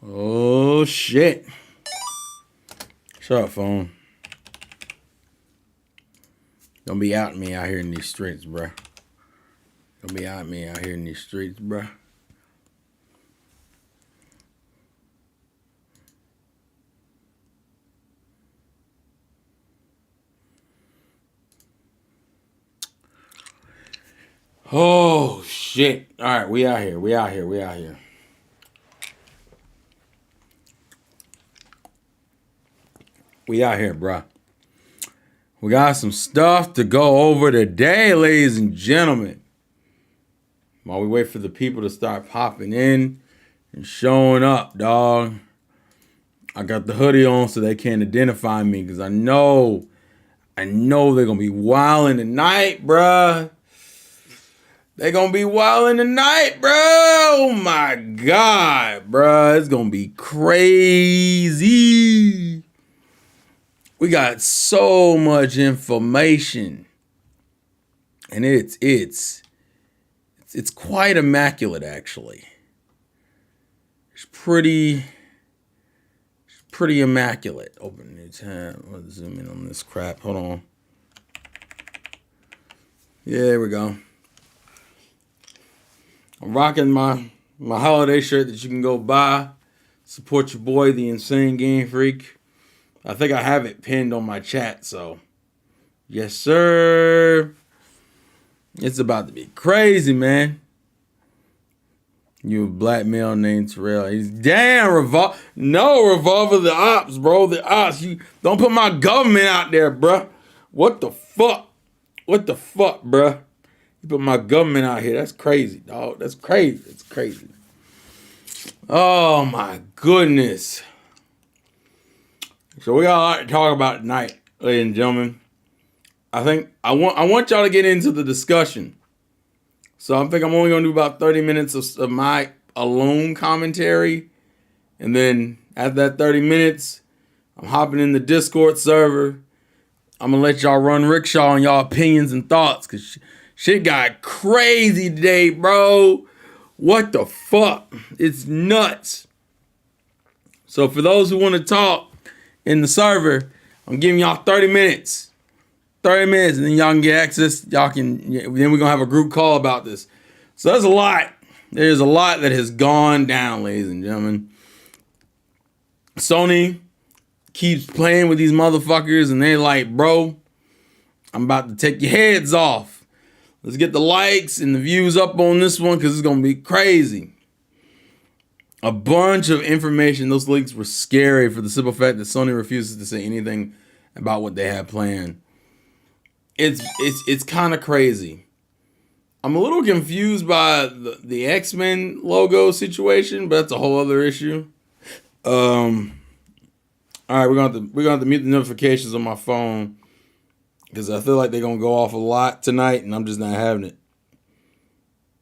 Oh, shit. Shut up, phone. Don't be out me out here in these streets, bruh. Don't be out me out here in these streets, bruh. Oh, shit. All right, we out here. We out here. We out here. We out here, bruh. We got some stuff to go over today, ladies and gentlemen. While we wait for the people to start popping in and showing up, dog. I got the hoodie on so they can't identify me because I know they're going to be wilding tonight, bruh. They're going to be wilding tonight, bro. Oh, my God, bruh. It's going to be crazy. We got so much information. And it's quite immaculate, actually. It's pretty immaculate. Open new tab. Let's zoom in on this crap. Hold on. Yeah, there we go. I'm rocking my holiday shirt that you can go buy. Support your boy, the Insane Game Freak. I think I have it pinned on my chat, so yes, sir. It's about to be crazy, man. You a black male named Terrell. He's damn Revolver. No, Revolver, the ops, bro. The ops. You don't put my government out there, bruh. What the fuck? What the fuck, bruh? You put my government out here. That's crazy, dog. That's crazy. It's crazy. Oh my goodness. So we got a lot to talk about tonight, ladies and gentlemen. I think I want y'all to get into the discussion. So I think I'm only gonna do about 30 minutes of my alone commentary. And then after that 30 minutes, I'm hopping in the Discord server. I'm gonna let y'all run rickshaw on y'all opinions and thoughts, cause shit got crazy today, bro. What the fuck? It's nuts. So for those who want to talk in the server, I'm giving y'all 30 minutes. 30 minutes, and then y'all can get access. Y'all can, then we're going to have a group call about this. So there's a lot. There's a lot that has gone down, ladies and gentlemen. Sony keeps playing with these motherfuckers, and they're like, bro, I'm about to take your heads off. Let's get the likes and the views up on this one because it's going to be crazy. A bunch of information. Those leaks were scary for the simple fact that Sony refuses to say anything about what they have planned. It's kind of crazy. I'm a little confused by the X-Men logo situation, but that's a whole other issue. All right, we're gonna have to mute the notifications on my phone because I feel like they're gonna go off a lot tonight, and I'm just not having it.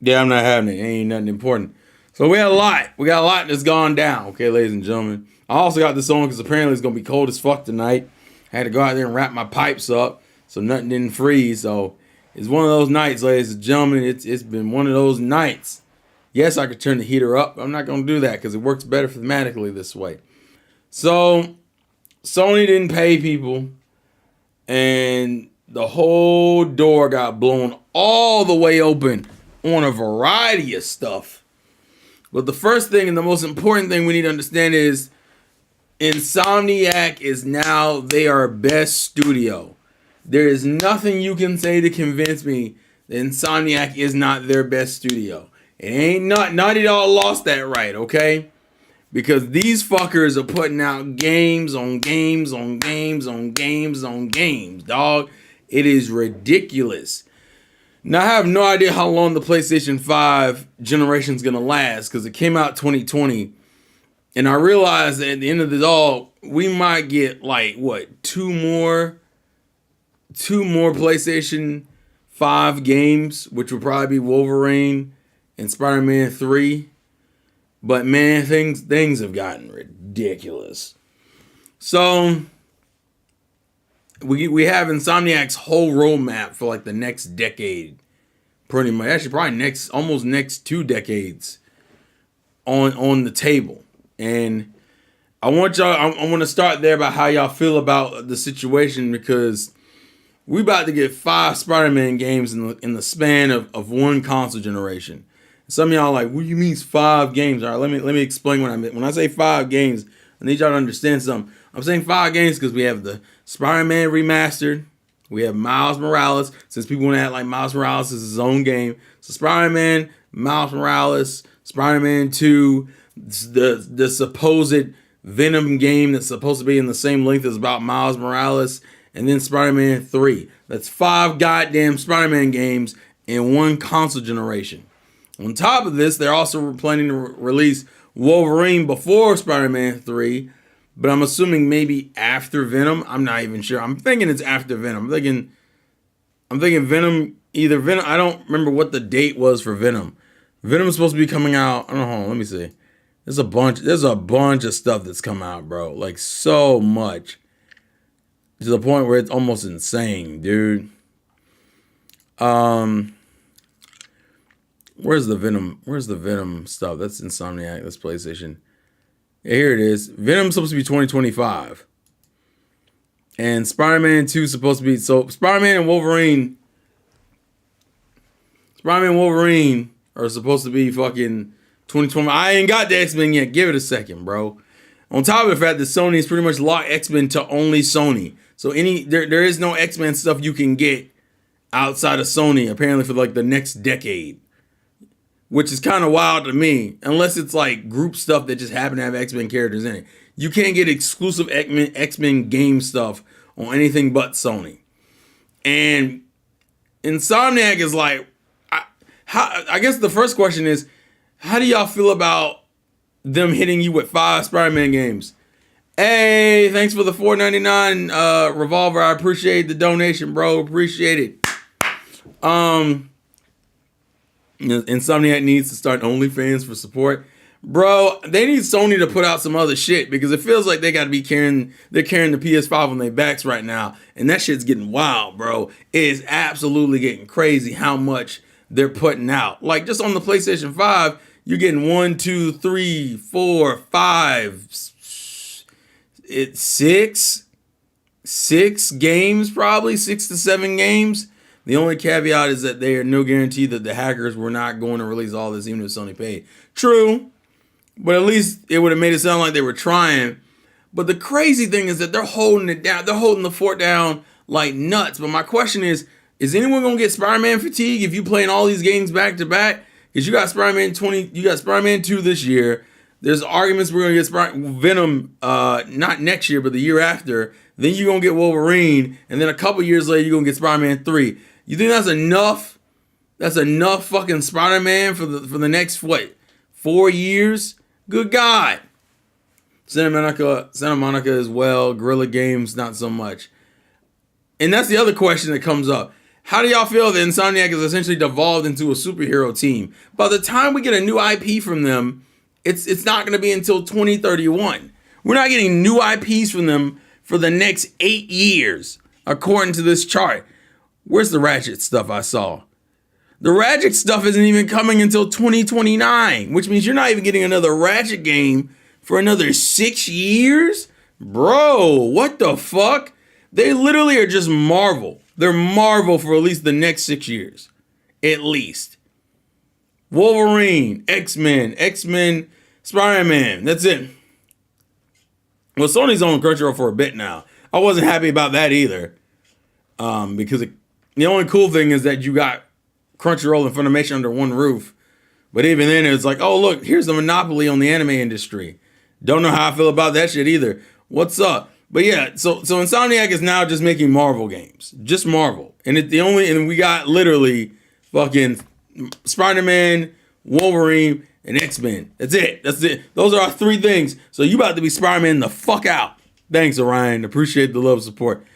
Yeah, I'm not having it. It ain't nothing important. So we got a lot. We got a lot that's gone down. Okay, ladies and gentlemen. I also got this on because apparently it's gonna be cold as fuck tonight. I had to go out there and wrap my pipes up so nothing didn't freeze. So it's one of those nights, ladies and gentlemen. It's been one of those nights. Yes, I could turn the heater up. I'm not gonna do that because it works better thematically this way. So Sony didn't pay people, and the whole door got blown all the way open on a variety of stuff. But the first thing and the most important thing we need to understand is Insomniac is now, they are best studio. There is nothing you can say to convince me that Insomniac is not their best studio. It ain't Naughty Dog lost that right, okay? Because these fuckers are putting out games on games on games on games on games, dog. It is ridiculous. Now, I have no idea how long the PlayStation 5 generation is going to last because it came out 2020. And I realized that at the end of it all, we might get like, what, two more PlayStation 5 games, which would probably be Wolverine and Spider-Man 3. But man, things have gotten ridiculous. So we have Insomniac's whole roadmap for like the next decade, pretty much. Actually, probably almost next 2 decades on the table. And I want y'all, I want to start there about how y'all feel about the situation, because we about to get 5 Spider-Man games in the span of one console generation. Some of y'all are like, what do you mean 5 games? All right, let me explain what I mean. When I say 5 games, I need y'all to understand something. I'm saying 5 games because we have the Spider-Man remastered. We have Miles Morales, since people want to act like Miles Morales is his own game. So Spider-Man, Miles Morales, Spider-Man 2, the supposed Venom game that's supposed to be in the same length as about Miles Morales, and then Spider-Man 3. That's 5 goddamn Spider-Man games in one console generation. On top of this, they're also planning to release Wolverine before Spider-Man 3, but I'm assuming maybe after Venom. I'm not even sure. I'm thinking it's after Venom. I'm thinking Venom, either Venom. I don't remember what the date was for Venom. Venom is supposed to be coming out. I don't know. Let me see. There's a bunch of stuff that's come out, bro. Like, so much. To the point where it's almost insane, dude. Where's the Venom stuff? That's Insomniac. That's PlayStation. Yeah, here it is. Venom's supposed to be 2025. And Spider-Man 2 is supposed to be... So, Spider-Man and Wolverine are supposed to be fucking 2020. I ain't got the X-Men yet. Give it a second, bro. On top of the fact that Sony has pretty much locked X-Men to only Sony. So there is no X-Men stuff you can get outside of Sony, apparently, for like the next decade. Which is kind of wild to me, unless it's like group stuff that just happen to have X-Men characters in it. You can't get exclusive X-Men game stuff on anything but Sony. And Insomniac is like, I guess the first question is, how do y'all feel about them hitting you with 5 Spider-Man games? Hey, thanks for the $4.99 revolver. I appreciate the donation, bro. Appreciate it. Insomniac needs to start OnlyFans for support. Bro, they need Sony to put out some other shit, because it feels like they got to be carrying the PS5 on their backs right now. And that shit's getting wild, bro. It is absolutely getting crazy how much they're putting out. Like, just on the PlayStation 5, you're getting 1, 2, 3, 4, 5, it's 6 games, probably 6 to 7 games. The only caveat is that there are no guarantee that the hackers were not going to release all this, even if Sony paid. True, but at least it would have made it sound like they were trying. But the crazy thing is that they're holding it down. They're holding the fort down like nuts. But my question is anyone going to get Spider-Man fatigue if you playing all these games back to back? Because you got Spider-Man 20, you got Spider-Man 2 this year. There's arguments we're going to get Venom not next year, but the year after. Then you're going to get Wolverine. And then a couple years later, you're going to get Spider-Man 3. You think that's enough? That's enough fucking Spider-Man for the next, 4 years? Good God. Santa Monica as well. Guerrilla Games, not so much. And that's the other question that comes up. How do y'all feel that Insomniac has essentially devolved into a superhero team? By the time we get a new IP from them, it's not going to be until 2031. We're not getting new IPs from them for the next 8 years, according to this chart. Where's the Ratchet stuff I saw? The Ratchet stuff isn't even coming until 2029, which means you're not even getting another Ratchet game for another 6 years? Bro, what the fuck? They literally are just Marvel. They're Marvel for at least the next 6 years. At least. Wolverine, X-Men, Spider-Man. That's it. Well, Sony's on Crunchyroll for a bit now. I wasn't happy about that either. Because the only cool thing is that you got Crunchyroll and Funimation under one roof. But even then, it's like, oh, look, here's the monopoly on the anime industry. Don't know how I feel about that shit either. What's up? But yeah, so Insomniac is now just making Marvel games. Just Marvel. And we got literally fucking Spider-Man, Wolverine, and X-Men. That's it. Those are our 3 things. So you about to be Spider-Man the fuck out. Thanks, Orion. Appreciate the love and support.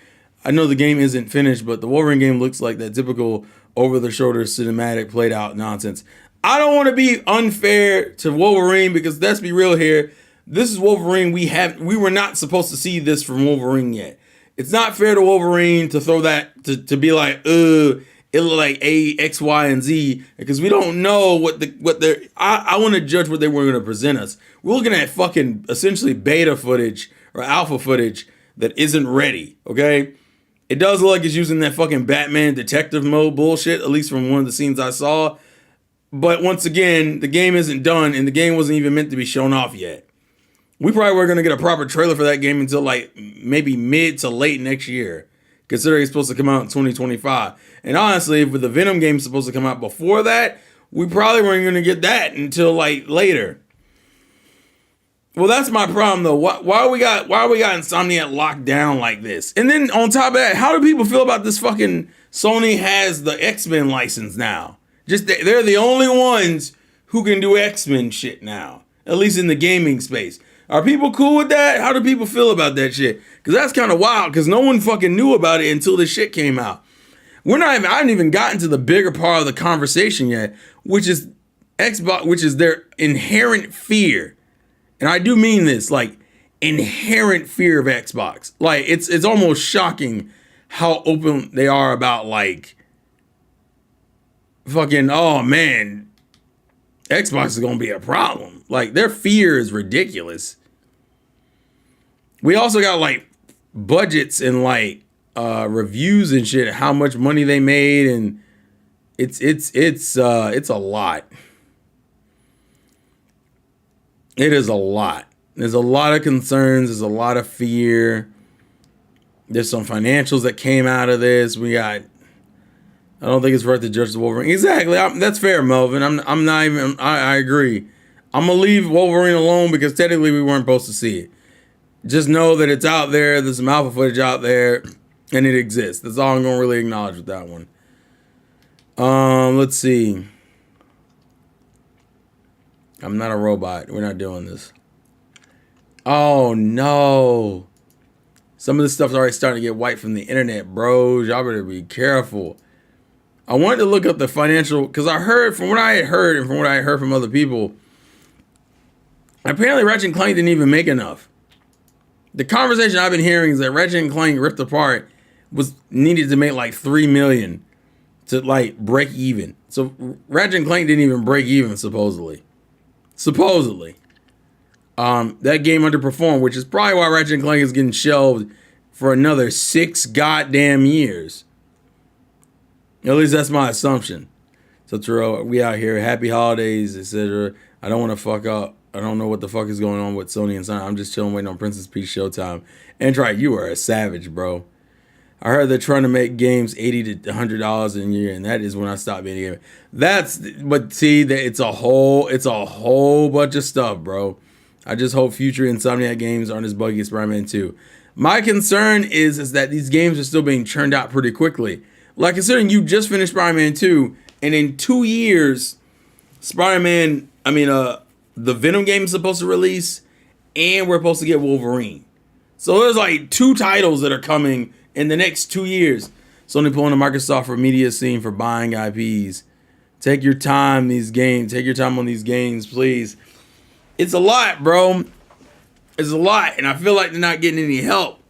I know the game isn't finished, but the Wolverine game looks like that typical over-the-shoulder cinematic played out nonsense. I don't want to be unfair to Wolverine, because let's be real here. This is Wolverine. We were not supposed to see this from Wolverine yet. It's not fair to Wolverine to throw that, to be like, it it looked like A, X, Y, and Z, because we don't know what they're. I want to judge what they were going to present us. We're looking at fucking essentially beta footage or alpha footage that isn't ready. Okay, it does look like it's using that fucking Batman detective mode bullshit, at least from one of the scenes I saw. But once again, the game isn't done, and the game wasn't even meant to be shown off yet. We probably weren't going to get a proper trailer for that game until like maybe mid to late next year, considering it's supposed to come out in 2025. And honestly, if the Venom game is supposed to come out before that, we probably weren't going to get that until like later. Well, that's my problem though. Why we got Insomniac locked down like this? And then on top of that, how do people feel about this fucking Sony has the X-Men license now? Just they're the only ones who can do X-Men shit now, at least in the gaming space. Are people cool with that? How do people feel about that shit? Because that's kind of wild, because no one fucking knew about it until this shit came out. I haven't even gotten to the bigger part of the conversation yet, which is Xbox, which is their inherent fear. And I do mean this, like inherent fear of Xbox. Like it's almost shocking how open they are about like fucking, oh man, Xbox is gonna be a problem. Like their fear is ridiculous. We also got like budgets and like reviews and shit, how much money they made, and it's a lot. It is a lot. There's a lot of concerns. There's a lot of fear. There's some financials that came out of this. I don't think it's worth to judge the Wolverine. Exactly. That's fair, Melvin. I'm not even. I agree. I'm gonna leave Wolverine alone because technically we weren't supposed to see it. Just know that it's out there. There's some alpha footage out there, and it exists. That's all I'm gonna really acknowledge with that one. Let's see. I'm not a robot. We're not doing this. Oh no. Some of this stuff's already starting to get wiped from the internet, bros. Y'all better be careful. I wanted to look up the financial, because I heard from what I had heard and from what I heard from other people, apparently Ratchet & Clank didn't even make enough. The conversation I've been hearing is that Ratchet & Clank Rift Apart was needed to make like $3 million to like break even. So Ratchet & Clank didn't even break even, supposedly. That game underperformed, which is probably why Ratchet & Clank is getting shelved for another 6 goddamn years. At least that's my assumption. So Terrell, we out here. Happy holidays, etc. I don't want to fuck up. I don't know what the fuck is going on with Sony and Sony. I'm just chilling, waiting on Princess Peach Showtime. Android, you are a savage, bro. I heard they're trying to make games $80 to $100 a year, and that is when I stopped being a gamer. But see, that it's a whole bunch of stuff, bro. I just hope future Insomniac games aren't as buggy as Spider-Man 2. My concern is that these games are still being churned out pretty quickly. Like, considering you just finished Spider-Man 2, and in 2 years, the Venom game is supposed to release, and we're supposed to get Wolverine. So there's like 2 titles that are coming in the next 2 years. Sony pulling the Microsoft for media scene for buying IPs. Take your time, these games. Take your time on these games, please. It's a lot, bro. It's a lot, and I feel like they're not getting any help.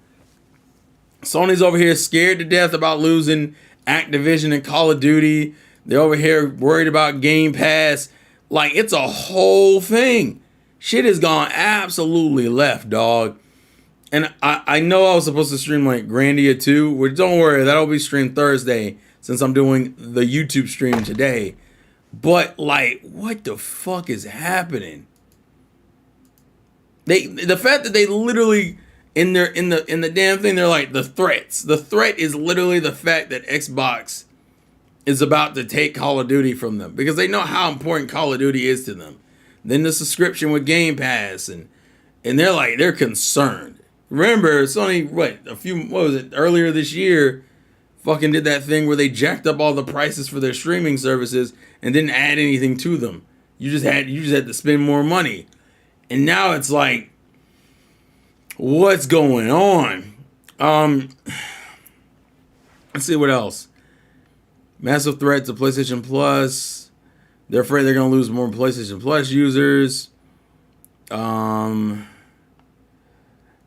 Sony's over here scared to death about losing Activision and Call of Duty. They're over here worried about Game Pass. Like, it's a whole thing. Shit has gone absolutely left, dog. And I know I was supposed to stream like Grandia 2, which don't worry, that'll be streamed Thursday since I'm doing the YouTube stream today. But like, what the fuck is happening? The fact that they literally in the damn thing, they're like the threats. The threat is literally the fact that Xbox is about to take Call of Duty from them because they know how important Call of Duty is to them. Then the subscription with Game Pass and they're concerned. Remember, Sony, earlier this year, fucking did that thing where they jacked up all the prices for their streaming services and didn't add anything to them. You just had to spend more money. And now it's like, what's going on? Let's see what else. Massive threat to PlayStation Plus. They're afraid they're going to lose more PlayStation Plus users.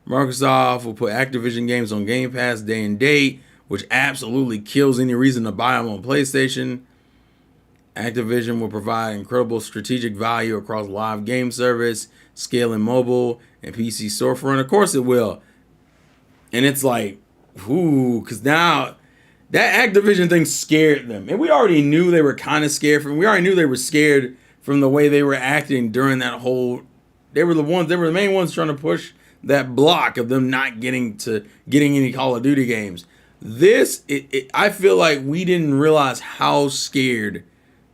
Microsoft will put Activision games on Game Pass day and date. which absolutely kills any reason to buy them on PlayStation. Activision will provide incredible strategic value across live game service, scaling mobile, and PC storefront. Of course it will. And it's like, ooh, because now that Activision thing scared them. And we already knew they were kind of scared from, we already knew they were scared from the way they were acting during that whole, they were the main ones trying to push that block of them not getting any Call of Duty games. I feel like we didn't realize how scared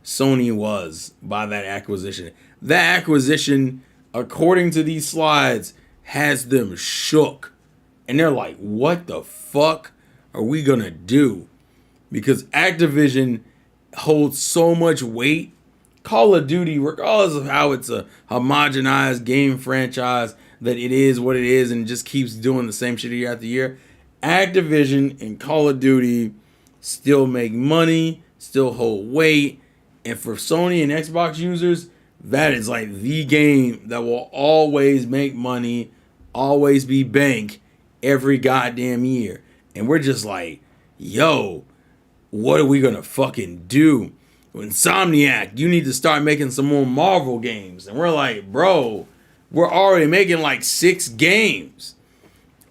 Sony was by that acquisition. That acquisition, according to these slides, has them shook. And they're like, what the fuck are we gonna do? Because Activision holds so much weight. Call of Duty, regardless of how it's a homogenized game franchise, that it is what it is and just keeps doing the same shit year after year, Activision and Call of Duty still make money, still hold weight. And for Sony and Xbox users, that is like the game that will always make money, always be bank every goddamn year. And we're just like, yo, what are we gonna fucking do? Insomniac, you need to start making some more Marvel games. And we're like, bro, we're already making like 6 games.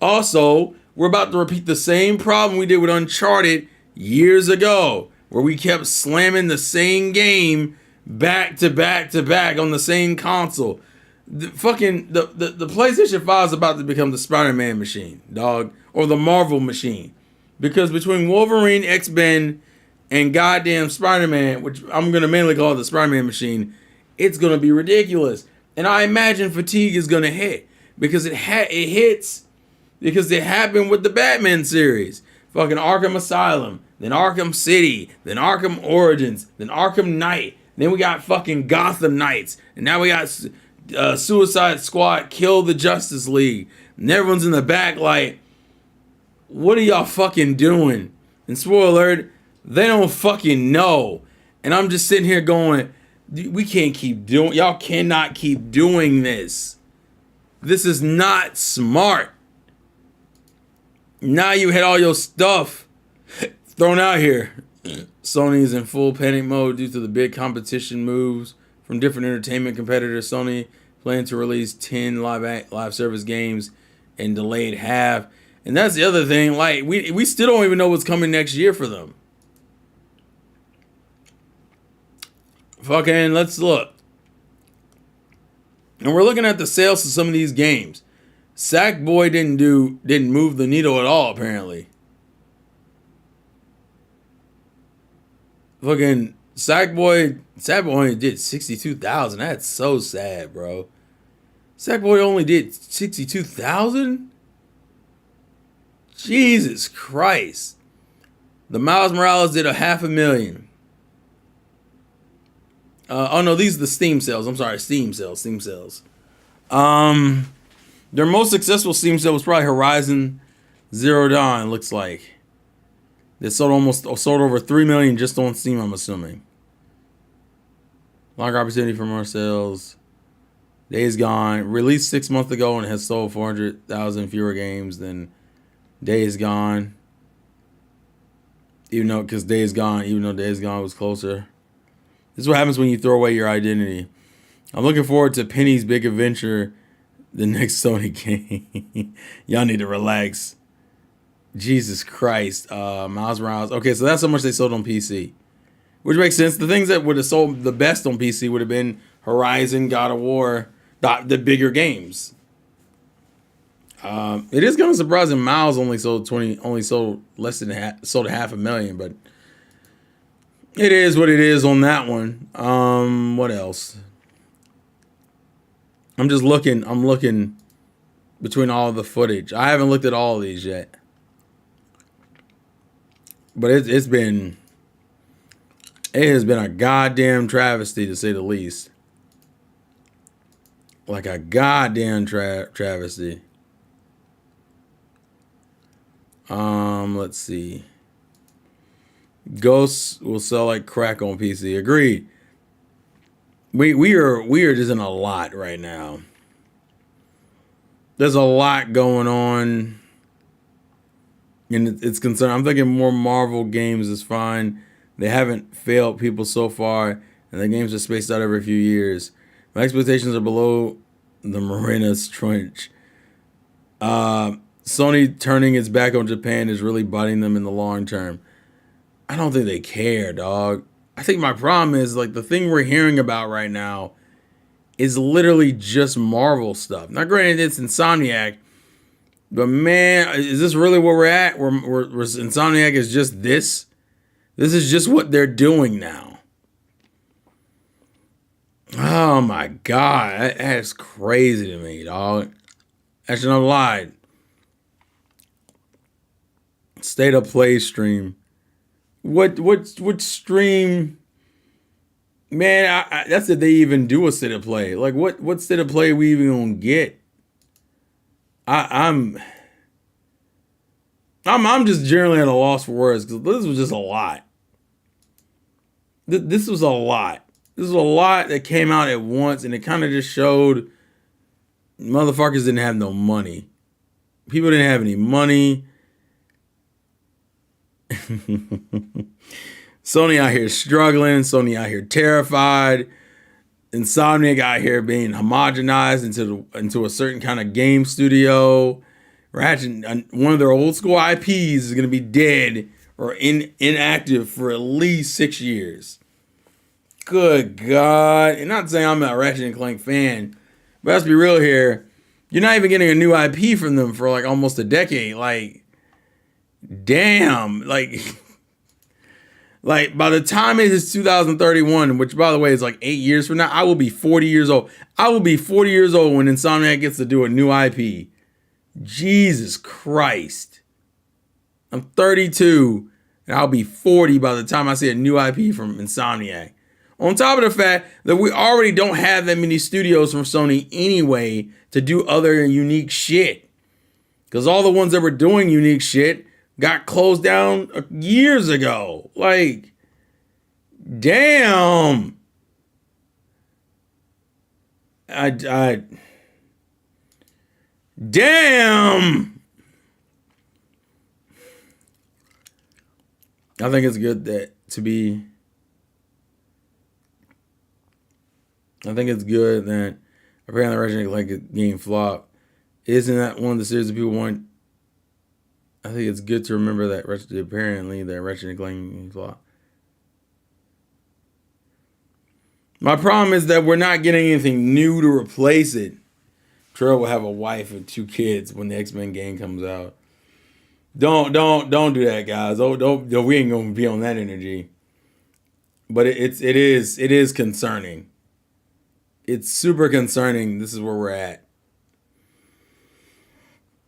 Also, we're about to repeat the same problem we did with Uncharted years ago, where we kept slamming the same game back to back to back on the same console. The PlayStation 5 is about to become the Spider-Man machine, dog, or the Marvel machine. Because between Wolverine, X-Men, and goddamn Spider-Man, which I'm going to mainly call the Spider-Man machine, it's going to be ridiculous. And I imagine fatigue is going to hit. Because it hits because it happened with the Batman series. Fucking Arkham Asylum, then Arkham City, then Arkham Origins, then Arkham Knight. Then we got fucking Gotham Knights. And now we got Suicide Squad, Kill the Justice League. And everyone's in the back like, what are y'all fucking doing? And spoiler alert, they don't fucking know. And I'm just sitting here going, we can't keep doing, y'all cannot keep doing this. This is not smart. Now you had all your stuff thrown out here. Sony is in full panic mode due to the big competition moves from different entertainment competitors. Sony planned to release 10 live service games and delayed half. And that's the other thing. Like, we still don't even know what's coming next year for them. Fucking, let's look. And we're looking at the sales of some of these games. Sackboy didn't move the needle at all, apparently. Fucking Sackboy only did 62,000. That's so sad, bro. Sackboy only did 62,000? Jesus Christ. The Miles Morales did 500,000. Oh no, these are the Steam sales. I'm sorry, Steam sales. Their most successful Steam sale was probably Horizon Zero Dawn, looks like. They sold over 3 million just on Steam, I'm assuming. Longer opportunity for more sales. Days Gone, released 6 months ago and has sold 400,000 fewer games than Days Gone. Even though Days Gone was closer. This is what happens when you throw away your identity. I'm looking forward to Penny's Big Adventure, the next Sony game. Y'all need to relax. Jesus Christ. Miles Morales. Okay, so that's how much they sold on PC. Which makes sense. The things that would have sold the best on PC would have been Horizon, God of War, the bigger games. It is kind of surprising Miles sold 500,000, but it is what it is on that one. What else? I'm looking between all the footage. I haven't looked at all of these yet. But it has been a goddamn travesty, to say the least. Like a goddamn travesty. Let's see. Ghosts will sell like crack on PC. Agreed. We are just in a lot right now. There's a lot going on. And it's concerned. I'm thinking more Marvel games is fine. They haven't failed people so far, and the games are spaced out every few years. My expectations are below the Marina's Trench. Sony turning its back on Japan is really biting them in the long term. I don't think they care, dog. I think my problem is like the thing we're hearing about right now is literally just Marvel stuff. Now, granted, it's Insomniac, but man, is this really where we're at? Where Insomniac is just this? This is just what they're doing now. Oh my god, that's crazy to me, dog. Actually, I'm lied. State of Play stream. What stream? Man, that's if they even do a state of play. Like what state of play we even gonna get? I'm just generally at a loss for words because this was just a lot. This was a lot. This was a lot that came out at once, and it kind of just showed motherfuckers didn't have no money. People didn't have any money. Sony out here struggling. Sony out here terrified. Insomniac out here being homogenized into a certain kind of game studio. Ratchet, one of their old school IPs is going to be dead or inactive for at least 6 years. Good God. And not saying I'm a Ratchet and Clank fan, but let's be real here. You're not even getting a new IP from them for like almost a decade. Like, damn. Like by the time it is 2031, which by the way is like 8 years from now, I will be 40 years old. I will be 40 years old when Insomniac gets to do a new IP. Jesus Christ. I'm 32 and I'll be 40 by the time I see a new IP from Insomniac. On top of the fact that we already don't have that many studios from Sony anyway to do other unique shit. Because all the ones that were doing unique shit got closed down years ago. Like, damn. Damn. I think it's good that to be. I think it's good that apparently Ratchet & Clank game flop. Isn't that one of the series that people want? I think it's good to remember that apparently that Ratchet & Clank game flop. My problem is that we're not getting anything new to replace it. Trey will have a wife and 2 kids when the X-Men game comes out. Don't do that, guys. Don't we ain't gonna be on that energy. But it is concerning. It's super concerning. This is where we're at.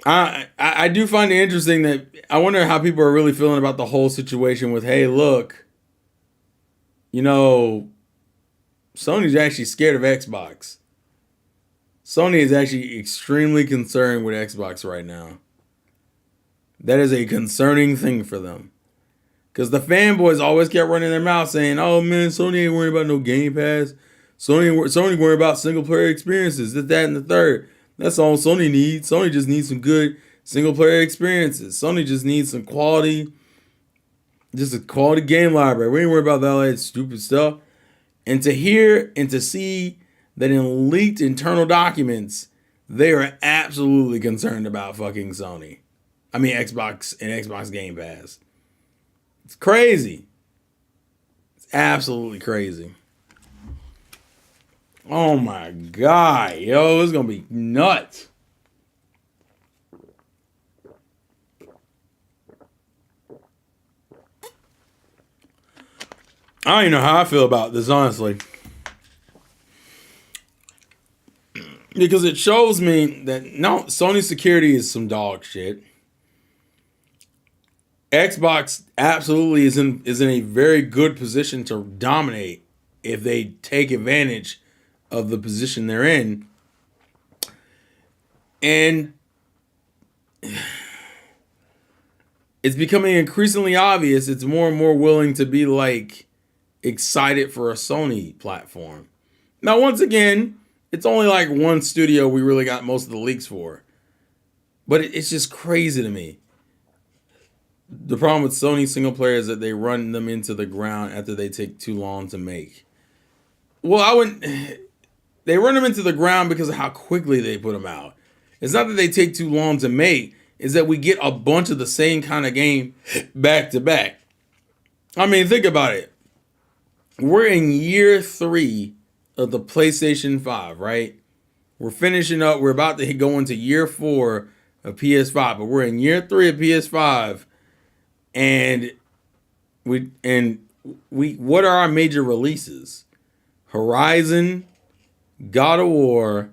I do find it interesting that I wonder how people are really feeling about the whole situation with, hey, look, you know, Sony's actually scared of Xbox. Sony is actually extremely concerned with Xbox right now. That is a concerning thing for them. Because the fanboys always kept running their mouth saying, oh man, Sony ain't worried about no Game Pass. Sony worried about single player experiences, that, and the third. That's all Sony needs. Sony just needs some good single player experiences. Sony just needs some quality, just a quality game library. We ain't worried about that stupid stuff. And to hear and to see that in leaked internal documents, they are absolutely concerned about fucking Sony. I mean Xbox and Xbox Game Pass. It's crazy. It's absolutely crazy. Oh my God, yo, it's gonna be nuts. I don't even know how I feel about this, honestly. Because it shows me that no, Sony security is some dog shit. Xbox absolutely is in a very good position to dominate if they take advantage of the position they're in. And it's becoming increasingly obvious it's more and more willing to be like excited for a Sony platform. Now, once again, it's only like one studio we really got most of the leaks for. But it's just crazy to me. The problem with Sony single player is that they run them into the ground after they take too long to make. Well, I wouldn't. They run them into the ground because of how quickly they put them out. It's not that they take too long to make. It's that we get a bunch of the same kind of game back to back. I mean, think about it. We're in year 3 of the PlayStation 5, right? We're finishing up. We're about to go into year 4 of PS5, but we're in year 3 of PS5, and we what are our major releases? Horizon, God of War,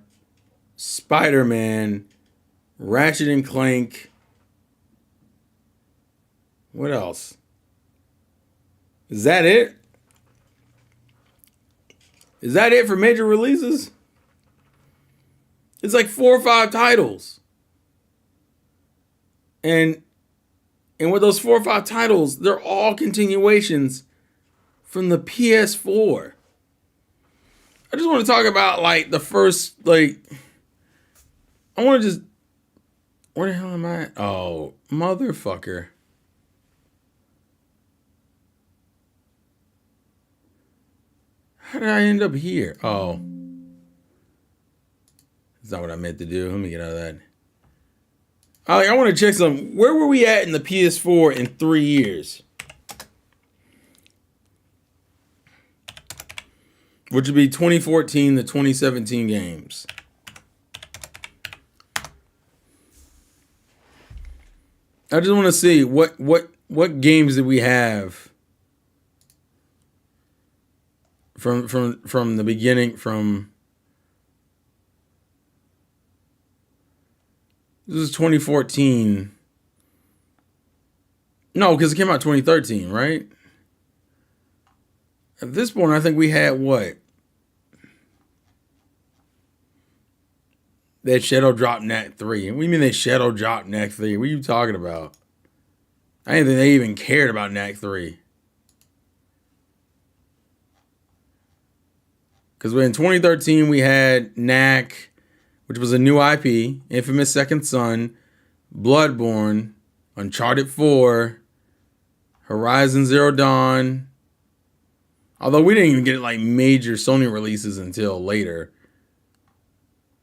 Spider-Man, Ratchet and Clank. What else? Is that it? Is that it for major releases? It's like 4 or 5 titles. And with those 4 or 5 titles, they're all continuations from the PS4. I just want to talk about like the first, like, I want to just, where the hell am I? Oh, motherfucker. How did I end up here? Oh. That's not what I meant to do. Let me get out of that. I want to check some. Where were we at in the PS4 in 3 years? Which would be 2014 to 2017 games. I just want to see what games did we have from the beginning, from this is 2014. No, because it came out 2013, right? At this point, I think we had what? That Shadow Drop Knack 3. What do you mean they Shadow Drop Knack 3? What are you talking about? I didn't think they even cared about Knack 3. Because in 2013, we had Knack, which was a new IP, Infamous Second Son, Bloodborne, Uncharted 4, Horizon Zero Dawn. Although we didn't even get like major Sony releases until later.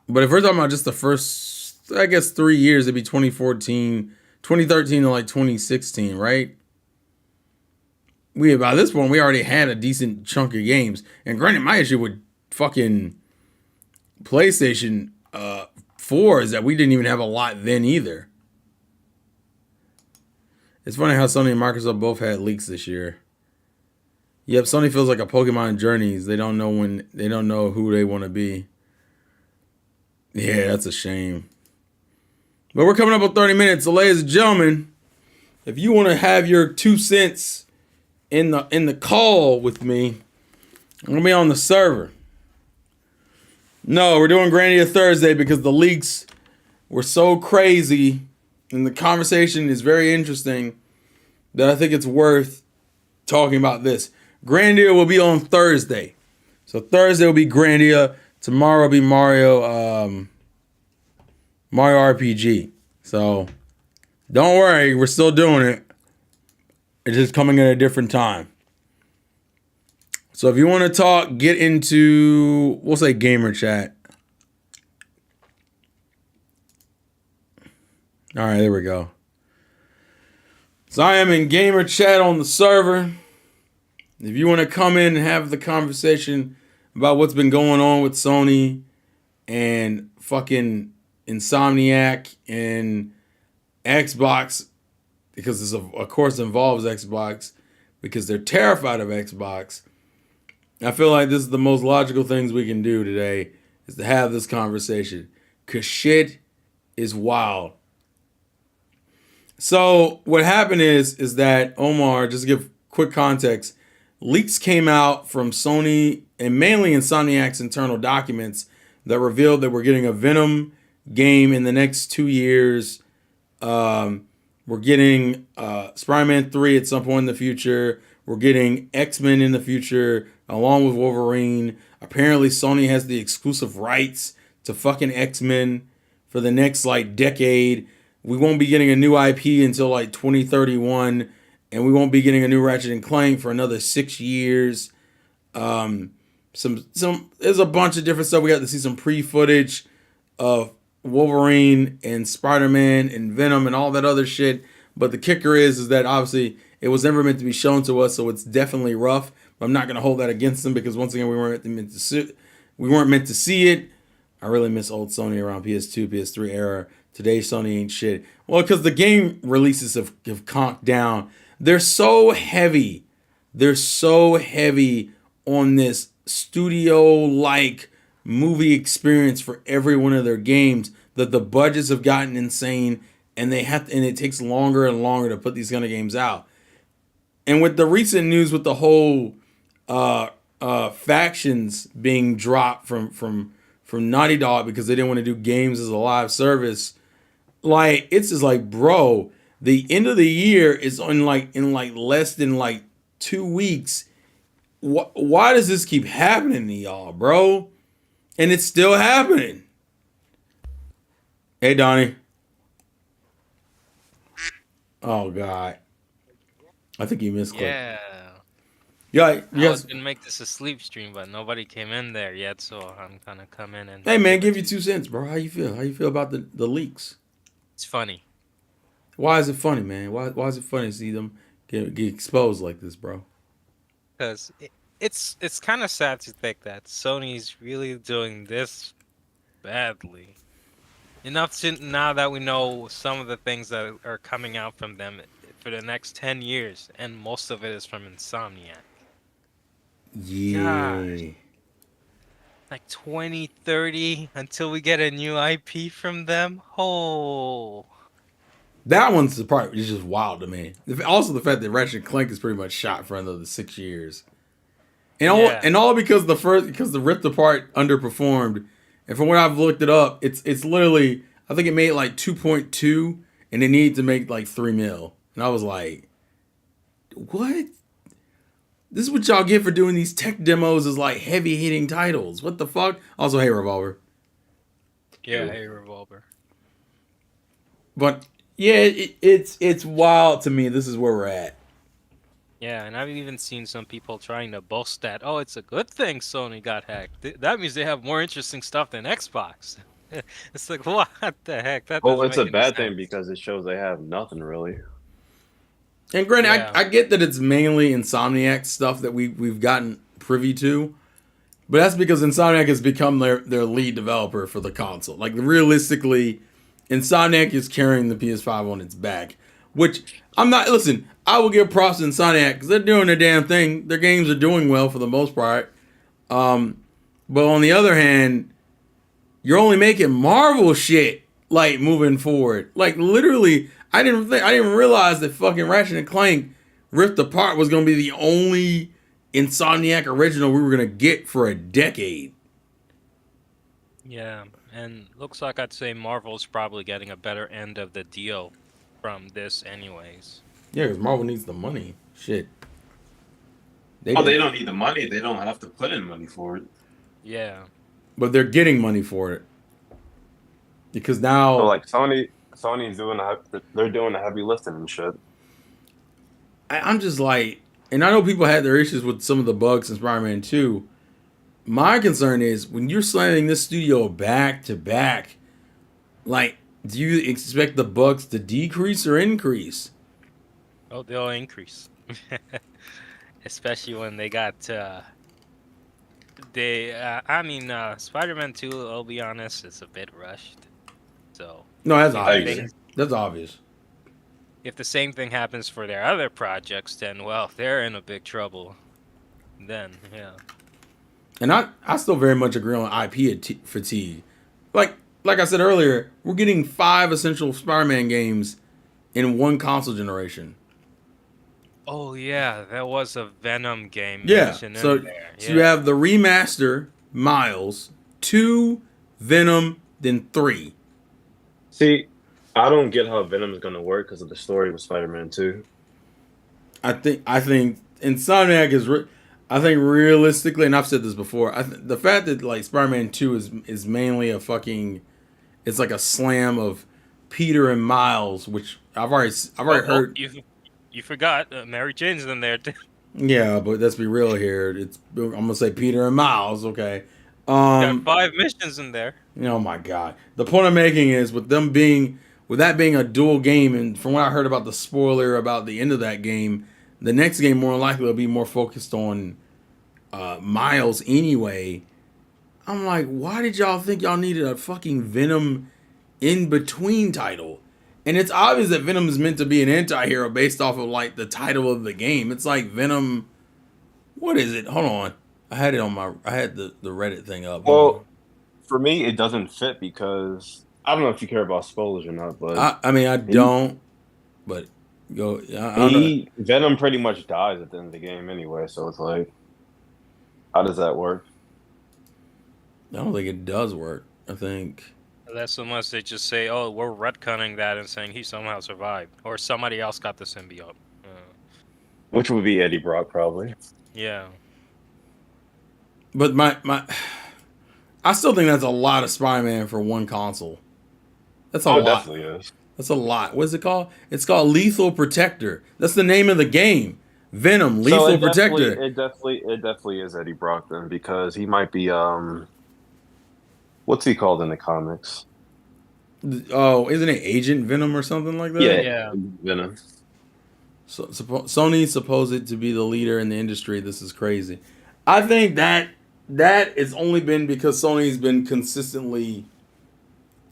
But if we're talking about just the first, I guess 3 years, it'd be 2013 to like 2016, right? By this point, we already had a decent chunk of games. And granted, my issue with fucking PlayStation 4 is that we didn't even have a lot then either. It's funny how Sony and Microsoft both had leaks this year. Yep, Sony feels like a Pokemon Journeys. They don't know who they want to be. Yeah, that's a shame. But we're coming up on 30 minutes. So ladies and gentlemen, if you want to have your 2 cents in the call with me, I'm gonna be on the server. No, we're doing Grandia Thursday because the leaks were so crazy and the conversation is very interesting that I think it's worth talking about this. Grandia will be on Thursday. So Thursday will be Grandia. Tomorrow will be Mario RPG. So don't worry, we're still doing it. It's just coming at a different time. So if you want to talk, get into, we'll say gamer chat. All right, there we go. So I am in gamer chat on the server. If you want to come in and have the conversation about what's been going on with Sony and fucking Insomniac and Xbox, because this of course involves Xbox, because they're terrified of Xbox. I feel like this is the most logical things we can do today is to have this conversation, because shit is wild. So what happened is that Omar, just to give quick context, leaks came out from Sony and mainly Insomniac's internal documents that revealed that we're getting a Venom game in the next 2 years. We're getting Spider-Man 3 at some point in the future. We're getting X-Men in the future, along with Wolverine. Apparently, Sony has the exclusive rights to fucking X-Men for the next, like, decade. We won't be getting a new IP until like 2031, and we won't be getting a new Ratchet and Clank for another 6 years. Some there's a bunch of different stuff. We got to see some pre-footage of Wolverine and Spider-Man and Venom and all that other shit. But the kicker is that obviously it was never meant to be shown to us, so it's definitely rough. But I'm not gonna hold that against them because once again we weren't meant to see it. I really miss old Sony around PS2, PS3 era. Today Sony ain't shit. Well, because the game releases have conked down. They're so heavy. They're so heavy on this studio-like movie experience for every one of their games that the budgets have gotten insane, and and it takes longer and longer to put these kind of games out. And with the recent news with the whole factions being dropped from Naughty Dog because they didn't want to do games as a live service, like it's just like, bro, the end of the year is in less than like 2 weeks. Why does this keep happening to y'all, bro? And it's still happening. Hey, Donnie. Oh, God. I think you missed clip. Yeah. Yeah, I was gonna make this a sleep stream, but nobody came in there yet, so I'm gonna come in and. Hey, man, give you 2 cents, bro. How you feel? How you feel about the leaks? It's funny. Why is it funny, man? Why is it funny to see them get exposed like this, bro? Because it's kind of sad to think that Sony's really doing this badly. Enough to now that we know some of the things that are coming out from them for the next 10 years, and most of it is from Insomniac. Yeah. Gosh. Like 2030 until we get a new IP from them. Oh. That one's the part is just wild to me. Also, the fact that Ratchet and Clank is pretty much shot for another 6 years, and all because the Rift Apart underperformed. And from what I've looked it up, it's literally, I think it made like 2.2, and it needed to make like 3 mil. And I was like, what? This is what y'all get for doing these tech demos as like heavy hitting titles. What the fuck? Also, hey Revolver. Yeah, hey Revolver. But yeah, it's wild to me. This is where we're at. Yeah, and I've even seen some people trying to boast that, oh, it's a good thing Sony got hacked. That means they have more interesting stuff than Xbox. It's like, what the heck? That Well, doesn't it's a make any bad thing sense. because it shows they have nothing really. And granted, Yeah. I get that it's mainly Insomniac stuff that we've gotten privy to, but that's because Insomniac has become their lead developer for the console. Like realistically, Insomniac is carrying the PS5 on its back. Which I'm not. Listen, I will give props to Insomniac because they're doing their damn thing. Their games are doing well for the most part. But on the other hand, you're only making Marvel shit like moving forward. Like literally, I didn't realize that fucking Ratchet and Clank Rift Apart was gonna be the only Insomniac original we were gonna get for a decade. Yeah, and looks like I'd say Marvel's probably getting a better end of the deal from this anyways. Yeah, because Marvel needs the money. Shit. They don't need the money. They don't have to put in money for it. Yeah. But they're getting money for it. Because now, So like Sony's they're doing the heavy lifting and shit. I'm just like, and I know people had their issues with some of the bugs in Spider-Man 2. My concern is when you're slamming this studio back to back, like, do you expect the bugs to decrease or increase? Oh, they'll increase. Especially when they got Spider-Man 2, I'll be honest, it's a bit rushed. So No, that's if obvious. That's obvious. If the same thing happens for their other projects, then well, they're in a big trouble. Then, yeah. And I still very much agree on IP fatigue. Like I said earlier, we're getting 5 essential Spider-Man games in one console generation. Oh yeah, that was a Venom game Yeah. mentioned So, in there. so you have the remaster, Miles, 2, Venom, then 3. See, I don't get how Venom is going to work because of the story with Spider-Man 2. I think Insomniac is. I think realistically, and I've said this before, the fact that like Spider-Man 2 is mainly a fucking, it's like a slam of Peter and Miles, which I've already heard. You forgot Mary Jane's in there too. Yeah, but let's be real here. I'm gonna say Peter and Miles. Okay. Got 5 missions in there. Oh my god. The point I'm making is with that being a dual game, and from what I heard about the spoiler about the end of that game, the next game more than likely will be more focused on Miles anyway. I'm like, why did y'all think y'all needed a fucking Venom in between title? And it's obvious that Venom is meant to be an anti-hero based off of like the title of the game. It's like Venom. What is it? Hold on. I had the Reddit thing up. Well, for me, it doesn't fit because I don't know if you care about spoilers or not, but I mean, I don't. But go. I don't know. Venom pretty much dies at the end of the game anyway. So it's like, how does that work? I don't think it does work. I think. Unless they just say, "Oh, we're retconning that and saying he somehow survived, or somebody else got the symbiote." Which would be Eddie Brock probably. Yeah. But I still think that's a lot of Spider-Man for one console. That's a lot. It definitely is. That's a lot. What's it called? It's called Lethal Protector. That's the name of the game. Venom, Lethal Protector. It definitely is Eddie Brock then, because he might be what's he called in the comics? Oh, isn't it Agent Venom or something like that? Yeah. Venom. So, Sony supposed to be the leader in the industry. This is crazy. I think that it's only been because Sony's been consistently.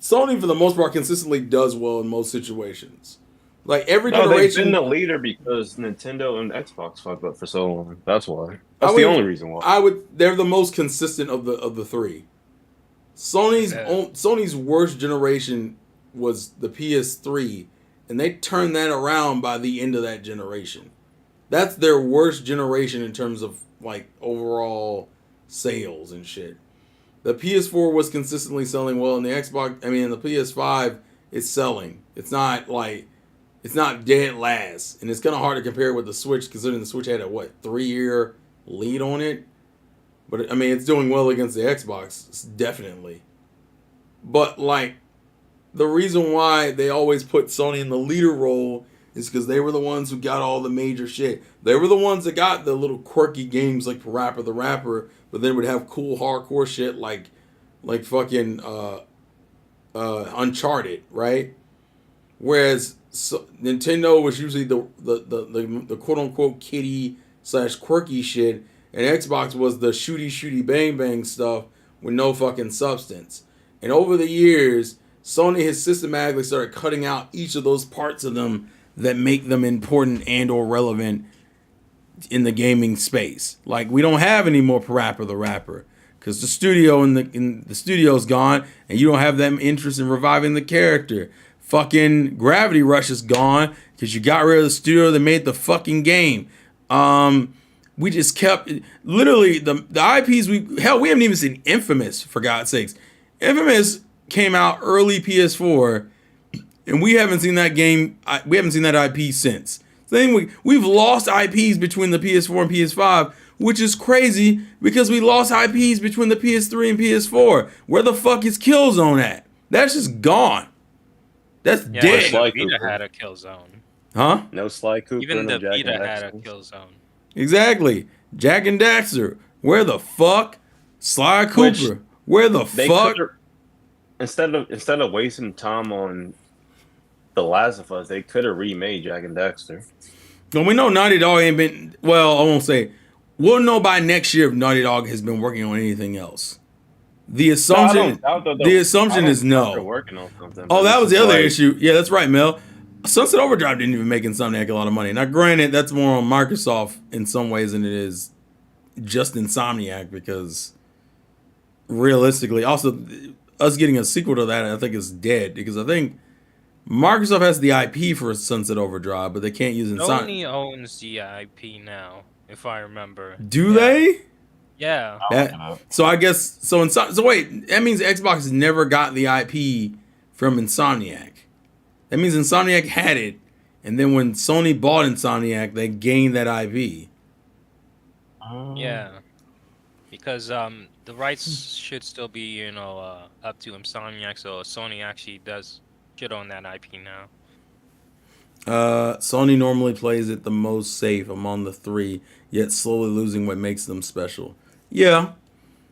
Sony, for the most part, consistently does well in most situations. Like every generation, they've been the leader because Nintendo and Xbox fucked up for so long. That's why. That's the only reason why. They're the most consistent of the three. Sony's worst generation was the PS3, and they turned that around by the end of that generation. That's their worst generation in terms of like overall sales and shit. The PS4 was consistently selling well, and the PS5 is selling. It's not dead last, and it's kind of hard to compare with the Switch, considering the Switch had a 3-year lead on it. But I mean, it's doing well against the Xbox, definitely. But like, the reason why they always put Sony in the leader role is because they were the ones who got all the major shit. They were the ones that got the little quirky games like Parappa the Rapper, but then would have cool hardcore shit like fucking Uncharted, right? Whereas Nintendo was usually the quote unquote kiddie / quirky shit, and Xbox was the shooty bang bang stuff with no fucking substance. And over the years, Sony has systematically started cutting out each of those parts of them that make them important and or relevant in the gaming space. Like, we don't have any more Parappa the Rapper because the studio in the studio's gone, and you don't have them interest in reviving the character. Fucking Gravity Rush is gone because you got rid of the studio that made the fucking game. We just kept literally the IPs we haven't even seen Infamous, for God's sakes. Infamous came out early PS4, and we haven't seen that game. We haven't seen that IP since. We've lost IPs between the PS4 and PS5, which is crazy because we lost IPs between the PS3 and PS4. Where the fuck is Killzone at? That's just gone. That's dead. The Vita had a Killzone. Huh? No Sly Cooper. Even the no Vita had a Killzone. Exactly. Jack and Daxter. Where the fuck? Sly Cooper. Where the fuck? Instead of wasting time on The Last of Us, they could have remade Jack and Daxter. Well, we know Naughty Dog ain't been. Well, I won't say. We'll know by next year if Naughty Dog has been working on anything else. The assumption, is no. Working on something, oh, that was the other issue. Yeah, that's right, Mel. Sunset Overdrive didn't even make Insomniac a lot of money. Now, granted, that's more on Microsoft in some ways than it is just Insomniac, because realistically, also us getting a sequel to that, I think is dead, because I think Microsoft has the IP for Sunset Overdrive, but they can't use Insomniac. Sony owns the IP now, if I remember. Do they? Yeah. So I guess so wait, that means Xbox never got the IP from Insomniac. That means Insomniac had it, and then when Sony bought Insomniac, they gained that IP. Yeah. Because the rights should still be, up to Insomniac, so Sony actually does should own that IP now. Sony normally plays it the most safe among the three, yet slowly losing what makes them special. Yeah,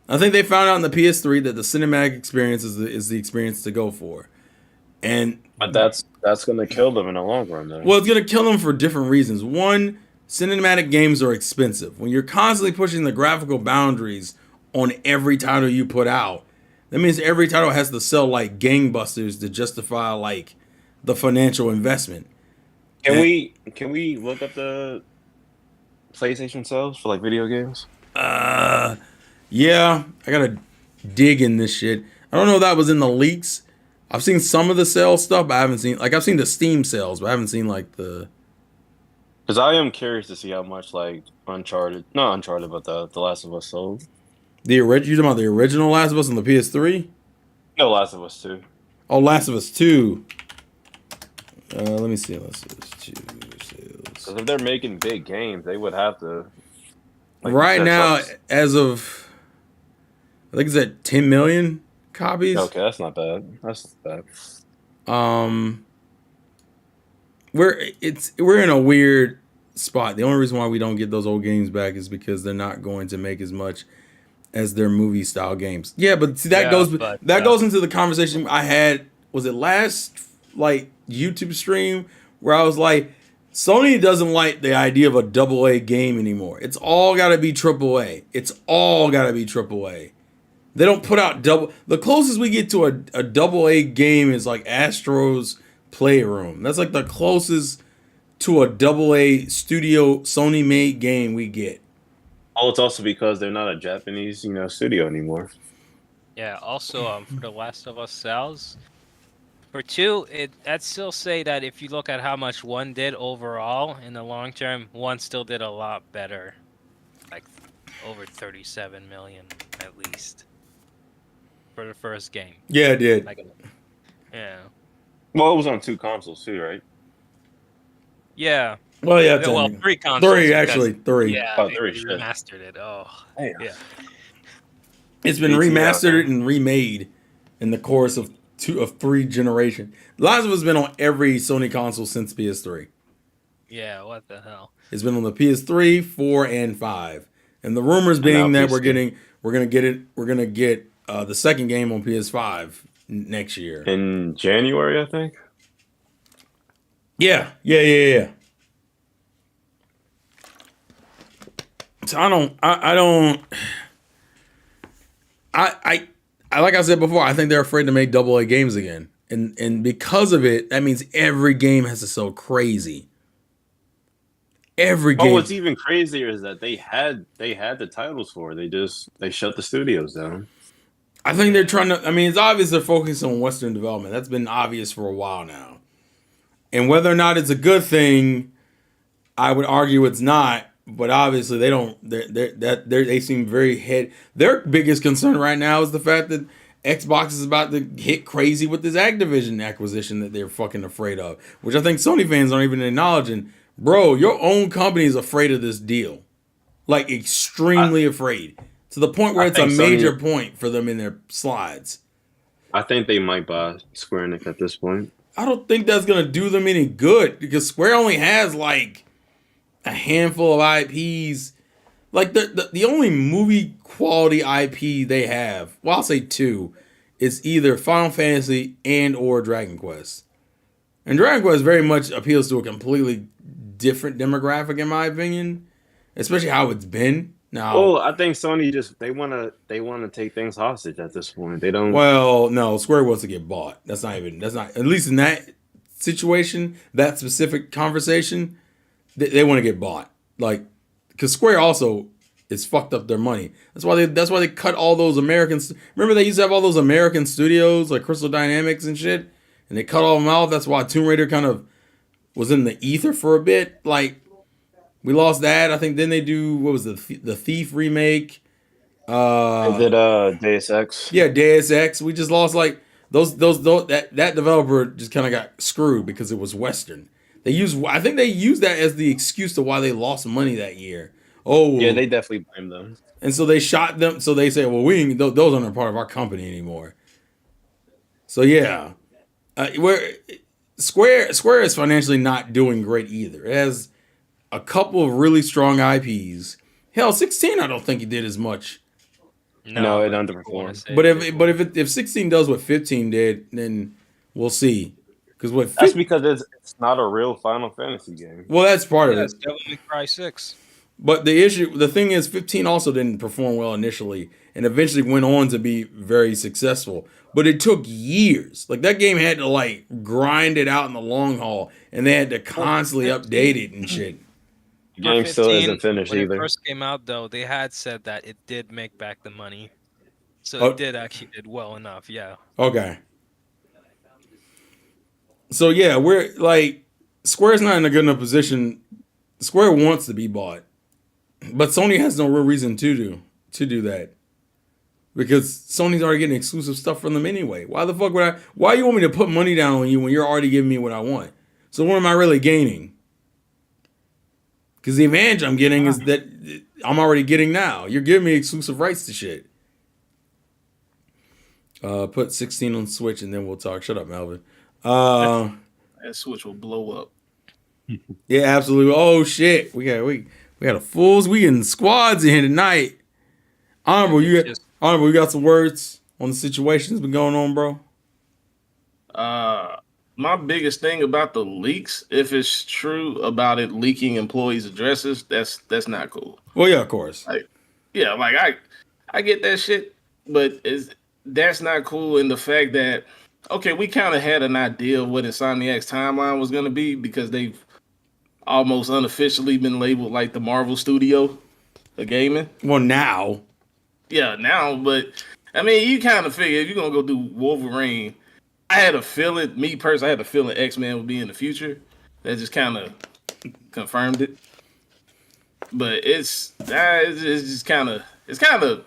I think they found out in the PS3 that the cinematic experience is the experience to go for, and But that's gonna kill them in the long run, though. well, it's gonna kill them for different reasons. One, cinematic games are expensive. When you're constantly pushing the graphical boundaries on every title you put out, that means every title has to sell like gangbusters to justify like the financial investment. Can we look up the PlayStation sales for like video games? Yeah, I gotta dig in this shit. I don't know if that was in the leaks. I've seen some of the sales stuff, but I haven't seen I've seen the Steam sales, but I haven't seen like the. Because I am curious to see how much like not Uncharted, but the Last of Us sold. You talking about the original Last of Us on the PS3? No, Last of Us 2. Oh, Last of Us 2. Let me see. Last of Us 2 sales. Because if they're making big games, they would have to. Like, right now, as of, I think it's at 10 million copies. Okay, that's not bad. That's not bad. We're in a weird spot. The only reason why we don't get those old games back is because they're not going to make as much as their movie style games. Yeah, but see that goes into the conversation I had. Was it last like YouTube stream where I was like, Sony doesn't like the idea of a AA game anymore. It's all got to be AAA. It's all got to be AAA. They don't put out double. The closest we get to a AA game is like Astro's Playroom. That's like the closest to a AA studio Sony made game we get. Oh, it's also because they're not a Japanese, studio anymore. Yeah. Also, for the Last of Us sales, for 2, I'd still say that if you look at how much 1 did overall in the long term, 1 still did a lot better, like over 37 million at least for the first game. Yeah, it did. Yeah. Well, it was on 2 consoles too, right? Yeah. Well, yeah, Well, 3 consoles. 3 actually, 3. Yeah, Oh, they 3, shit. remastered it. Oh, Damn. yeah. It's been remastered and remade in the course of 3 generations. Last of Us has been on every Sony console since PS3. Yeah, what the hell? It's been on the PS3, 4, and 5. And the rumors being that we're gonna get the second game on PS5 next year. In January, I think. Yeah. So I like I said before, I think they're afraid to make AA games again. And because of it, that means every game has to sell crazy. Every game. Oh, what's even crazier is that they had the titles for it. They shut the studios down. I think they're trying to. I mean, it's obvious they're focusing on Western development. That's been obvious for a while now. And whether or not it's a good thing, I would argue it's not. But obviously, they don't. They seem very Their biggest concern right now is the fact that Xbox is about to hit crazy with this Activision acquisition that they're fucking afraid of, which I think Sony fans aren't even acknowledging. Bro, your own company is afraid of this deal, like extremely afraid, to the point where it's a major point for them in their slides. I think they might buy Square Enix at this point. I don't think that's gonna do them any good because Square only has like a handful of IPs. Like the only movie quality IP they have, well, I'll say 2, is either Final Fantasy and or Dragon Quest. And Dragon Quest very much appeals to a completely different demographic, in my opinion, especially how it's been. Now, well, I think Sony they want to take things hostage at this point. They don't. Well, no, Square wants to get bought. That's not at least in that situation, that specific conversation, they want to get bought. Like, because Square also is fucked up their money. That's why they cut all those Americans. Remember they used to have all those American studios like Crystal Dynamics and shit, and they cut all them out. That's why Tomb Raider kind of was in the ether for a bit. Like, we lost that. I think then they do, what was the Thief remake? They did Deus Ex. Yeah, Deus Ex. We just lost like that developer just kind of got screwed because it was Western. I think they used that as the excuse to why they lost money that year. Oh, yeah, they definitely blame them. And so they shot them. So they say, well, those aren't a part of our company anymore. So yeah, Where Square is financially not doing great either. It has a couple of really strong IPs. Hell, 16 I don't think he did as much. No, it but people wanna underperformed. say But it did well. if 16 does what 15 did, then we'll see. Because what That's 15, because it's not a real Final Fantasy game. well, that's part of Yeah, it. Devil May Cry 6. But the thing is, 15 also didn't perform well initially, and eventually went on to be very successful. But it took years. Like that game had to like grind it out in the long haul, and they had to constantly update it and shit. The For game still 15, isn't finished when it either. first came out, though, they had said that it did make back the money. So Oh. it did actually did well enough, yeah. Okay. So yeah, we're like Square's not in a good enough position. Square wants to be bought, but Sony has no real reason to do that because Sony's already getting exclusive stuff from them anyway. Why the fuck would I? Why you want me to put money down on you when you're already giving me what I want? So what am I really gaining? Because the advantage I'm getting is that I'm already getting now. You're giving me exclusive rights to shit. Put 16 on Switch and then we'll talk. Shut up, Melvin. That Switch will blow up. Yeah, absolutely. Oh shit, we got a fools. We getting squads in here tonight. Honorable, you got some words on the situation that's been going on, bro. My biggest thing about the leaks, if it's true about it leaking employees' addresses, that's not cool. Well, yeah, of course. Yeah, like I get that shit, but that's not cool in the fact that okay, we kind of had an idea of what Insomniac's timeline was gonna be because they've almost unofficially been labeled like the Marvel Studio of gaming. Well, now. Yeah, now, but I mean, you kind of figure if you're gonna go do Wolverine, I had a feeling, me personally, I had a feeling X-Men would be in the future. That just kind of confirmed it. But it's just kind of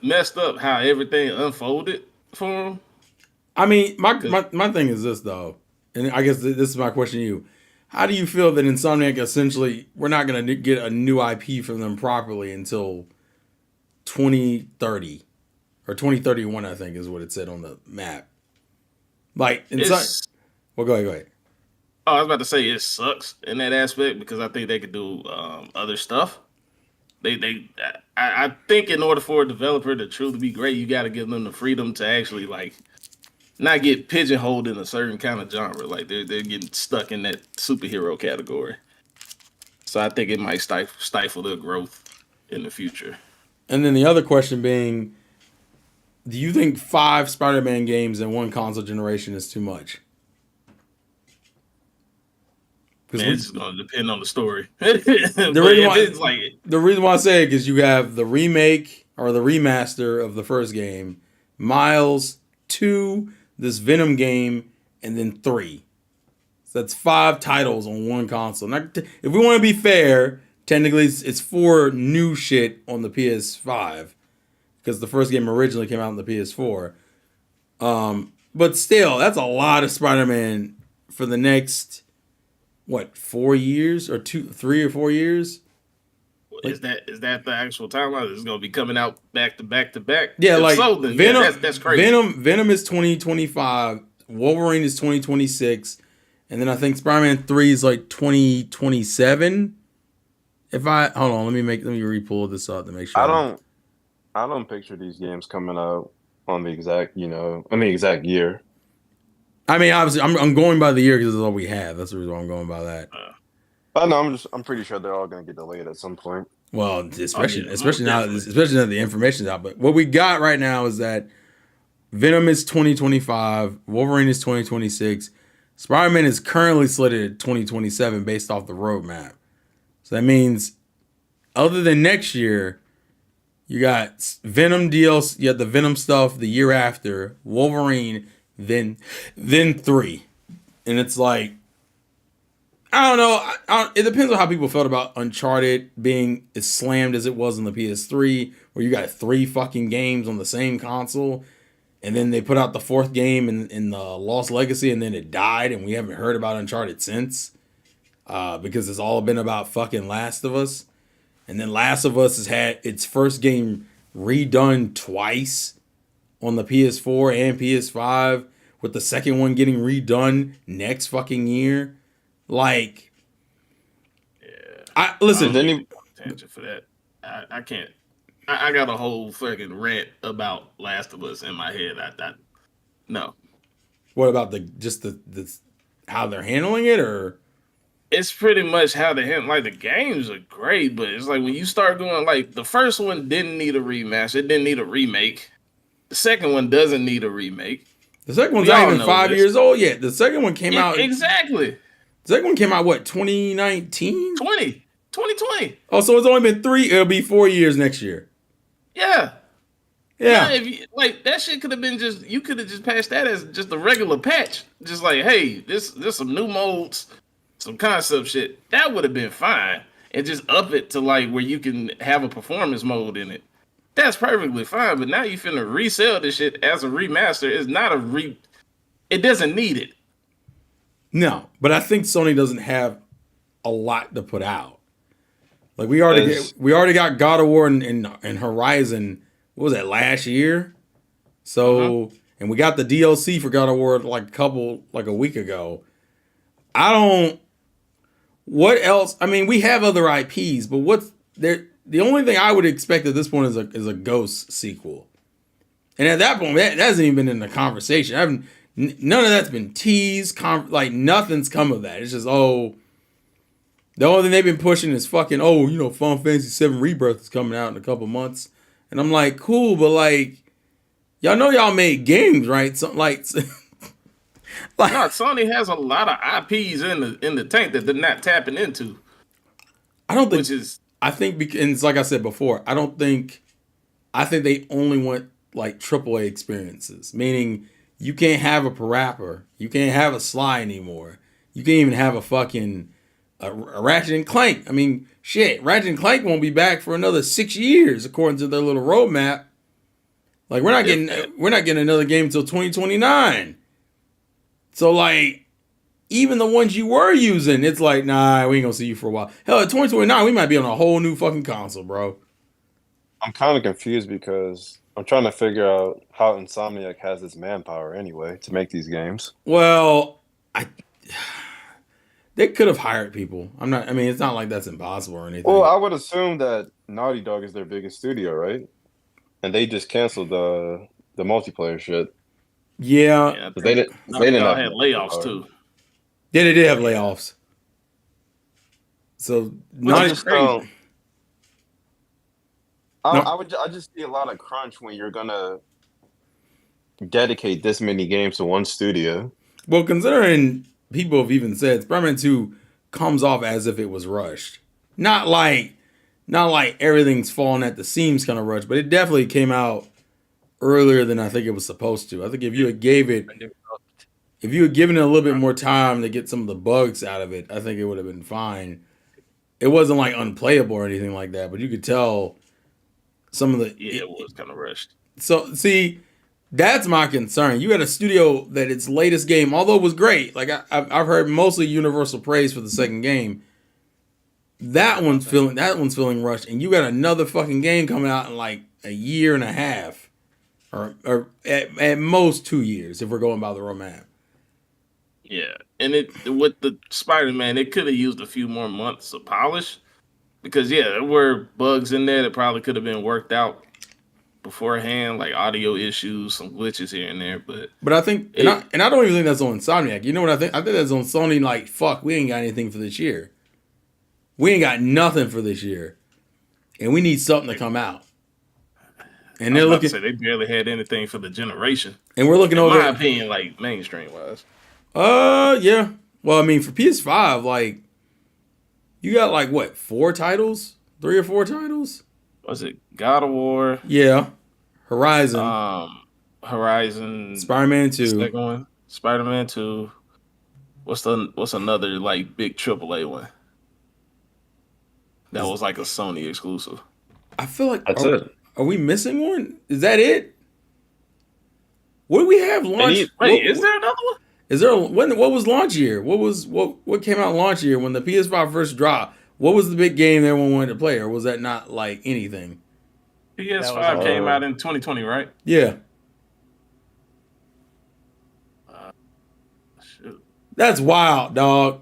messed up how everything unfolded for him. I mean, my thing is this though, and I guess this is my question to you. How do you feel that Insomniac essentially we're not going to get a new IP from them properly until 2030 or 2031? I think is what it said on the map. Like, well, go ahead. Oh, I was about to say it sucks in that aspect because I think they could do other stuff. I think in order for a developer to truly be great, you got to give them the freedom to actually like not get pigeonholed in a certain kind of genre. Like they're getting stuck in that superhero category. So I think it might stifle their growth in the future. And then the other question being, do you think 5 Spider-Man games in one console generation is too much? Man, it's just gonna depend on the story. The reason why I say it is you have the remake or the remaster of the first game, Miles, 2, this Venom game, and then 3. So that's 5 titles on one console. Now, if we want to be fair, technically it's 4 new shit on the PS5 because the first game originally came out on the PS4. But still, that's a lot of Spider-Man for the next 4 years or 3 or 4 years? Is that the actual timeline? Is it going to be coming out back to back to back? Yeah, if like so, then Venom. That's crazy. Venom is 2025. Wolverine is 2026, and then I think Spider-Man 3 is like 2027. Hold on, let me re-pull this up to make sure. I don't picture these games coming out on the exact year. I mean, obviously, I'm going by the year because it's all we have. That's the reason why I'm going by that. But no, I'm pretty sure they're all going to get delayed at some point. Well, especially now that the information's out. But what we got right now is that Venom is 2025, Wolverine is 2026, Spider-Man is currently slated at 2027 based off the roadmap. So that means, other than next year, you got Venom DLC, you got the Venom stuff the year after, Wolverine, then 3, and it's like, I don't know. It depends on how people felt about Uncharted being as slammed as it was on the PS3, where you got 3 fucking games on the same console, and then they put out the 4th game in the Lost Legacy, and then it died, and we haven't heard about Uncharted since, because it's all been about fucking Last of Us, and then Last of Us has had its first game redone twice on the PS4 and PS5, with the second one getting redone next fucking year. Like, Yeah. I listen. Then he- Tangent for that. I can't. I got a whole fucking rant about Last of Us in my head. No. What about the how they're handling it, or It's pretty much how they handle. Like the games are great, but it's like when you start going like the first one didn't need a remaster. It didn't need a remake. The second one doesn't need a remake. the second one's We not all even know 5 this. years old yet. The second one came out. Exactly. The second one came out what 2019? 2020. Oh, so it's only been 3. It'll be 4 years next year. Yeah. Yeah. If you, like that shit could have been just you could have just patched that as just a regular patch. Just like, hey, this some new modes, some concept shit. That would have been fine. And just up it to like where you can have a performance mode in it. That's perfectly fine. But now you finna resell this shit as a remaster. It's not it doesn't need it. No, but I think Sony doesn't have a lot to put out. Like we already got God of War and Horizon. What was that, last year? So and we got the DLC for God of War like a week ago. What else? I mean, we have other IPs, but what's there? The only thing I would expect at this point is a Ghost sequel. And at that point, that hasn't even been in the conversation. None of that's been teased. Like nothing's come of that. It's just the only thing they've been pushing is fucking Final Fantasy VII Rebirth is coming out in a couple months, and I'm like, cool, but like, y'all know y'all made games, right? So like, No, Sony has a lot of IPs in the tank that they're not tapping into. I don't think. Which is I think because, like I said before, I think they only want like AAA experiences, meaning you can't have a Parappa, you can't have a Sly anymore, you can't even have a fucking a Ratchet and Clank. I mean, shit, Ratchet and Clank won't be back for another 6 years according to their little roadmap. Like we're not getting another game until 2029. So like, even the ones you were using, it's like, nah, we ain't gonna see you for a while. Hell, at 2029, we might be on a whole new fucking console, bro. I'm kind of confused because I'm trying to figure out how Insomniac has its manpower anyway to make these games. Well, they could have hired people. I mean, it's not like that's impossible or anything. Well, I would assume that Naughty Dog is their biggest studio, right? And they just canceled the multiplayer shit. Yeah. They didn't had layoffs too. Yeah, they did have layoffs. So I just see a lot of crunch when you're gonna dedicate this many games to one studio. Well, considering people have even said Spider-Man 2 comes off as if it was rushed. Not like everything's falling at the seams kind of rushed, but it definitely came out earlier than I think it was supposed to. I think if you had given it a little bit more time to get some of the bugs out of it, I think it would have been fine. It wasn't like unplayable or anything like that, but you could tell some of the... Yeah, it was kind of rushed. So, see, that's my concern. You had a studio that its latest game, although it was great, like I've heard mostly universal praise for the second game. That one's feeling rushed, and you got another fucking game coming out in like a year and a half, or at most 2 years if we're going by the roadmap. Yeah, and with the Spider-Man, it could have used a few more months of polish because there were bugs in there that probably could have been worked out beforehand, like audio issues, some glitches here and there. But I think, and I don't even think that's on Insomniac. You know what I think? I think that's on Sony. Like, fuck, we ain't got anything for this year. We ain't got nothing for this year, and we need something to come out. And they're looking. Say they barely had anything for the generation. And we're looking over. In my opinion, like mainstream wise. Yeah. Well, I mean, for PS5, like, you got like what, 4 titles? 3 or 4 titles? Was it God of War? Yeah. Horizon. Horizon. Spider-Man 2. Second one. Spider-Man 2. What's another like big AAA one? That was like a Sony exclusive. I feel like that's it. Are we missing one? Is that it? What do we have launch? Wait, is there another one? Is there what was launch year? What came out launch year when the PS5 first dropped? What was the big game everyone wanted to play, or was that not like anything? PS5 came out in 2020, right? Yeah. That's wild, dog.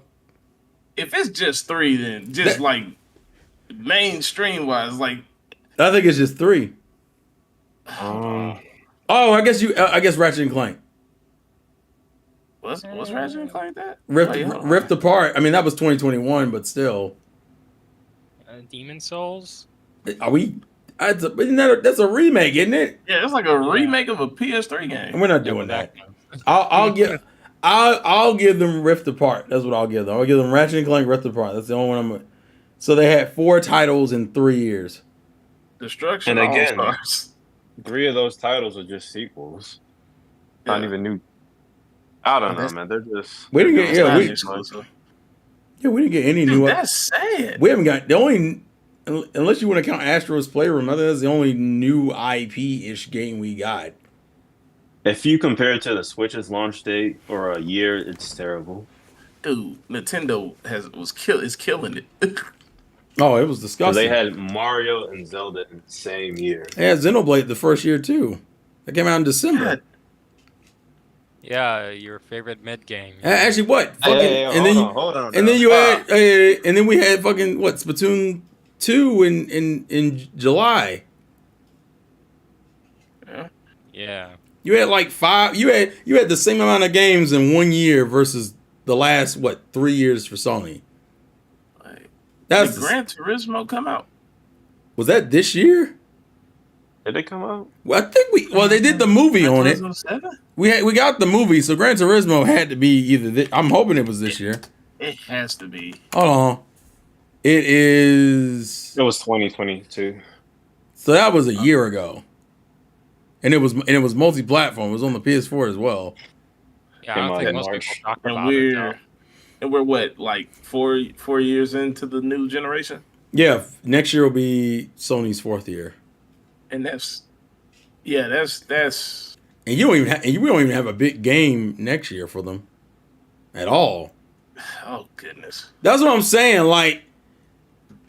If it's just 3, then just That- like mainstream wise, like I think it's just 3. Um, Oh, I guess Ratchet and Clank. what's Ratchet and Clank that? Rift Wait, hold on. Rift Apart. I mean, that was 2021, but still. Demon Souls. Are we? That's a remake, isn't it? Yeah, it's like a remake of a PS3 game. We're not Yeah, doing but that. I'll give them Rift Apart. That's what I'll give them. I'll give them Ratchet and Clank Rift Apart. That's the only one I'm. So they had 4 titles in 3 years. Destruction And again, All-Stars. 3 of those titles are just sequels. Not Yeah. even new. I don't know, That's- man. They're just. We didn't they're get doing yeah so we much. exclusive. yeah we didn't get any Dude, new. that's sad. We haven't got the only unless you want to count Astro's Playroom. I think that's the only new IP-ish game we got. If you compare it to the Switch's launch date or a year, it's terrible. Dude, Nintendo is killing it. Oh, it was Because disgusting. they had Mario and Zelda in the same year. They had Xenoblade the first year too. That came out in December. God, Yeah, your favorite mid game. Actually, what? Fucking, Hey, and then hold on. and then you Stop. had, and then we had fucking what? Splatoon 2 in July. Yeah. You had like 5. You had the same amount of games in 1 year versus the last 3 years for Sony. like, That's did Gran Turismo come out? was that this year? Did it come out? Well, I think they did the movie Gran on it. Turismo 7? We got the movie, so Gran Turismo had to be either. I'm hoping it was this year. It has to be. Hold on, it is. It was 2022. So that was a year ago, and it was multi-platform. It was on the PS4 as well. Yeah, I Came don't out think in most March. people talk And about it. Though. we're what, like 4 years into the new generation? Yeah, next year will be Sony's 4th year, And that's and we don't even have a big game next year for them at all. oh goodness. That's what I'm saying. Like,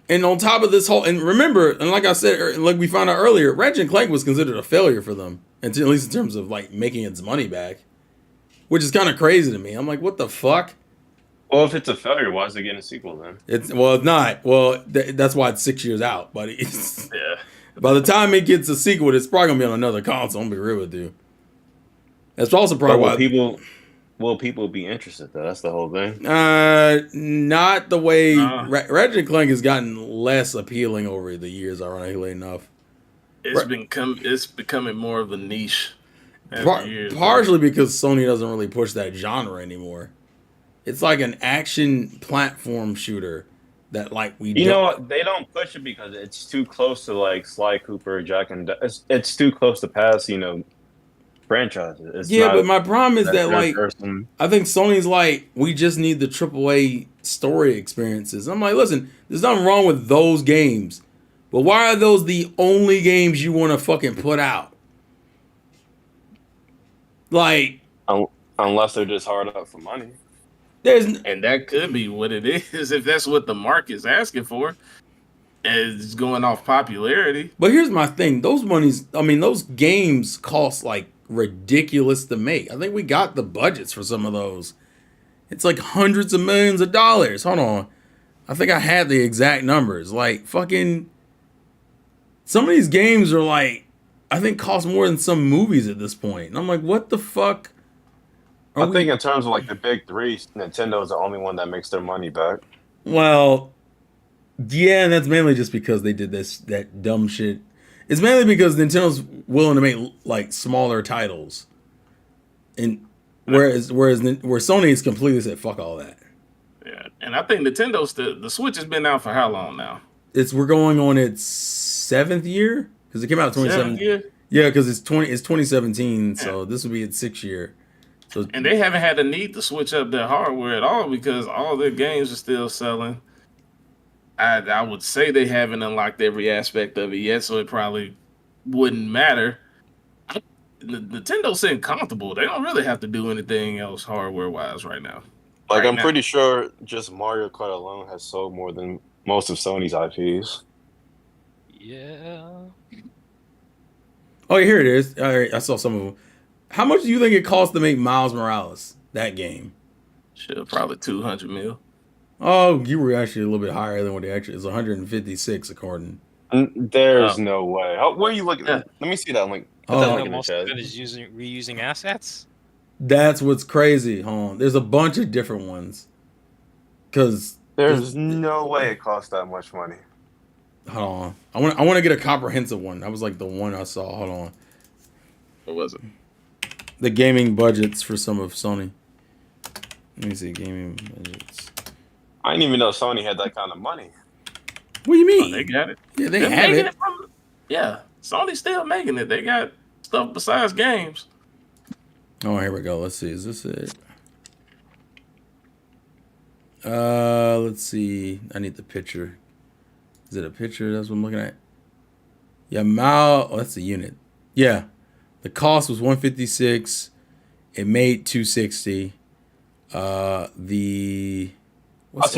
and on top of this whole, and remember, and like I said, like we found out earlier, Ratchet and Clank was considered a failure for them, and at least in terms of like making its money back, which is kind of crazy to me. I'm like, what the fuck? Well, if it's a failure, why is it getting a sequel then? It's not. Well, that's why it's 6 years out. But it's, Yeah. by the time it gets a sequel, it's probably gonna be on another console. I'm gonna be real with you. That's also probably why Will people be interested though? That's the whole thing. not the way Nah. Ratchet and Clank has gotten less appealing over the years. Ironically enough. It's becoming more of a niche. as the years go. Partially because Sony doesn't really push that genre anymore. It's like an action platform shooter that like we. You know what? They don't push it because it's too close to like Sly Cooper, Jack and it's too close to past, franchises. It's Yeah, not but my problem is that third like person. I think Sony's like we just need the AAA story experiences. I'm like, listen, there's nothing wrong with those games, but why are those the only games you want to fucking put out? Like, Unless they're just hard up for money. And that could be what it is if that's what the market's asking for. It's going off popularity. But here's my thing: those games cost like ridiculous to make. I think we got the budgets for some of those. It's like hundreds of millions of dollars. Hold on, I think I had the exact numbers. Like fucking, some of these games are like, I think cost more than some movies at this point. And I'm like, what the fuck? I think in terms of like the big three, Nintendo is the only one that makes their money back. Well, yeah, and that's mainly just because they did that dumb shit. It's mainly because Nintendo's willing to make like smaller titles, and whereas Sony is completely said fuck all that. Yeah, and I think the Switch has been out for how long now? We're going on its 7th year because it came out in 2017. 7 years? Yeah, because it's 2017, so this will be its 6th year. So And they haven't had the need to switch up their hardware at all because all their games are still selling. I would say they haven't unlocked every aspect of it yet, so it probably wouldn't matter. Nintendo's sitting comfortable. They don't really have to do anything else hardware-wise right now. Like Right I'm now. pretty sure just Mario Kart alone has sold more than most of Sony's IPs. Yeah. oh, here it is. All right, I saw some of them. How much do you think it costs to make Miles Morales that game? Shit, probably 200 mil. Oh, you were actually a little bit higher than what they actually is. 156 according. There's no way. Where are you looking? Yeah. Let me see that link. Put Oh. that You link know, in the most chat. of it is reusing assets. That's what's crazy, huh? There's a bunch of different ones. Cause There's no way it costs that much money. hold on. I want to get a comprehensive one. That was like the one I saw. Hold on. What was it? The gaming budgets for some of Sony. Let me see gaming budgets. I didn't even know Sony had that kind of money. What do you Oh, mean? they got it. Yeah, they They're have making it. Yeah, Sony's still making it. They got stuff besides games. Oh, here we go. Let's see. Is this it? Let's see. I need the picture. Is it a picture? That's what I'm looking at. Yeah, oh, that's the unit. Yeah, the cost was 156. It made 260. So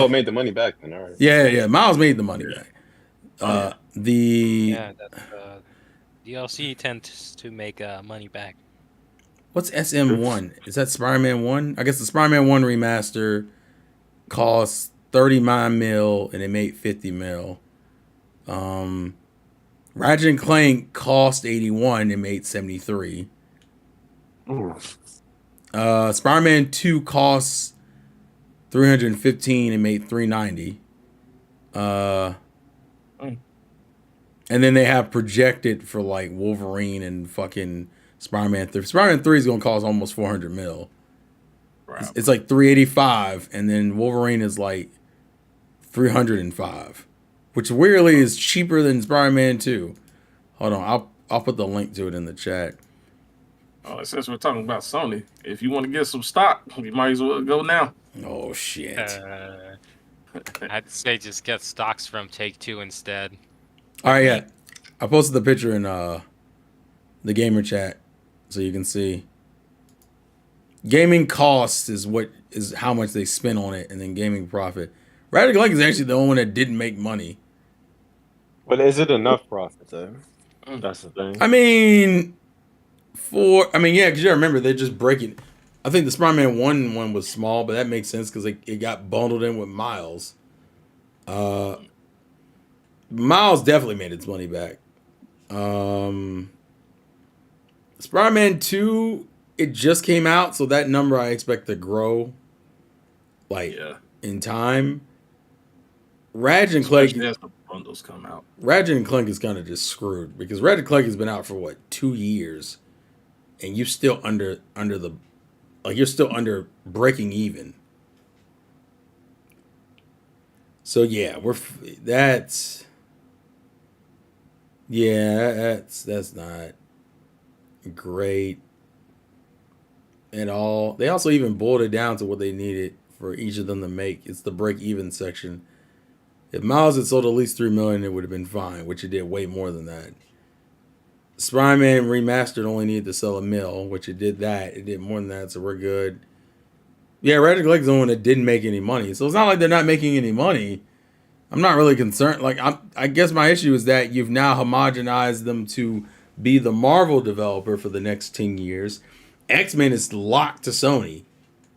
it made the money back then, all right. Yeah. Miles made the money back. Yeah, that DLC tends to make money back. What's SM1? Is that Spider-Man 1? I guess the Spider-Man 1 remaster cost 39 mil and it made 50 mil. Ratchet and Clank cost 81 and made 73. Spider-Man 2 costs 315 and made 390. And then they have projected for like Wolverine and fucking Spider-Man 3. Spider-Man 3 is going to cost almost 400 mil. Right. It's like 385, and then Wolverine is like 305, which weirdly is cheaper than Spider-Man 2. Hold on, I'll put the link to it in the chat. Oh, since we're talking about Sony, if you want to get some stock, you might as well go now. Oh shit! I'd say just get stocks from Take-Two instead. All right, yeah, I posted the picture in the gamer chat so you can see. Gaming cost is how much they spent on it, and then gaming profit. Ratchet and Clank is actually the only one that didn't make money. But is it enough profit though? That's the thing. I mean, yeah, because you remember they're just breaking. I think the Spider-Man 1 one was small, but that makes sense because it got bundled in with Miles. Miles definitely made its money back. Spider-Man 2, it just came out, so that number I expect to grow in time. Ratchet and Clank, Especially as the bundles come out. Ratchet and Clank is kind of just screwed because Ratchet and Clank has been out for what, 2 years, and you're still under breaking even. So yeah, that's not great at all. They also even boiled it down to what they needed for each of them to make. It's the break even section. If Miles had sold at least 3 million, it would have been fine, which it did way more than that. Spider-Man Remastered only needed to sell 1 mil, which it did that. It did more than that, so we're good. Yeah, Ratchet and Clank is the one that didn't make any money. So it's not like they're not making any money. I'm not really concerned. Like, I guess my issue is that you've now homogenized them to be the Marvel developer for the next 10 years. X-Men is locked to Sony,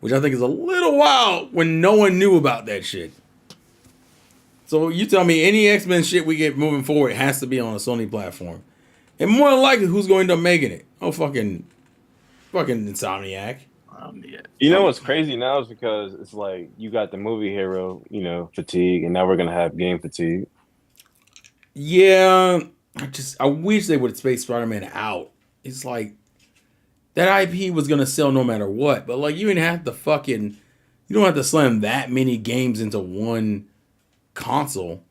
which I think is a little wild when no one knew about that shit. So you tell me any X-Men shit we get moving forward has to be on a Sony platform. And more than likely, who's going to end up making it? Oh, fucking Insomniac. You know what's crazy now is because it's like you got the movie hero, fatigue, and now we're gonna have game fatigue. Yeah, I wish they would space Spider-Man out. It's like that IP was gonna sell no matter what, but like you don't have to slam that many games into one console.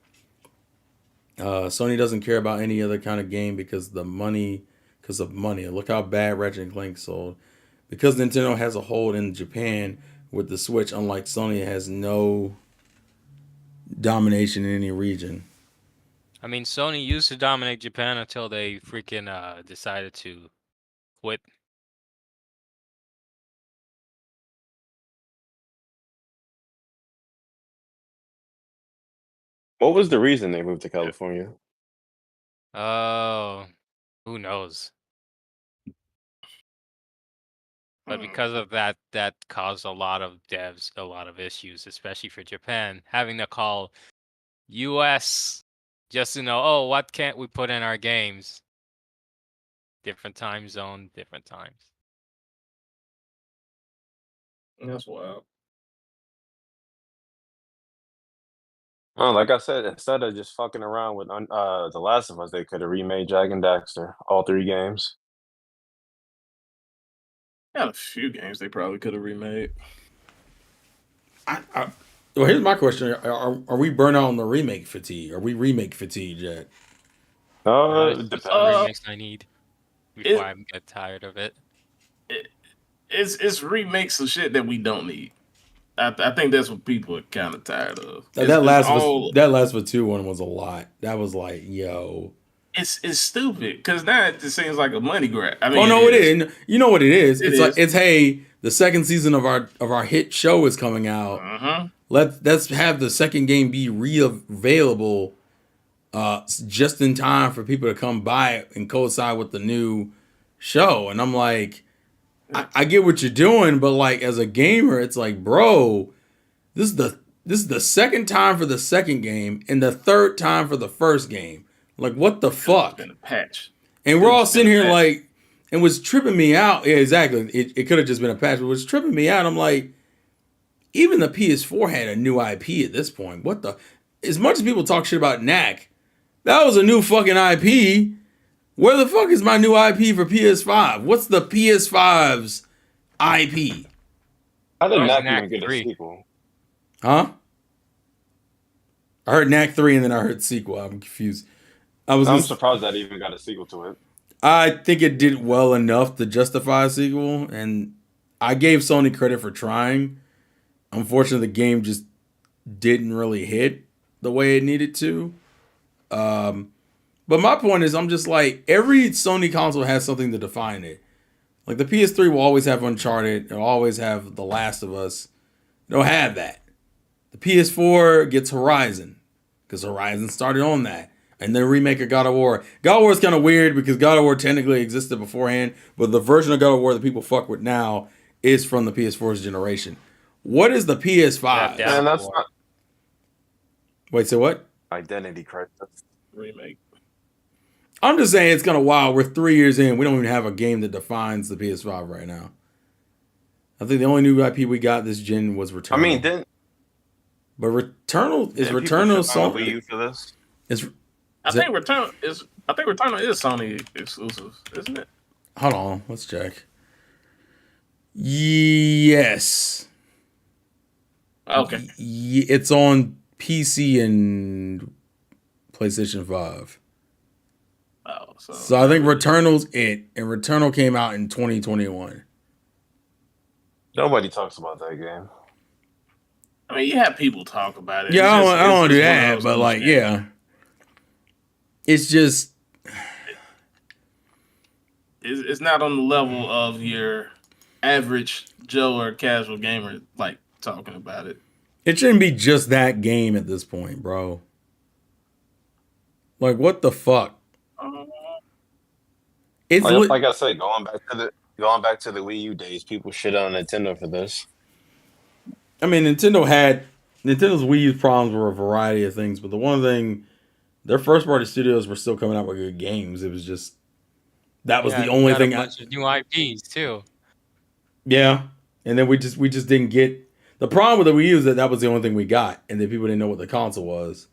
Sony doesn't care about any other kind of game because of money. Look how bad Ratchet and Clank sold. Because Nintendo has a hold in Japan with the Switch, unlike Sony, it has no domination in any region. I mean, Sony used to dominate Japan until they freaking decided to quit. What was the reason they moved to California? Oh, who knows? But because of that, that caused a lot of devs a lot of issues, especially for Japan, having to call US just to know, oh, what can't we put in our games? Different time zone, different times. That's wild. Well, like I said, instead of just fucking around with The Last of Us, they could have remade Jack and Daxter, all 3 games. Got a few games they probably could have remade. Well, here's my question: Are we burnt out on the remake fatigue? Are we remake fatigue yet? It's It just the depends. remakes I need before I get tired of it. It's remakes of shit that we don't need. I think that's what people are kind of tired of. That Last of Us 2 one was a lot. That was like, yo. It's stupid because now it just seems like a money grab. I mean, Oh no, it is. You know what it is? It It's is. like it's hey, the second season of our hit show is coming out. Uh-huh. Let's have the second game be available just in time for people to come buy it and coincide with the new show. And I'm like, I get what you're doing, but like as a gamer, it's like, bro, this is the second time for the second game and the third time for the first game. Like, what the fuck? Been a patch. And we're all sitting here like, and what's tripping me out, yeah, exactly. It could have just been a patch, but what's tripping me out, I'm like, even the PS4 had a new IP at this point. What the? As much as people talk shit about Knack, that was a new fucking IP. Where the fuck is my new IP for PS5? What's the PS5's IP? How did Knack Knack even get a 3? sequel? Huh? I heard Knack 3 and then I heard sequel. I'm confused. I'm surprised that even got a sequel to it. I think it did well enough to justify a sequel, and I gave Sony credit for trying. Unfortunately, the game just didn't really hit the way it needed to. But my point is, I'm just like, every Sony console has something to define it. Like the PS3 will always have Uncharted, it'll always have The Last of Us. It'll have that. The PS4 gets Horizon, because Horizon started on that. And then remake of God of War. God of War is kind of weird because God of War technically existed beforehand, but the version of God of War that people fuck with now is from the PS4's generation. What is the PS5? Yeah, And that's not Wait, so what? Identity Crisis. Remake. I'm just saying it's kind of wild. We're 3 years in. We don't even have a game that defines the PS5 right now. I think the only new IP we got this gen was Returnal. I mean, But Returnal is didn't Returnal people shut down Sony. Wii U for this? I think Returnal is Sony exclusive, isn't it? Hold on, let's check. Yes. Okay. It's on PC and PlayStation 5. Oh, So I think Returnal's it, and Returnal came out in 2021. Nobody talks about that game. I mean, you have people talk about it. Yeah, I don't want to do it's one of that, those but like, games. yeah. It's just, It's not on the level of your average Joe or casual gamer like talking about it. it shouldn't be just that game at this point, bro. Like, what the fuck? It's Like I said, going back to the Wii U days, people shit on Nintendo for this. I mean, Nintendo's Wii U's problems were a variety of things, but the one thing, their first party studios were still coming out with good games. It was just, that was the only thing. A bunch of new IPs too. Yeah, and then we just didn't get. The problem with the Wii U is that was the only thing we got, and that people didn't know what the console was.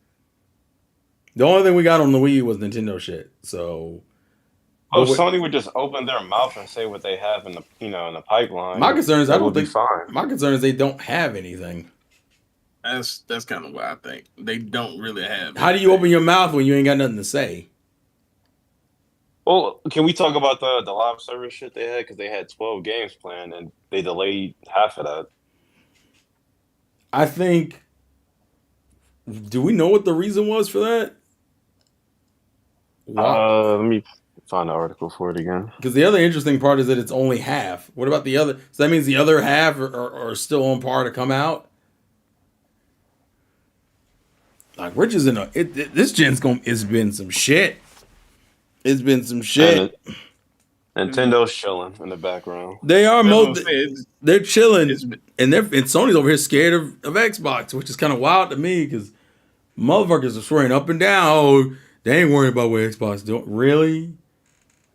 The only thing we got on the Wii U was Nintendo shit. So, Sony would just open their mouth and say what they have in the pipeline. My concern is fine. My concern is they don't have anything. That's kind of what I think. They don't really have. How do you open your mouth when you ain't got nothing to say? Well, can we talk about the live service shit they had? Because they had 12 games planned and they delayed half of that. I think. Do we know what the reason was for that? Let me find the article for it again. Because the other interesting part is that it's only half. What about the other? So that means the other half are still on par to come out. Like we're just this gen's it's been some shit. It's been some shit. Nintendo's chilling in the background. They are That's what I'm saying. they're chilling, It's- and Sony's over here scared of Xbox, which is kind of wild to me because motherfuckers are swearing up and down. Oh, they ain't worried about what Xbox doing. Really?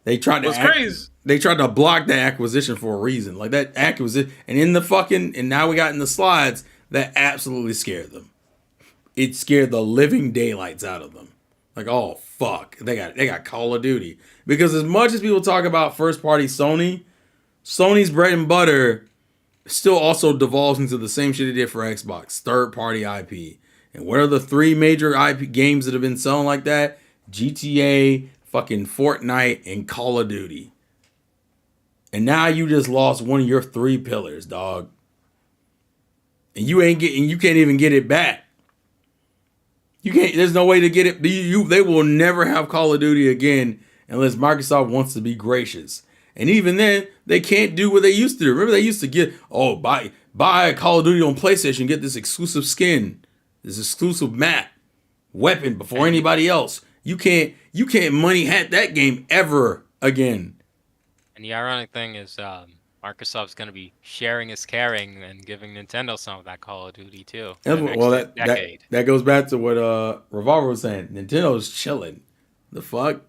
They tried to What's crazy? They tried to block that acquisition for a reason. Like that acquisition, and now we got in the slides that absolutely scared them. It scared the living daylights out of them. Like, oh fuck, they got Call of Duty. Because as much as people talk about first party Sony's bread and butter still also devolves into the same shit it did for Xbox, third party IP. And what are the three major IP games that have been selling like that? GTA, fucking Fortnite, and Call of Duty. And now you just lost one of your three pillars, dog. And you can't even get it back. You can't. There's no way to get it. They will never have Call of Duty again unless Microsoft wants to be gracious. And even then, they can't do what they used to do. Remember, they used to get buy a Call of Duty on PlayStation, get this exclusive skin, this exclusive map, weapon before anybody else. You can't money hat that game ever again. And the ironic thing is, Microsoft's going to be sharing is caring and giving Nintendo some of that Call of Duty too. That goes back to what Revolver was saying. Nintendo's chilling. The fuck?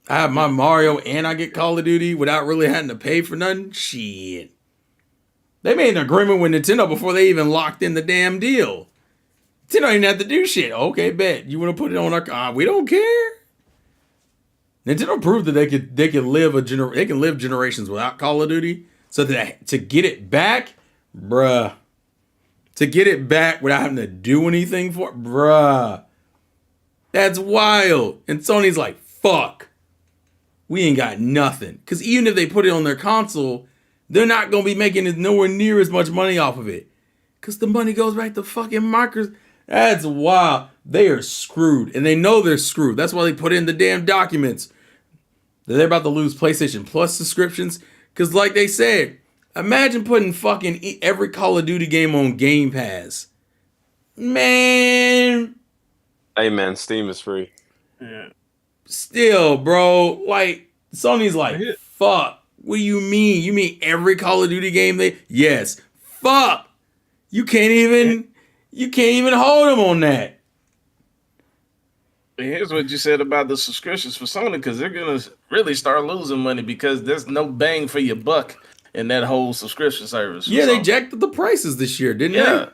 I have my Mario and I get Call of Duty without really having to pay for nothing? Shit. They made an agreement with Nintendo before they even locked in the damn deal. Nintendo didn't have to do shit. Okay, bet. You want to put it on our... we don't care. Nintendo proved that they can live generations without Call of Duty. So that to get it back, bruh. To get it back without having to do anything for it, bruh. That's wild. And Sony's like, fuck. We ain't got nothing. Because even if they put it on their console, they're not going to be making nowhere near as much money off of it. Because the money goes back to fucking Microsoft. That's wild. They are screwed. And they know they're screwed. That's why they put in the damn documents. That they're about to lose PlayStation Plus subscriptions. Because like they said, imagine putting fucking every Call of Duty game on Game Pass. Man. Hey, man, Steam is free. Yeah. Still, bro. Like, Sony's like, fuck. What do you mean? You mean every Call of Duty game Yes. Fuck. You can't even hold them on that. Here's what you said about the subscriptions for Sony, because they're gonna really start losing money because there's no bang for your buck in that whole subscription service. Yeah, they jacked up the prices this year, didn't they?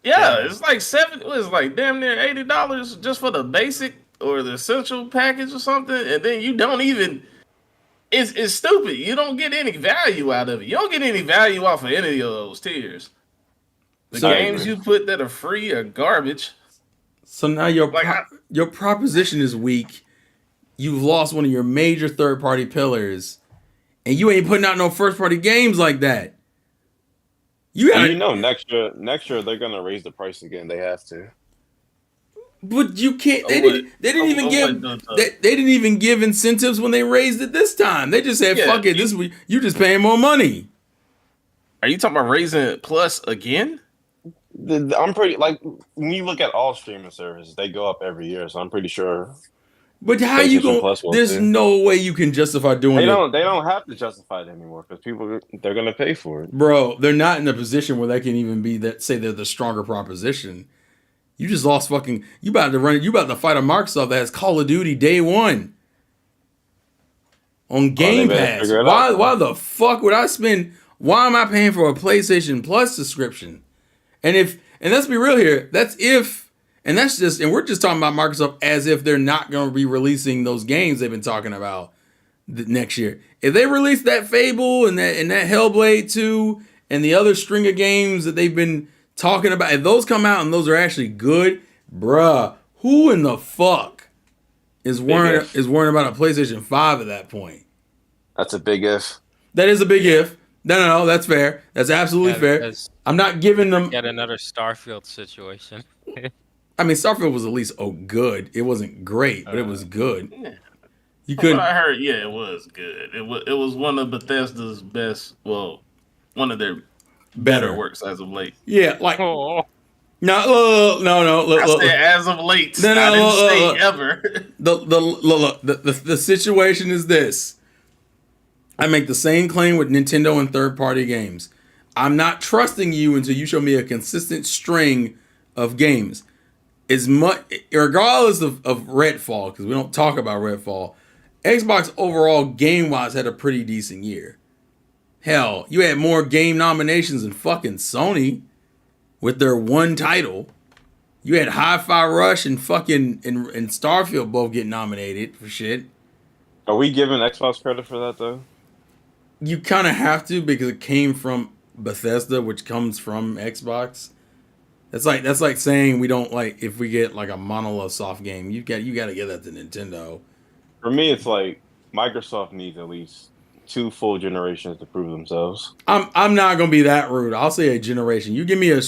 Yeah. It's like damn near $80 just for the basic or the essential package or something, and then you don't even. It's stupid. You don't get any value out of it. You don't get any value off of any of those tiers. The games you put that are free are garbage. So now your proposition is weak. You've lost one of your major third-party pillars, and you ain't putting out no first-party games like that. Next year they're gonna raise the price again. They have to. But you can't. They didn't even give incentives when they raised it this time. They just said, "Fuck it, you just paying more money." Are you talking about raising it plus again? I'm pretty when you look at all streaming services, they go up every year, so I'm pretty sure. But how you going? There's no way you can justify doing it. They don't have to justify it anymore because they're going to pay for it, bro. They're not in a position where they can even say they're the stronger proposition. You just lost fucking. You about to fight a Microsoft that has Call of Duty day one on Game Pass. Why the fuck would I spend? Why am I paying for a PlayStation Plus subscription? And let's be real here, and we're just talking about Microsoft as if they're not going to be releasing those games they've been talking about next year. If they release that Fable and that Hellblade 2 and the other string of games that they've been talking about, if those come out and those are actually good, bruh, who in the fuck is worrying about a PlayStation 5 at that point? That's a big if. That is a big if. No, that's fair. That's absolutely fair. I'm not giving them yet another Starfield situation. I mean, Starfield was at least good. It wasn't great, but it was good. Yeah. You couldn't. I heard, it was good. It was one of Bethesda's best. Well, one of their better works as of late. Yeah, like no. Look, I said as of late. I didn't say ever. The situation is this. I make the same claim with Nintendo and third-party games. I'm not trusting you until you show me a consistent string of games. As much, regardless of Redfall, because we don't talk about Redfall, Xbox overall game-wise had a pretty decent year. Hell, you had more game nominations than fucking Sony with their one title. You had Hi-Fi Rush and fucking and Starfield both get nominated for shit. Are we giving Xbox credit for that though? You kind of have to because it came from Bethesda, which comes from Xbox. That's like saying we don't like if we get like a Monolith soft game. You got to give that to Nintendo. For me, it's like Microsoft needs at least 2 full generations to prove themselves. I'm not gonna be that rude. I'll say a generation. You give me a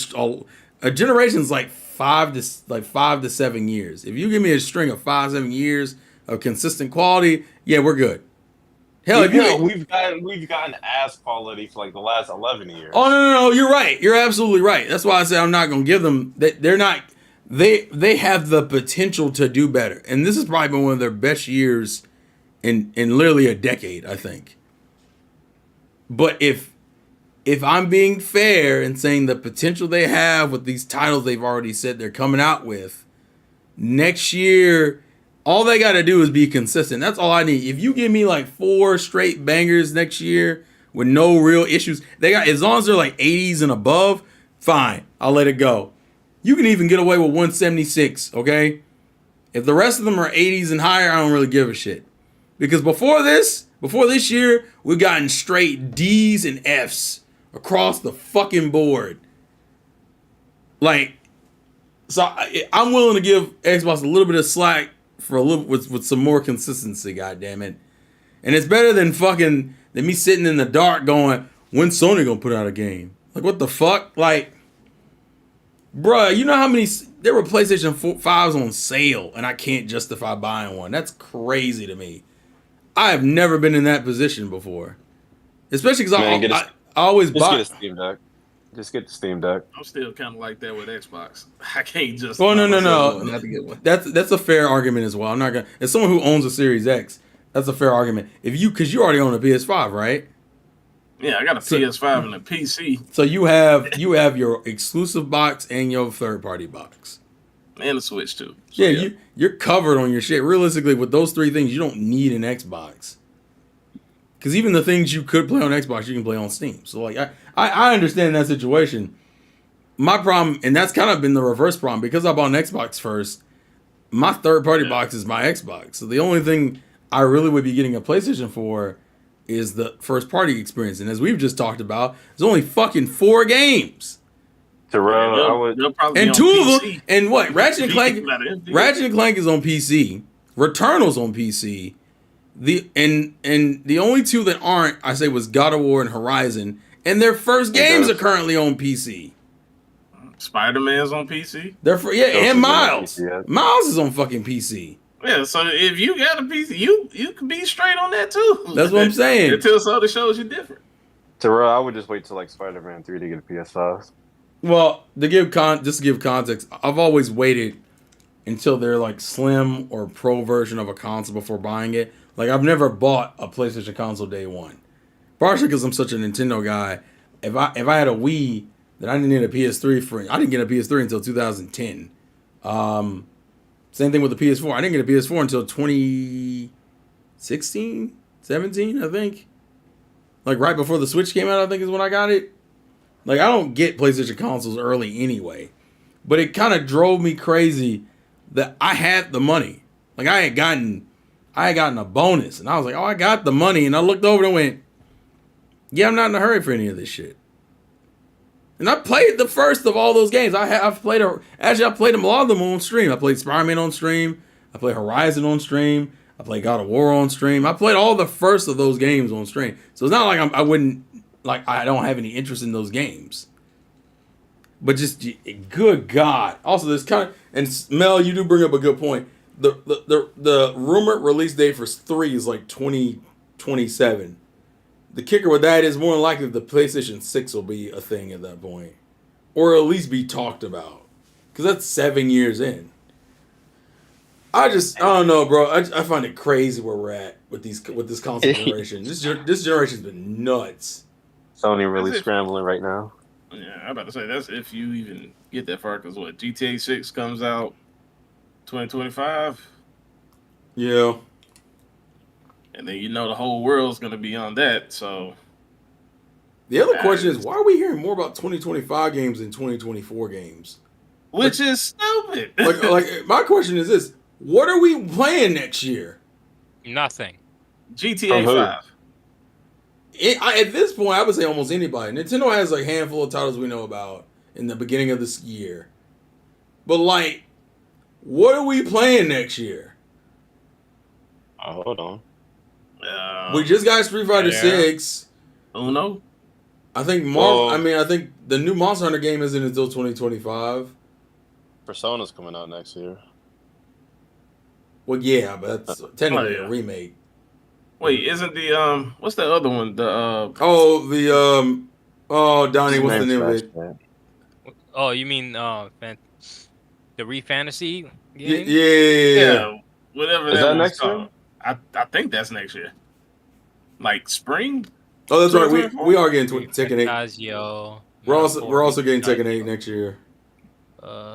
generation's like 5 to 7 years. If you give me a string of 5-7 years of consistent quality, yeah, we're good. Hell, we've gotten ass quality for like the last 11 years. Oh no, you're right. You're absolutely right. That's why I say I'm not gonna give them. They're not. They have the potential to do better, and this has probably been one of their best years in literally a decade, I think. But if I'm being fair and saying the potential they have with these titles they've already said they're coming out with, next year, all they got to do is be consistent. That's all I need. If you give me like 4 straight bangers next year with no real issues, they got as long as they're like 80s and above, fine. I'll let it go. You can even get away with 176, okay? If the rest of them are 80s and higher, I don't really give a shit. Because before this year, we've gotten straight D's and F's across the fucking board. Like, so I'm willing to give Xbox a little bit of slack for a little with some more consistency, goddammit. And it's better than me sitting in the dark going, when's Sony gonna put out a game? Like, what the fuck? Like, bruh, you know how many there were PlayStation 5s on sale and I can't justify buying one. That's crazy to me. I have never been in that position before. Especially because I always buy. Just get a Steam Deck. Just get the Steam Deck. I'm still kind of like that with Xbox. I can't just. Oh no. Not to get one. That's a fair argument as well. I'm not gonna. As someone who owns a Series X, that's a fair argument. Because you already own a PS5, right? Yeah, I got a PS5 and a PC. So you have your exclusive box and your third party box. And a Switch too. So, yeah, you're covered on your shit. Realistically, with those 3 things, you don't need an Xbox. Because even the things you could play on Xbox, you can play on Steam. So like, I understand that situation. My problem, and that's kind of been the reverse problem, because I bought an Xbox first, my third party box is my Xbox. So the only thing I really would be getting a PlayStation for is the first party experience. And as we've just talked about, there's only fucking 4 games. Terrell, and 2 of them, and what? Ratchet and Clank is on PC. Returnal's on PC. The only 2 that aren't, I say, was God of War and Horizon, and their first games are currently on PC. Spider-Man's on PC. And Miles. Miles is on fucking PC. Yeah, so if you got a PC, you can be straight on that too. That's what I'm saying. Until Sony shows you different. Terrell, I would just wait till like Spider-Man 3 to get a PS5. Well, just to give context, I've always waited until they're like slim or pro version of a console before buying it. Like, I've never bought a PlayStation console day one. Partially because I'm such a Nintendo guy. If I had a Wii that I didn't need a PS3 for, I didn't get a PS3 until 2010. Same thing with the PS4. I didn't get a PS4 until 2016, 17, I think. Like right before the Switch came out, I think is when I got it. Like, I don't get PlayStation consoles early anyway. But it kind of drove me crazy that I had the money. Like, I had gotten a bonus. And I was like, oh, I got the money. And I looked over and went, yeah, I'm not in a hurry for any of this shit. And I played the first of all those games. I played them, a lot of them on stream. I played Spider-Man on stream. I played Horizon on stream. I played God of War on stream. I played all the first of those games on stream. So it's not like I don't have any interest in those games. But just, good God. Also, this kind of, and Mel, you do bring up a good point. The rumored release date for 3 is like 2027. The kicker with that is more than likely the PlayStation 6 will be a thing at that point. Or at least be talked about. Because that's 7 years in. I don't know, bro. I find it crazy where we're at with this console generation. This generation's been nuts. Sony really That's it. scrambling right now. Yeah, I'm about to say that's if you even get that far. Because what GTA 6 comes out 2025, Yeah. and then the whole world's gonna be on that. So The other question is, why are we hearing more about 2025 games than 2024 games? which is stupid. Like my question is this: what are we playing next year? Nothing. GTA From who? 5. At this point, I would say almost anybody. Nintendo has like a handful of titles we know about in the beginning of this year, but like, what are we playing next year? Oh, hold on. We just got Street Fighter 6. Uno. I think Well- I think the new Monster Hunter game isn't until 2025. Persona's coming out next year. Well, yeah, but that's technically yeah. a remake. Wait, isn't the what's the other one? The Donnie, what's the name of it? Oh, you mean the Re-Fantasy Yeah, game? yeah, whatever Is that one's next year? called. I think that's next year. Like spring. Oh, that's right. 2024? We are getting Tekken 8. Fantasio, We're also getting Tekken 8 Fantasio. next year.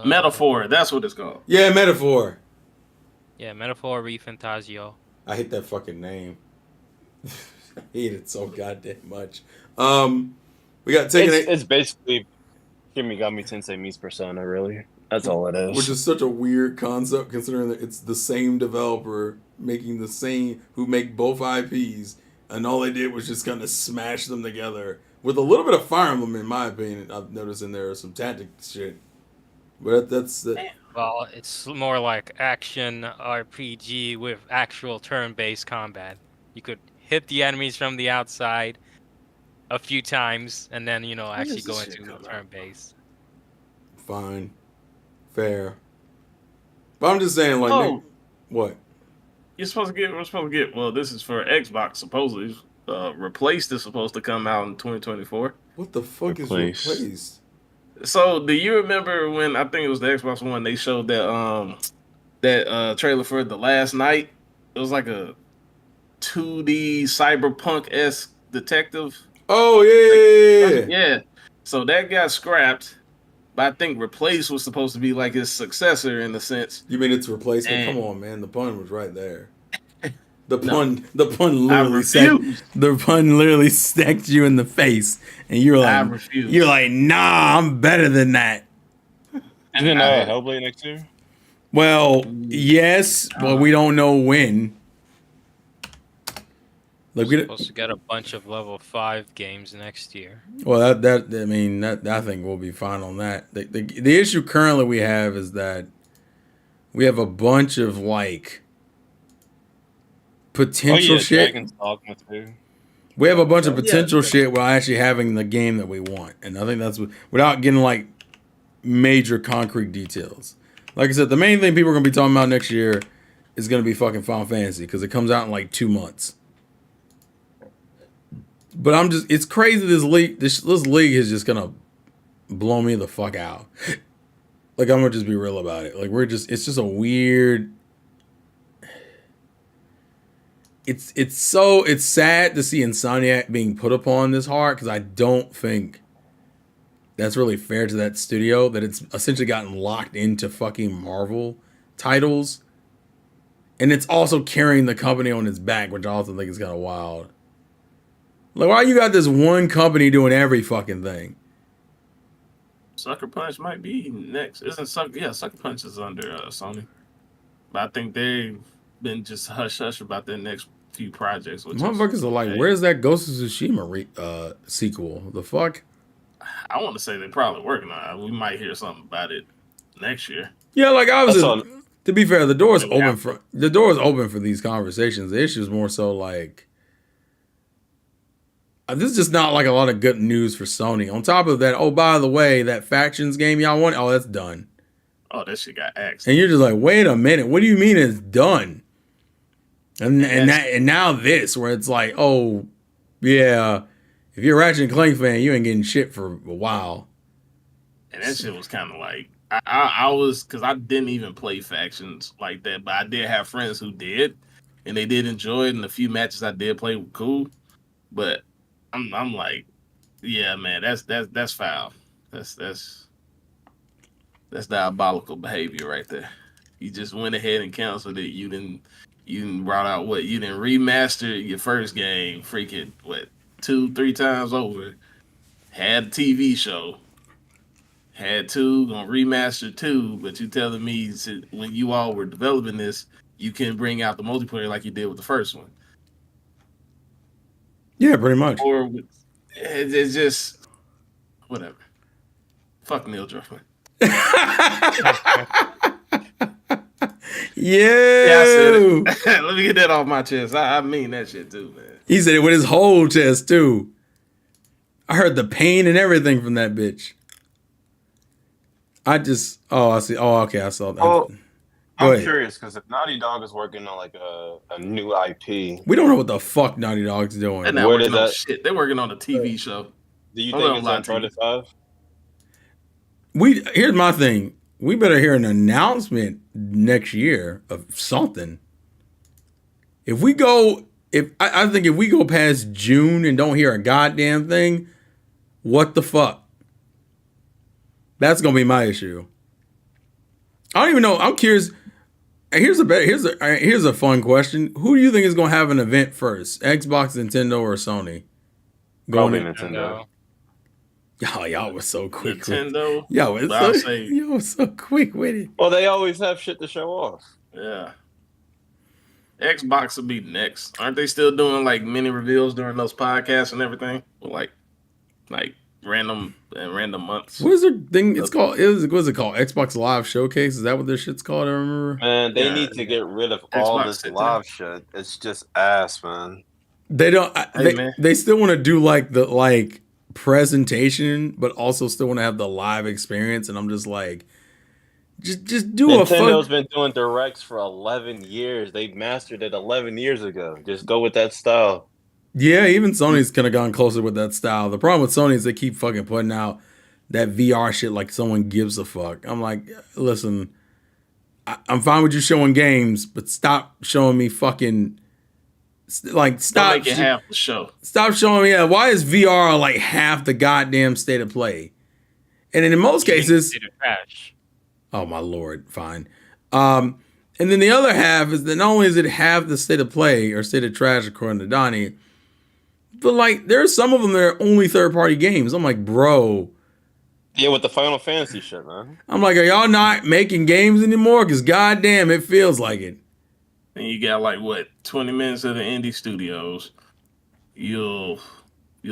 Metaphor. That's what it's called. Yeah, Metaphor. Yeah, Metaphor Re-Fantasio. I hate that fucking name. I hate it so goddamn much. We got Tekken 8, It's basically Kimigami Tensei meets Persona, really. That's all it is. which is such a weird concept considering that it's the same developer making who make both IPs, and all they did was just kind of smash them together with a little bit of Fire Emblem, in my opinion. I've noticed in there some tactic shit, but that's Well, it's more like action RPG with actual turn-based combat. You could hit the enemies from the outside a few times, and then actually does go this shit into come out? turn-based. fine, fair. But I'm just saying, like, Oh. what? We're supposed to get. Well, this is for Xbox. Supposedly, Replaced is supposed to come out in 2024. What the fuck Replaced. is replaced? So, do you remember when I think it was the Xbox One? They showed that trailer for The Last Night. It was like a 2D cyberpunk-esque detective. Oh yeah. Yeah. So that got scrapped, but I think Replaced was supposed to be like his successor in a sense. You mean it's replacement? And- Come on, man. The pun was right there. The No. pun I literally stacked you in the face, and you're I like, refuse. you're like, nah, I'm better than that. Isn't I- Hellblade next year? Well, yes, but we don't know when. Like We're supposed to get a bunch of level 5 games next year. well, that I think we'll be fine on that. The issue currently we have is that we have a bunch of like potential shit. Dragon's Dogma too. We have a bunch of Yeah. potential shit while actually having the game that we want, and I think that's without getting like major concrete details. Like I said, the main thing people are gonna be talking about next year is gonna be fucking Final Fantasy because it comes out in like 2 months. But it's crazy. This league is just gonna blow me the fuck out. Like I'm gonna just be real about it. Like it's just a weird. It's sad to see Insomniac being put upon this hard because I don't think that's really fair to that studio that it's essentially gotten locked into fucking Marvel titles, and it's also carrying the company on its back, which I also think is kind of wild. Like, why you got this one company doing every fucking thing? Sucker Punch might be next. Sucker Punch is under Sony, but I think they've been just hush hush about their next few projects. Motherfuckers are like, where's that Ghost of Tsushima sequel? The fuck? I want to say they're probably working on it. We might hear something about it next year. Yeah, like obviously, That's to be fair, the door is Yeah. open for these conversations. The issue is more so like this is just not like a lot of good news for Sony. On top of that, oh by the way, that Factions game y'all want, oh that's done. Oh, that shit got axed. And you're just like, wait a minute, what do you mean it's done? And now this, where it's like, oh yeah, if you're a Ratchet and Clank fan, you ain't getting shit for a while. And that shit was kind of like I was because I didn't even play factions like that, but I did have friends who did, and they did enjoy it. And the few matches I did play were cool. But I'm like, yeah, man, that's foul. That's diabolical behavior right there. You just went ahead and canceled it. You didn't brought out what you didn't remaster your first game, freaking what 2-3 times over. Had a TV show. Had two, gonna remaster two, but you telling me when you all were developing this, you can bring out the multiplayer like you did with the first one. Yeah, pretty much. Or it's just whatever. Fuck Neil Druckmann. Yeah, I said it. Let me get that off my chest. I mean that shit too, man. He said it with his whole chest too. I heard the pain and everything from that bitch. I see. Oh, okay, I saw that. Oh, Go I'm ahead. curious because if Naughty Dog is working on like a new IP, We don't know what the fuck Naughty Dog's doing. They're not Where working did on that- shit. They're working on a TV show. do you Hold think on, it's Lottie. Uncharted 5? Here's my thing. We better hear an announcement next year of something. I think if we go past June and don't hear a goddamn thing, what the fuck? That's gonna be my issue. I don't even know. I'm curious. Here's a fun question. Who do you think is gonna have an event first? Xbox, Nintendo, or Sony? Probably in. Nintendo. Y'all was so quick. Nintendo. Y'all I'll was so quick with it. Well, they always have shit to show off. Yeah. Xbox will be next. Aren't they still doing like mini reveals during those podcasts and everything? With like random months. What is their thing? It's called. What's it called? Xbox Live Showcase. Is that what this shit's called? I remember. Man, they Yeah. need to get rid of all Xbox this sit live shit. It's just ass, man. They don't. man. They still want to do the presentation, but also still want to have the live experience. And I'm just like, just do Nintendo's been doing directs for 11 years. They mastered it 11 years ago. Just go with that style. Yeah, even Sony's kind of gone closer with that style. The problem with Sony is they keep fucking putting out that VR shit like someone gives a fuck. I'm like, listen, I'm fine with you showing games, but stop showing me fucking Stop making half the show. Stop showing me. Yeah, why is VR like half the goddamn state of play? And in most cases, State of trash. oh my lord, fine. And then the other half is that not only is it half the state of play or state of trash according to Donnie, but like there's some of them that are only third-party games. I'm like, bro. Yeah, with the Final Fantasy shit, man. I'm like, are y'all not making games anymore? Because goddamn, it feels like it. And you got like what 20 minutes of the indie studios. You'll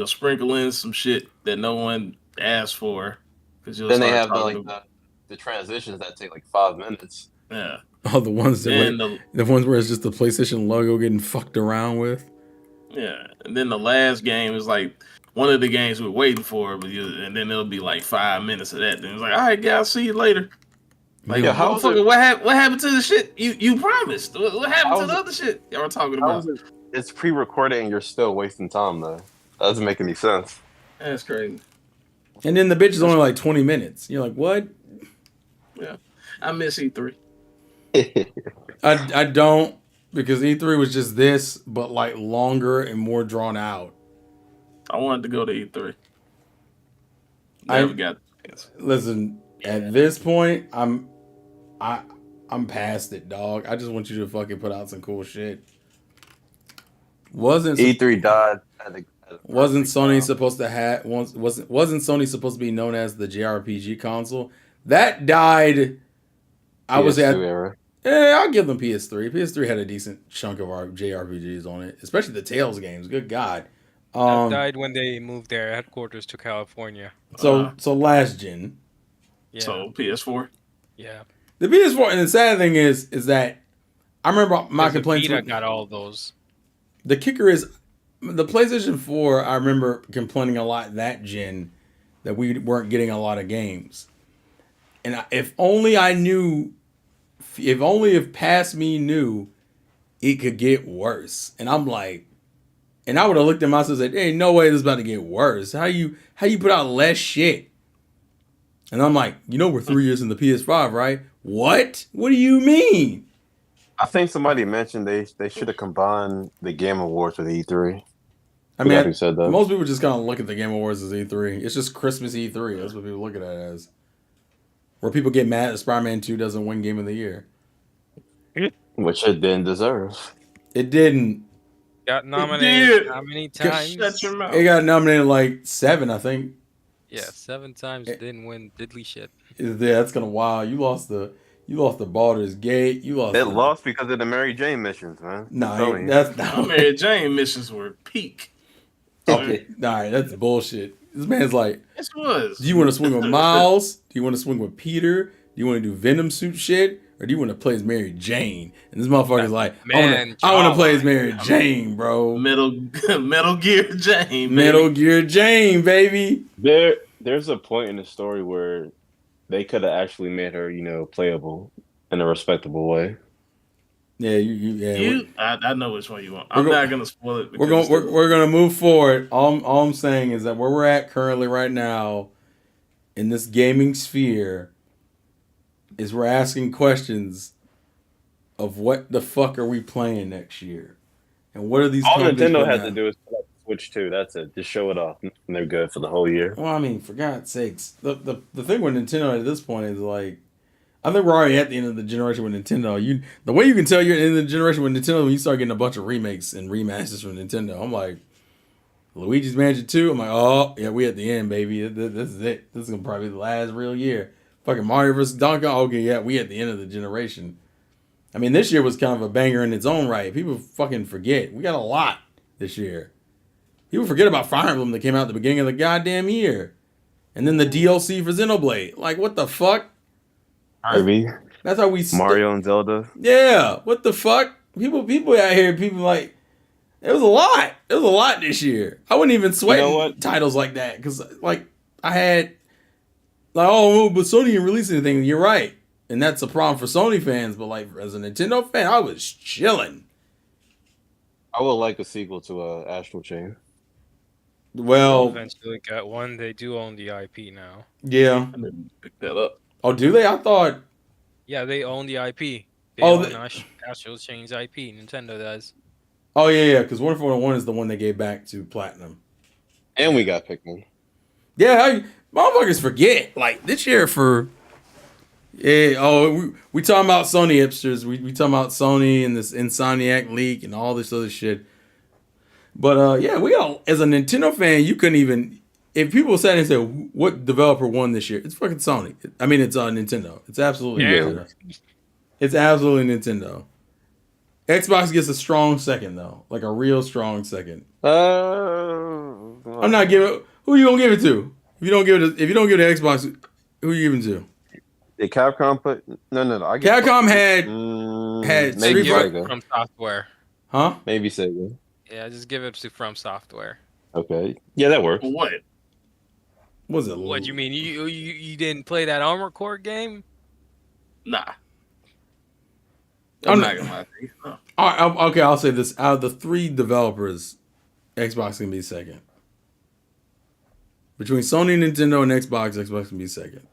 sprinkle in some shit that no one asked for. Then they have the transitions that take like 5 minutes. Yeah. Oh, the ones that And the ones where it's just the PlayStation logo getting fucked around with. Yeah, and then the last game is like one of the games we're waiting for, and then it'll be like 5 minutes of that. Then it's like, all right, guys, see you later. Like, Yeah, how is motherfucker, it- what happened to the shit you promised? What happened to the other shit y'all were talking How about? is it? It's pre-recorded and you're still wasting time, though. That doesn't make any sense. That's crazy. And then the bitch is only like 20 minutes. You're like, what? Yeah, I miss E3. I don't, because E3 was just this, but like longer and more drawn out. I wanted to go to E3. I- Never got. Listen, at this point, I'm past it, dog. I just want you to fucking put out some cool shit. Wasn't E3 died. Wasn't Sony supposed to have wasn't Sony supposed to be known as the JRPG console? That died. I was at era. I'll give them PS3. PS3 had a decent chunk of our JRPGs on it, especially the Tales games. Good God. That died when they moved their headquarters to California. So last gen. Yeah. So PS4. Yeah. The PS4, and the sad thing is that I remember my The complaints. Vita got all those. The kicker is the PlayStation 4. I remember complaining a lot that gen that we weren't getting a lot of games. And if only if past me knew it could get worse. And I'm like, and I would have looked at myself and said, "Ain't no way this is about to get worse. How you put out less shit?" And I'm like, we're 3 years in the PS5, right? What? What do you mean? I think somebody mentioned they should have combined the Game Awards with E3. I Forgot mean, who said that. most people just kind of look at the Game Awards as E3. It's just Christmas E3. That's what people look at it as. Where people get mad that Spider-Man 2 doesn't win Game of the Year. Which it didn't deserve. It didn't. Got nominated did. how many Shut times? your mouth. It got nominated like 7, I think. Yeah, 7 times. Didn't win diddly shit. Yeah, that's kind of wild. You lost the Baldur's Gate. You lost. It lost because of the Mary Jane missions, man. Nah, that's not. My Mary Jane missions were peak. Okay, all right, that's bullshit. This man's like, This was. do you want to swing with Miles? Do you want to swing with Peter? Do you want to do Venom suit shit? Or do you want to play as Mary Jane? And this motherfucker's like, I want to play as Mary Jane, bro. Metal Gear Jane. Baby. Metal Gear Jane, baby. There's a point in the story where they could have actually made her, playable in a respectable way. Yeah, I know which one you want. I'm not gonna spoil it. We're gonna move forward. All I'm saying is that where we're at currently right now in this gaming sphere is we're asking questions of what the fuck are we playing next year, and what are these? All Nintendo putting has out? to do is put up Switch 2. That's it. Just show it off, and they're good for the whole year. Well, I mean, for God's sakes, the thing with Nintendo at this point is like, I think we're already at the end of the generation with Nintendo. The way you can tell you're in the generation with Nintendo when you start getting a bunch of remakes and remasters from Nintendo. I'm like, Luigi's Mansion 2. I'm like, oh yeah, we at the end, baby. This is it. This is gonna probably be the last real year. Fucking Mario vs. Donkey Kong. Okay, yeah, we at the end of the generation. I mean, this year was kind of a banger in its own right. People fucking forget. We got a lot this year. People forget about Fire Emblem that came out at the beginning of the goddamn year. And then the DLC for Xenoblade. Like, what the fuck? Kirby, That's how we... Mario and Zelda. Yeah, what the fuck? People out here, people like... It was a lot. It was a lot this year. I wouldn't even sweat titles like that. Because, like, I had... Like, oh, but Sony didn't release anything. You're right. And that's a problem for Sony fans. But, like, as a Nintendo fan, I was chilling. I would like a sequel to Astral Chain. Well... Eventually got one. They do own the IP now. Yeah. I didn't pick that up. Oh, do they? I thought... Yeah, they own the IP. They own Astral Chain's IP. Nintendo does. Oh, yeah, because 141 is the one they gave back to Platinum. And we got Pikmin. Yeah, motherfuckers forget. Like, this year for... Yeah, we talking about Sony hipsters. We talking about Sony and this Insomniac leak and all this other shit. But, yeah, we got... As a Nintendo fan, you couldn't even... If people sat and said, what developer won this year? It's fucking Sony. I mean, it's Nintendo. It's absolutely Nintendo. It's absolutely Nintendo. Xbox gets a strong second, though. Like a real strong second. I'm not giving... Who are you going to give it to? If you don't give it to Xbox, who are you giving it to? Did Capcom put... No. Capcom had maybe Street Fighter. From Software. Huh? Maybe Sega. Yeah, just give it to From Software. Okay. Yeah, that works. What? Was it? What you mean? You didn't play that Armored Core game? Nah. I'm not gonna lie to you. No. All right, okay, I'll say this. Out of the 3 developers, Xbox can be second. Between Sony, Nintendo, and Xbox can be second.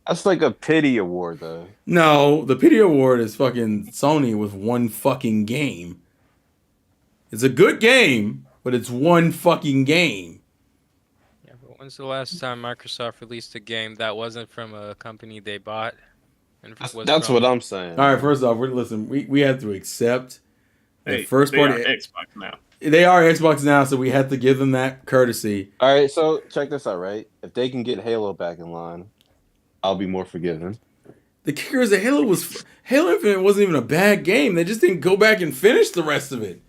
That's like a pity award, though. No, the pity award is fucking Sony with one fucking game. It's a good game, but it's one fucking game. Yeah, but when's the last time Microsoft released a game that wasn't from a company they bought? And That's what I'm saying. All right, first off, we have to accept the first they party. are Xbox now. They are Xbox now, so we have to give them that courtesy. All right, so check this out, right? If they can get Halo back in line, I'll be more forgiving. The kicker is that Halo Infinite wasn't even a bad game. They just didn't go back and finish the rest of it.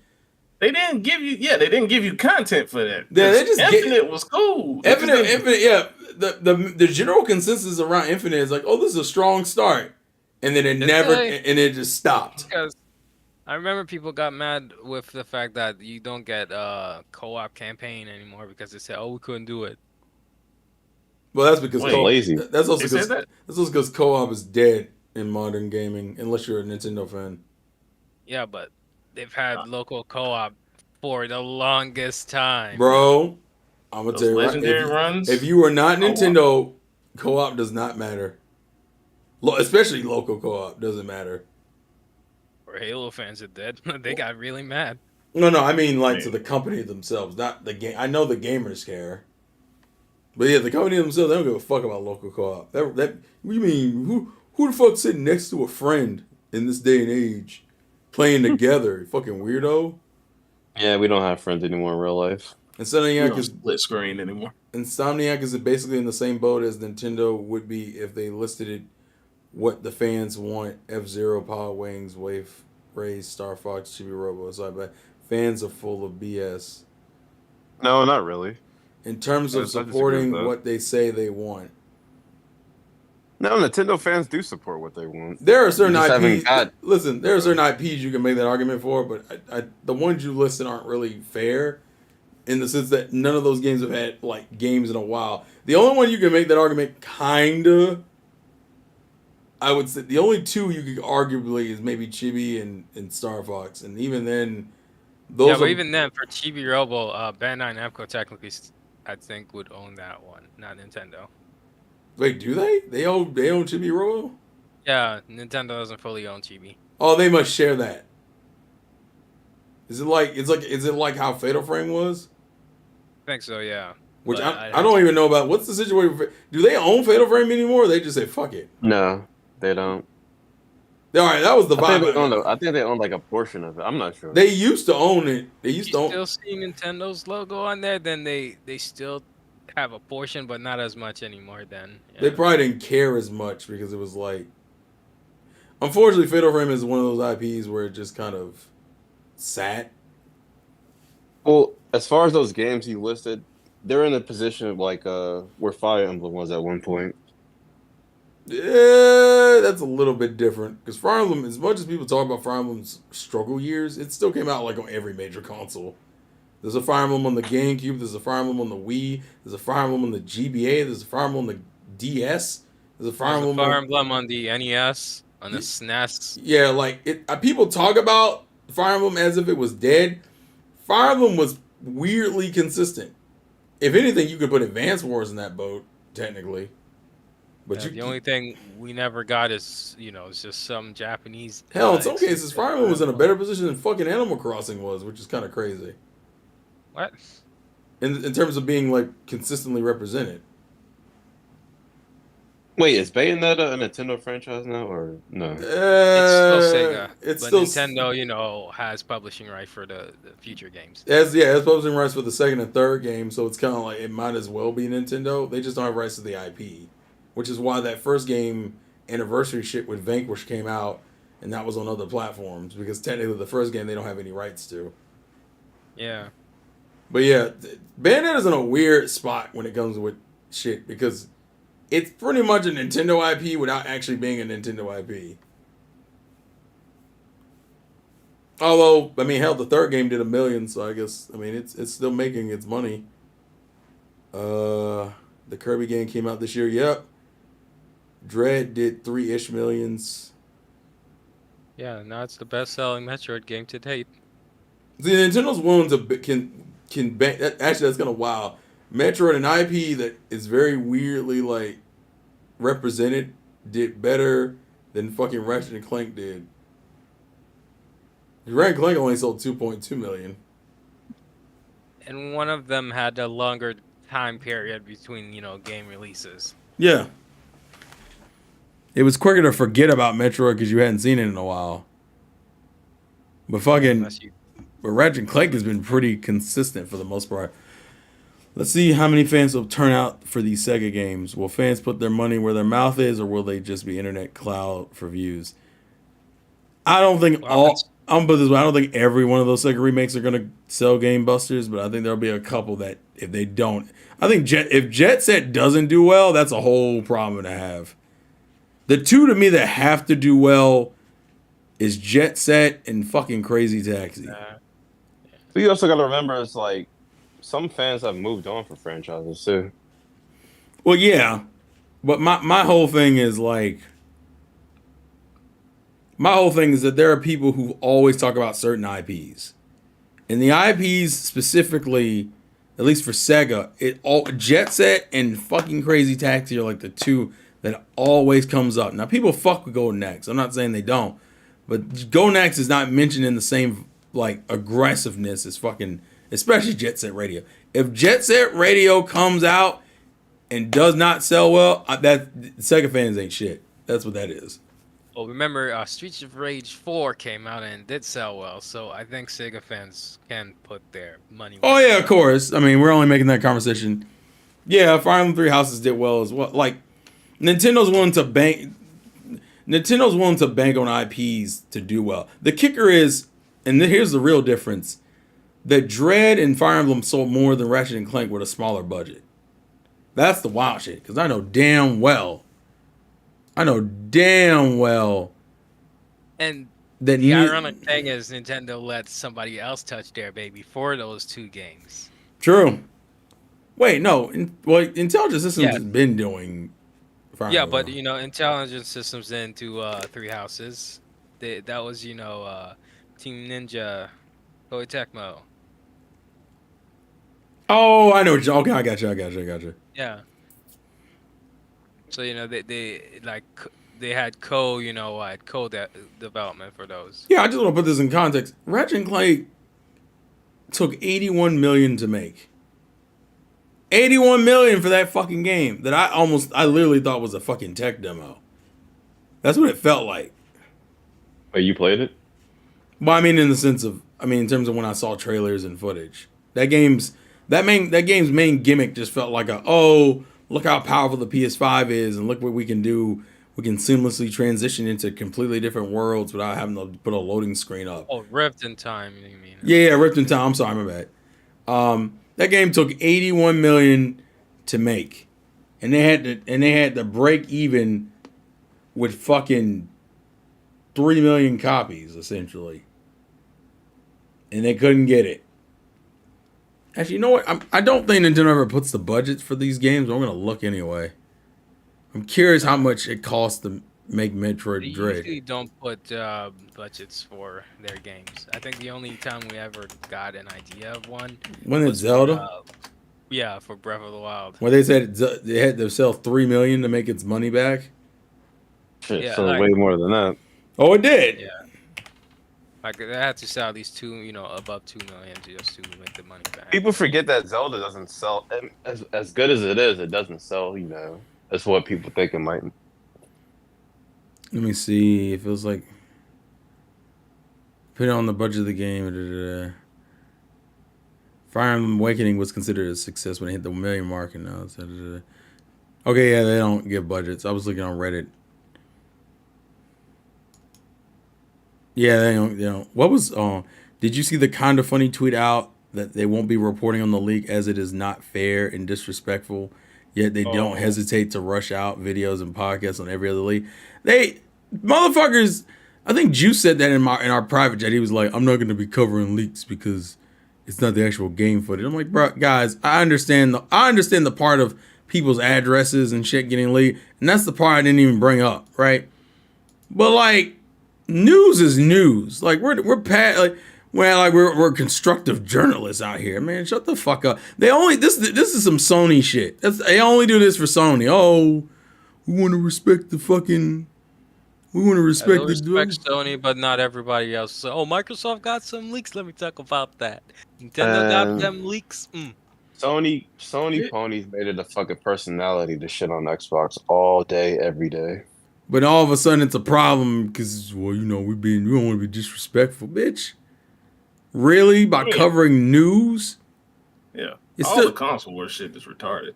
They didn't give you content for that. Yeah, they just Infinite was cool. Infinite, yeah. The general consensus around Infinite is like, oh, this is a strong start, and then it just stopped. Because I remember people got mad with the fact that you don't get co-op campaign anymore because they said, oh, we couldn't do it. Well, that's because lazy. That's also because co-op is dead in modern gaming, unless you're a Nintendo fan. Yeah, but they've had local co-op for the longest time. Bro, I'm gonna tell you legendary runs. If you are not Nintendo, Co-op does not matter. Especially local co-op doesn't matter. Or Halo fans are dead. They got really mad. No, I mean like Yeah. to the company themselves, not the game. I know the gamers care, but yeah, the company themselves, they don't give a fuck about local co-op. What do you mean? Who the fuck sitting next to a friend in this day and age, playing together? You fucking weirdo. Yeah, we don't have friends anymore in real life. And We Insomniac don't is split screen anymore. basically in the same boat as Nintendo would be if they listed it. What the fans want: F-Zero, Power Wings, Wave Rays, Star Fox, Chibi Robo. So but fans are full of BS. No, not really. In terms of I disagree with supporting that. what they say they want. No, Nintendo fans do support what they want. There are certain You just haven't IPs. got- Listen, there are certain IPs you can make that argument for, but the ones you listed aren't really fair in the sense that none of those games have had like games in a while. The only one you can make that argument, kinda, I would say, the only two you could arguably is maybe Chibi and Star Fox, and even then, those Yeah, but are, even then, for Chibi Robo, Bandai Namco technically, I think, would own that one, not Nintendo. wait, do they? They own Chibi Robo? Yeah, Nintendo doesn't fully own Chibi. Oh, they must share that. Is it like how Fatal Frame was? I think so, yeah. Which But I don't even know about. What's the situation? Do they own Fatal Frame anymore? Or they just say fuck it. No, they don't. All right, that was the I think, vibe. I think they own like a portion of it. I'm not sure. They used to own it. They You used to own. still see Nintendo's logo on there, then they still have a portion, but not as much anymore then. Yeah. They probably didn't care as much because it was like. Unfortunately, Fatal Frame is one of those IPs where it just kind of sat. Well, as far as those games you listed, they're in a position of like where Fire Emblem was at one point. Yeah, that's a little bit different because Fire Emblem, as much as people talk about Fire Emblem's struggle years, it still came out like on every major console. There's a Fire Emblem on the GameCube. There's a Fire Emblem on the Wii. There's a Fire Emblem on the GBA. There's a Fire Emblem on the DS. There's a Fire Emblem. Fire Emblem on the NES, on the SNES. Yeah, like people talk about Fire Emblem as if it was dead. Fire Emblem was weirdly consistent. If anything, you could put Advance Wars in that boat, technically. But The only thing we never got is, it's just some Japanese. hell, in some cases, Fire Emblem was in a better position than fucking Animal Crossing was, which is kind of crazy. What? In terms of being like consistently represented. Wait, is Bayonetta a Nintendo franchise now or no? It's still Sega. It's but still Nintendo, has publishing right for the future games. It's publishing rights for the second and third game, so it's kind of like it might as well be Nintendo. They just don't have rights to the IP, which is why that first game anniversary shit with Vanquish came out, and that was on other platforms because technically the first game they don't have any rights to. Yeah. But yeah, Bayonetta's in a weird spot when it comes with shit because it's pretty much a Nintendo IP without actually being a Nintendo IP. Although, I mean, hell, the third game did $1 million, so I guess, I mean, it's still making its money. The Kirby game came out this year. Yep. Dread did 3-ish millions. Yeah, now it's the best-selling Metroid game to date. See, Nintendo's willing to can bank. Actually, that's kind of wild. Metroid, an IP that is very weirdly like represented, did better than fucking Ratchet and Clank did. Ratchet and Clank only sold 2.2 million. And one of them had a longer time period between, game releases. Yeah. It was quicker to forget about Metroid because you hadn't seen it in a while. But fucking, but Ratchet and Clank has been pretty consistent for the most part. Let's see how many fans will turn out for these Sega games. Will fans put their money where their mouth is, or will they just be internet cloud for views? I don't think I'm gonna put this way. I don't think every one of those Sega remakes are gonna sell game busters, but I think there'll be a couple that if they don't, I think if Jet Set doesn't do well, that's a whole problem to have. The two to me that have to do well is Jet Set and fucking Crazy Taxi. But you also got to remember, it's like some fans have moved on from franchises too. Well, yeah, but my whole thing is like, that there are people who always talk about certain IPs, and the IPs specifically at least for Sega, Jet Set and fucking Crazy Taxi are like the two that always comes up. Now people fuck with Golden Axe. I'm not saying they don't, but Golden Axe is not mentioned in the same like aggressiveness as fucking, especially Jet Set Radio. If Jet Set Radio comes out and does not sell well, that Sega fans ain't shit. That's what that is. Well, remember, Streets of Rage 4 came out and did sell well, so I think Sega fans can put their money. Oh yeah, of course. I mean, we're only making that conversation. Yeah, Fire Emblem Three Houses did well as well. Like Nintendo's willing to bank. Nintendo's willing to bank on IPs to do well. The kicker is, and here's the real difference: that Dread and Fire Emblem sold more than Ratchet and Clank with a smaller budget. That's the wild shit. Because I know damn well. And the ironic thing is Nintendo let somebody else touch their baby for those two games. True. Wait, no. Intelligent Systems has been doing Fire Emblem. But Intelligent Systems into Three Houses. That was Team Ninja, Koei Tecmo. Oh, I know what you. Okay, I got you. Yeah. So they had co-development for those. Yeah, I just want to put this in context. Ratchet and Clank took $81 million to make. $81 million for that fucking game that I literally thought was a fucking tech demo. That's what it felt like. Wait, you played it? Well, I mean, in terms of when I saw trailers and footage, that game's main gimmick just felt like look how powerful the PS5 is, and look what we can do. We can seamlessly transition into completely different worlds without having to put a loading screen up. Oh, Rift in Time, you mean? Yeah, Rift in Time. I'm sorry, my bad. That game took $81 million to make, and they had to break even with fucking 3 million copies essentially, and they couldn't get it. Actually, you know what? I don't think Nintendo ever puts the budgets for these games, but I'm gonna look anyway. I'm curious how much it costs to make Metroid Dread. They usually don't put budgets for their games. I think the only time we ever got an idea of one was Zelda. For Breath of the Wild. Where they said they had to sell 3 million to make its money back. Shit, way more than that. Oh, it did. Yeah. Like they had to sell at least above 2 million just to make the money back. People forget that Zelda doesn't sell as good as it is. It doesn't sell. That's what people think it might. Let me see. It feels like put it on the budget of the game. Fire Emblem Awakening was considered a success when it hit the 1 million mark, and now okay, yeah, they don't give budgets. I was looking on Reddit. Yeah, they don't. What was did you see the kind of funny tweet out that they won't be reporting on the leak as it is not fair and disrespectful, yet they don't hesitate to rush out videos and podcasts on every other leak. They motherfuckers, I think Juice said that in our private chat. He was like, I'm not gonna be covering leaks because it's not the actual game footage. I'm like, bro, guys, I understand the part of people's addresses and shit getting leaked, and that's the part I didn't even bring up, right? But like, news is news. Like we're constructive journalists out here, man. Shut the fuck up. This is some Sony shit. They only do this for Sony. Oh, we want to respect the fucking. We want to respect Sony, but not everybody else. So, Microsoft got some leaks. Let me talk about that. Nintendo got them leaks. Sony ponies made it a fucking personality to shit on Xbox all day, every day. But all of a sudden it's a problem because, we don't want to be disrespectful, bitch. Really? By covering news? Yeah. The console war shit is retarded.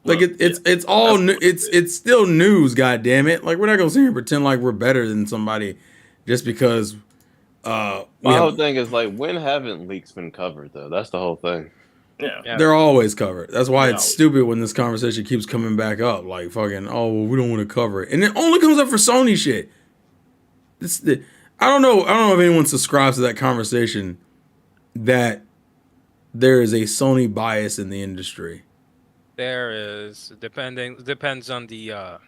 It's still news, goddammit. Like, we're not gonna sit here and pretend like we're better than somebody just because my whole thing is like, when haven't leaks been covered though? That's the whole thing. Yeah. They're always covered. That's why it's stupid when this conversation keeps coming back up. Like, fucking, we don't want to cover it. And it only comes up for Sony shit. I don't know if anyone subscribes to that conversation that there is a Sony bias in the industry. There is, depends on the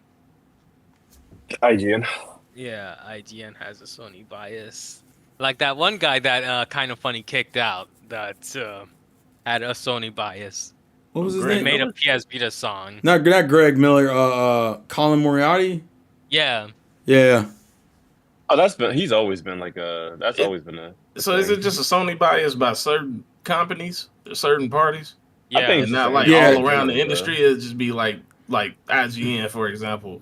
IGN. Yeah, IGN has a Sony bias. Like that one guy that kind of funny kicked out that had a Sony bias. What was his Greg name? Made a Miller? PS Vita song. Not Greg Miller. Colin Moriarty. Yeah. Yeah. Oh, he's always been like that's It- always been a So is thing. it just a Sony bias by certain companies, or certain parties, Yeah. I think and it's not just like Yeah. all around the general, industry? It'd just be like IGN, for example.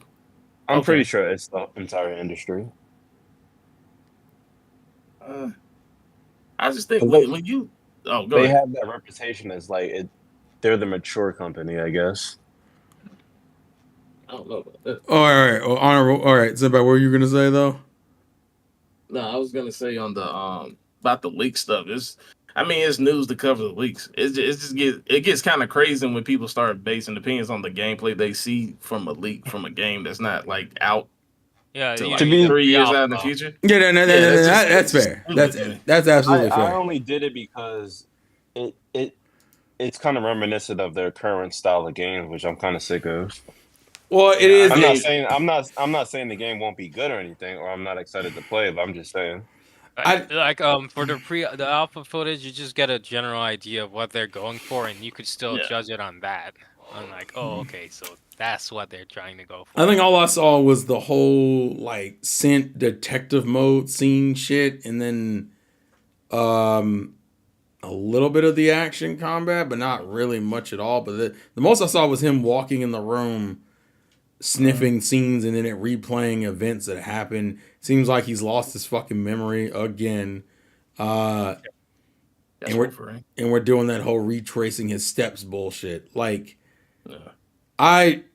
I'm Okay. pretty sure it's the entire industry. I just think They- when you go They ahead. have that reputation as like they're the mature company, I guess. I don't know about that. All right. Well, honorable. All right. Simba, what were you gonna say though? No, I was gonna say on the about the leak stuff. It's news to cover the leaks. It gets kind of crazy when people start basing opinions on the gameplay they see from a leak from a game that's not like out Yeah. to you like mean 3 years pre-alpha. out in the future. Yeah. That's just fair. stupid to me. That's absolutely I fair. only did it because it's kind of reminiscent of their current style of games, which I'm kind of sick of. Well, it Yeah, is. I'm not saying the game won't be good or anything, or I'm not excited to play it. But I'm just saying. For the alpha footage, you just get a general idea of what they're going for, and you could still Yeah. judge it on that. I'm like, oh, okay, so that's what they're trying to go for. I think all I saw was the whole like scent detective mode scene shit, and then a little bit of the action combat, but not really much at all. But the most I saw was him walking in the room, sniffing scenes, and then it replaying events that happened. Seems like he's lost his fucking memory again. That's And we're- Wolverine. And we're doing that whole retracing his steps bullshit. Like, Yeah. like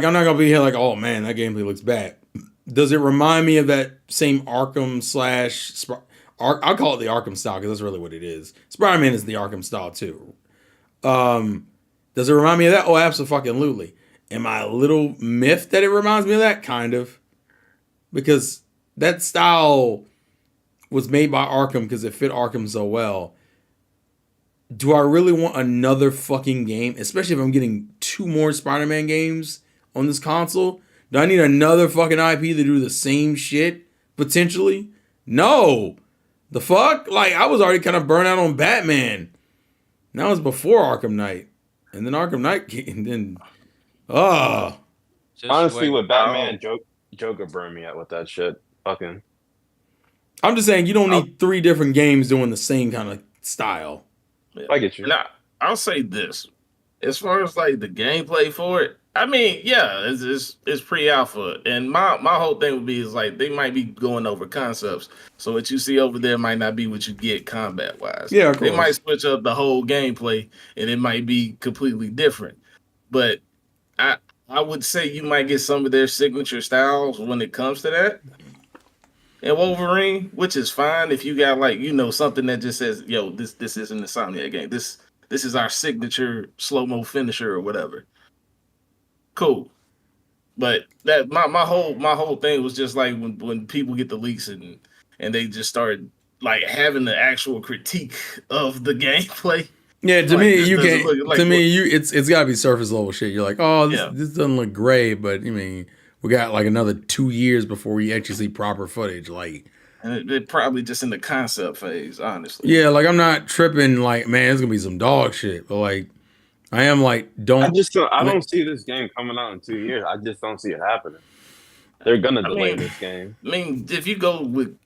I'm not gonna be here like, oh man, that gameplay looks bad. Does it remind me of that same Arkham I'll call it the Arkham style because that's really what it is. Spider-Man is the Arkham style too. Does it remind me of that? Oh, absolutely. Am I a little miffed that it reminds me of that? Kind of, because that style was made by Arkham because it fit Arkham so well. Do I really want another fucking game, especially if I'm getting 2 more Spider-Man games on this console? Do I need another fucking IP to do the same shit, potentially? No. The fuck? Like, I was already kind of burnt out on Batman. That was before Arkham Knight. And then Arkham Knight came, and then... Just Honestly, wait. with Batman, Joker burned me out with that shit. Fucking. I'm just saying, you don't need 3 different games doing the same kind of style. Yeah. I get you. And I'll say this: as far as like the gameplay for it, I mean, yeah, it's pre-alpha, and my whole thing would be is like they might be going over concepts, so what you see over there might not be what you get combat wise. Yeah, of They course. might switch up the whole gameplay, and it might be completely different. But I would say you might get some of their signature styles when it comes to that. And Wolverine, which is fine if you got like something that just says, "Yo, this isn't the Insomniac game. This is our signature slow-mo finisher or whatever." Cool, but that my whole thing was just like when people get the leaks and they just started like having the actual critique of the gameplay. Yeah, to Like, me, this you doesn't can't. look like To me, it's got to be surface level shit. You're like, oh, Yeah. this doesn't look great, but I mean, we got like another 2 years before we actually see proper footage. Like, And it probably just in the concept phase, honestly. yeah, like I'm not tripping. Like, man, it's gonna be some dog shit. But like, I am like, I don't. don't see this game coming out in 2 years. I just don't see it happening. They're gonna delay mean- this game. I mean, if you go with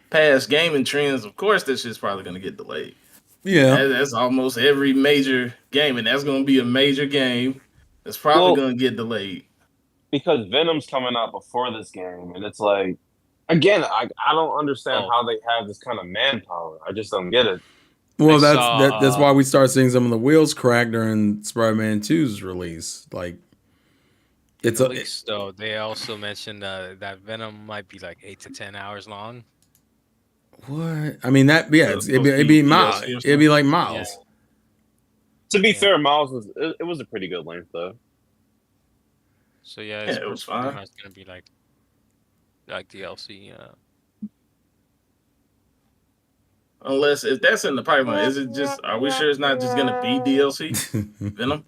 past gaming trends, of course, this shit's probably going to get delayed. Yeah, That's almost every major game, and that's going to be a major game that's probably Well- going to get delayed. Because Venom's coming out before this game, and it's like, again, I don't understand how they have this kind of manpower. I just don't get it. well, I that's saw, why we start seeing some of the wheels crack during Spider-Man 2's release. Like, it's At a least, though, they also mentioned that Venom might be like 8 to 10 hours long. what? I mean, that yeah, So it'd be DLC or Miles. something? It'd be like Miles. Yeah. To be Yeah. fair, Miles it was a pretty good length though. So yeah, Yeah, it was fine. It's gonna be like DLC. Unless if that's in the pipeline, is it just? Are we sure it's not just going to be DLC? Venom?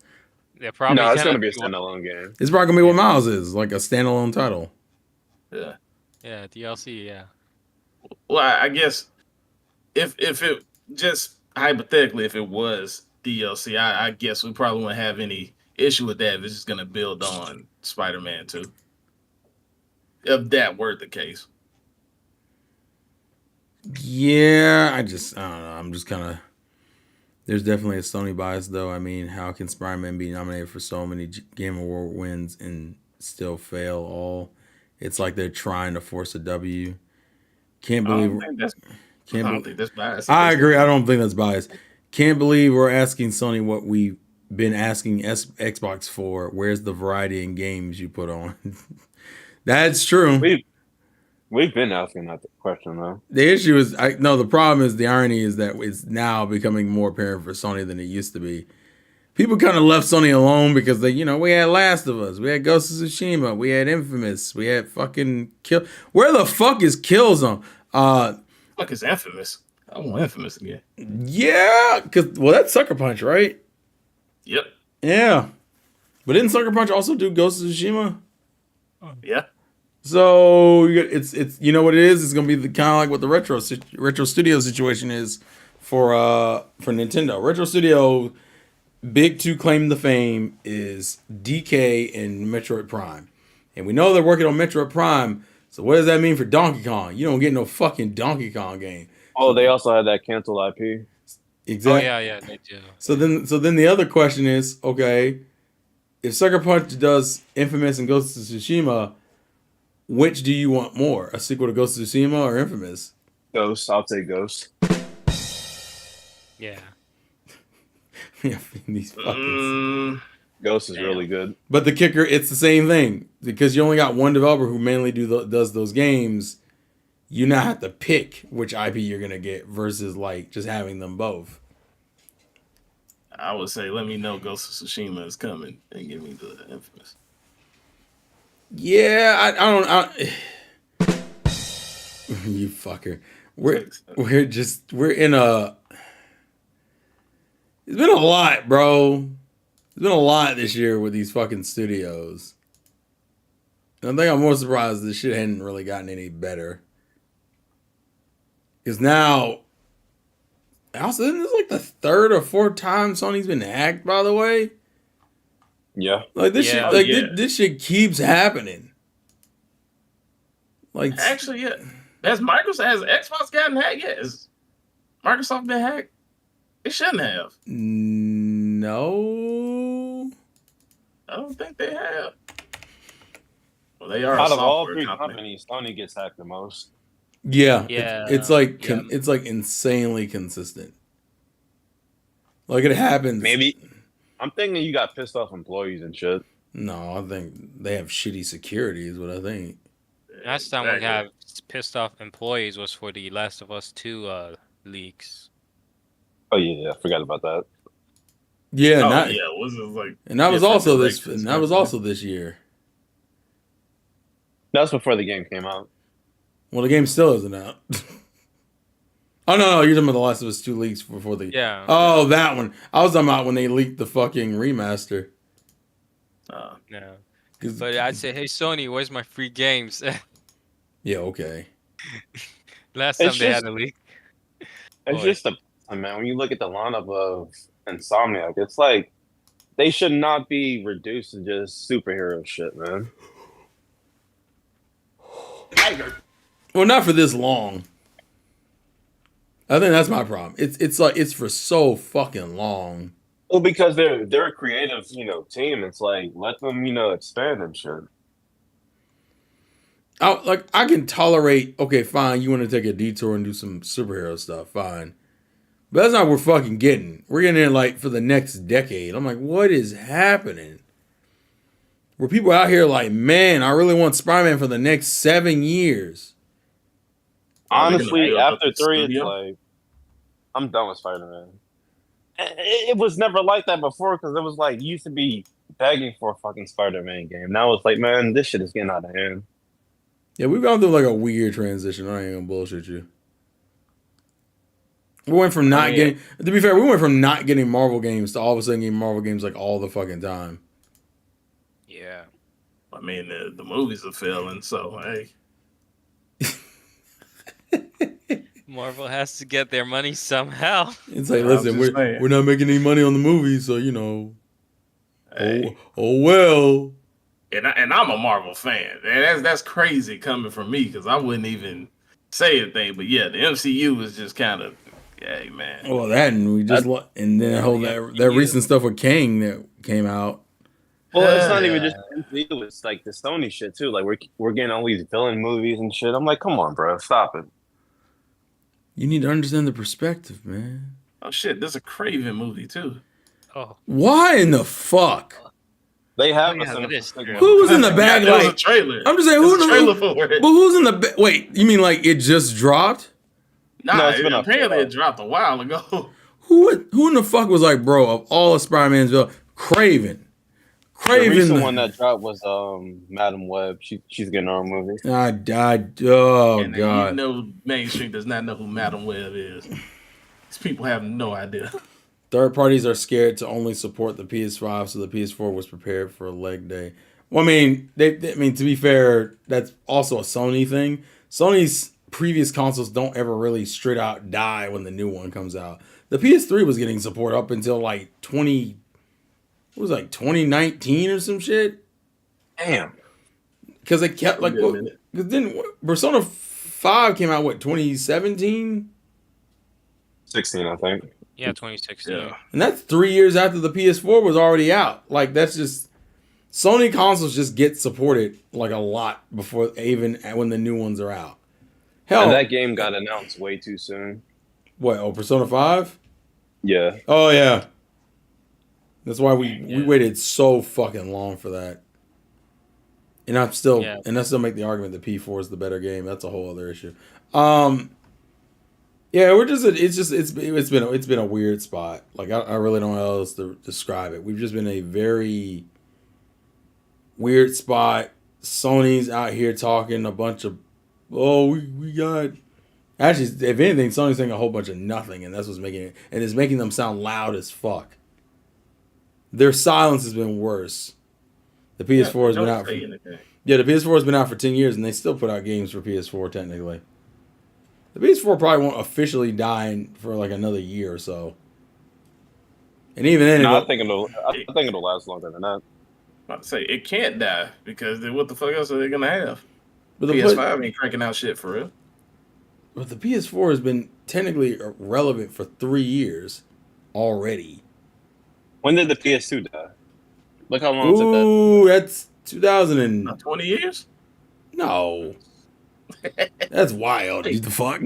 They're probably No, it's gonna gonna be a do- standalone game. It's probably gonna be what Miles is, like a standalone title. Yeah. Yeah, DLC. Yeah. Well, I guess if it just hypothetically, if it was DLC, I guess we probably wouldn't have any issue with that if it's just going to build on Spider-Man 2. If that were the case. Yeah, I don't know. I'm just kind of. There's definitely a Sony bias, though. I mean, how can Spider-Man be nominated for so many Game Award wins and still fail all? It's like they're trying to force a W. Can't believe. I don't think that's biased. I agree. I don't think that's biased. Can't believe we're asking Sony what we've been asking Xbox for. Where's the variety in games you put on? That's true. We've been asking that question though. The issue is, the problem is, the irony is that it's now becoming more apparent for Sony than it used to be. People kind of left Sony alone because we had Last of Us, we had Ghost of Tsushima, we had Infamous, we had fucking Kill. Where the fuck is Killzone? Fuck is Infamous? I want Infamous again. Yeah, that's Sucker Punch, right? Yep. Yeah, but didn't Sucker Punch also do Ghost of Tsushima? Yeah. So it's you know what it is? It's gonna be kind of like what the Retro Studio situation is for Nintendo. Retro Studio, big to claim the fame is DK and Metroid Prime, and we know they're working on Metroid Prime. So what does that mean for Donkey Kong? You don't get no fucking Donkey Kong game. Oh, they also had that canceled IP. Exactly. Oh yeah, they do. So then the other question is, okay, if Sucker Punch does Infamous and Ghost of Tsushima, which do you want more? A sequel to Ghost of Tsushima or Infamous? Ghost. I'll take Ghost. Yeah. Yeah, these fuckers. Ghost is really good. But the kicker, it's the same thing. Because you only got one developer who mainly does those games, you now have to pick which IP you're going to get versus like just having them both. I would say let me know Ghost of Tsushima is coming and give me the Infamous. Yeah, I don't. You fucker. We're in a. It's been a lot, bro. It's been a lot this year with these fucking studios. And I think I'm more surprised this shit hadn't really gotten any better. Because now, also, isn't this like the third or fourth time Sony's been hacked, by the way? Yeah. Like this shit, this shit keeps happening. Like actually, yeah. Has Xbox gotten hacked? Yeah. Has Microsoft been hacked? It shouldn't have. No. I don't think they have. Well, they are. Out of all three companies, Sony gets hacked the most. Yeah. Yeah. It's like insanely consistent. Like it happens. Maybe. I'm thinking you got pissed off employees and shit. No, I think they have shitty security is what I think. Last time we had pissed off employees was for the Last of Us 2 leaks. Oh yeah, I forgot about that. Yeah, was it like? And that was also this. And that was also this year. That was before the game came out. Well, the game still isn't out. Oh no, you're talking about the Last of Us 2 leaks before the. Yeah. Oh, that one. I was talking about when they leaked the fucking remaster. No. But I'd say, hey Sony, where's my free games? Yeah. Okay. Last time they had a leak. It's just man. When you look at the lineup of Insomniac, it's like they should not be reduced to just superhero shit, man. Well, not for this long. I think that's my problem. It's like it's for so fucking long. Well, because they're a creative, team. It's like let them, expand and shit. I can tolerate. Okay, fine. You want to take a detour and do some superhero stuff, fine. But that's not what we're fucking getting. We're getting in like for the next decade. I'm like, what is happening? Where people out here like, man, I really want Spider-Man for the next 7 years. Honestly, after 3, it's like I'm done with Spider-Man. It was never like that before because it was like you used to be begging for a fucking Spider-Man game. Now it's like, man, this shit is getting out of hand. Yeah, we've gone through like a weird transition. I ain't gonna bullshit you. We went from not getting, to be fair, we went from not getting Marvel games to all of a sudden getting Marvel games like all the fucking time. Yeah. I mean, the movies are failing, so hey. Marvel has to get their money somehow. It's like, I was listen, just saying. we're not making any money on the movie, so you know. Hey. Oh well. And I'm a Marvel fan. And that's crazy coming from me because I wouldn't even say anything. But yeah, the MCU was just kind of, hey man. Well, that and we just and then that recent stuff with Kang that came out. Well, it's not even just MCU. It's like the Sony shit too. Like we're getting all these villain movies and shit. I'm like, come on, bro, stop it. You need to understand the perspective, man. Oh shit, there's a Craven movie too. Oh, Why in the fuck? They have yeah, a it is cinema. true. Who was in the bag? There was a Like, trailer. I'm just saying, There's a trailer for it. but who's in the wait? You mean like it just dropped? Nah, No, it's been apparently up. it dropped a while ago. Who in the fuck was like, bro? Of all of Spider-Man's villains, Craven. The recent one that dropped was Madam Web. She's getting her own movie. I died. Oh And god. you know, Main Street does not know who Madam Web is. These people have no idea. Third parties are scared to only support the PS5, so the PS4 was prepared for a leg day. Well, I mean, I mean, to be fair, that's also a Sony thing. Sony's previous consoles don't ever really straight out die when the new one comes out. The PS3 was getting support up until like 2019 or some shit. Damn. Because they kept like, because then Persona 5 came out, what, 2017? 16, I think. Yeah, 2016. Yeah. And that's 3 years after the PS4 was already out. Like, that's just, Sony consoles just get supported like a lot before, even when the new ones are out. Hell, And that game got announced way too soon. what? Oh, Persona 5? Yeah. Oh yeah. That's why we waited so fucking long for that. And I still make the argument that P4 is the better game. That's a whole other issue. Yeah, it's been a weird spot. Like I really don't know how else to describe it. We've just been a very weird spot. Sony's out here talking a bunch of, we got. Actually, if anything, Sony's saying a whole bunch of nothing, and that's what's making it, and it's making them sound loud as fuck. Their silence has been worse. The PS4 has been out for, the PS4 has been out for 10 years, and they still put out games for PS4 technically. The PS4 probably won't officially die for like another year or so. And even then, I think it'll last longer than that. I'm about to say it can't die because then what the fuck else are they gonna have? but the PS5 ain't cranking out shit for real. But the PS4 has been technically relevant for 3 years already. When did the PS2 die? Look how long it took that. Ooh, that's 2000 and... Not 20 years? No. That's wild. What the fuck?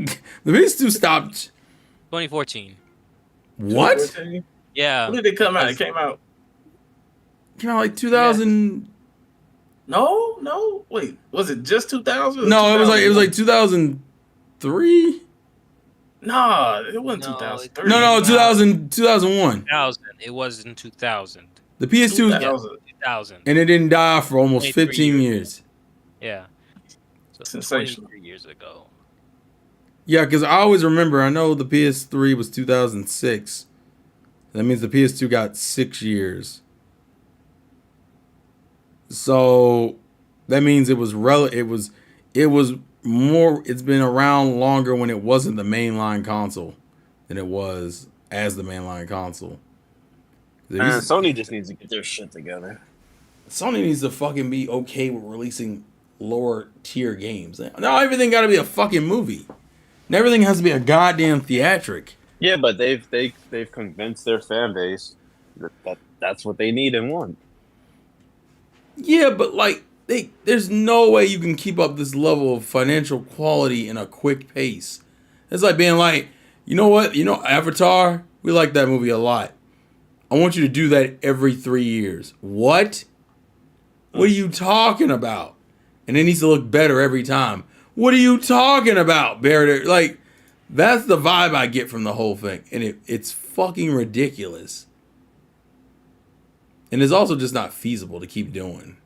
The PS2 stopped... 2014. What? 2014? Yeah. When did it come out? It came out... Came out like 2000... No. Wait, was it just 2000? No, it was like 2003? Nah, it wasn't No, 2003. No, 2001. 2000. It was in 2000. The PS2... 2000. And it didn't die for almost 15 years. Yeah. So Sensational. 23 years ago. Yeah, because I always remember, I know the PS3 was 2006. That means the PS2 got 6 years. So that means it was more, it's been around longer when it wasn't the mainline console than it was as the mainline console. Man, Sony just needs to get their shit together. Sony needs to fucking be okay with releasing lower tier games. Now everything got to be a fucking movie. And everything has to be a goddamn theatric. Yeah, but they've convinced their fan base that that's what they need and want. Yeah, but like there's no way you can keep up this level of financial quality in a quick pace. It's like being like, you know what? You know, Avatar, we like that movie a lot. I want you to do that every 3 years. What? What are you talking about? And it needs to look better every time. What are you talking about, Barrett? Like, that's the vibe I get from the whole thing. And it's fucking ridiculous. And it's also just not feasible to keep doing.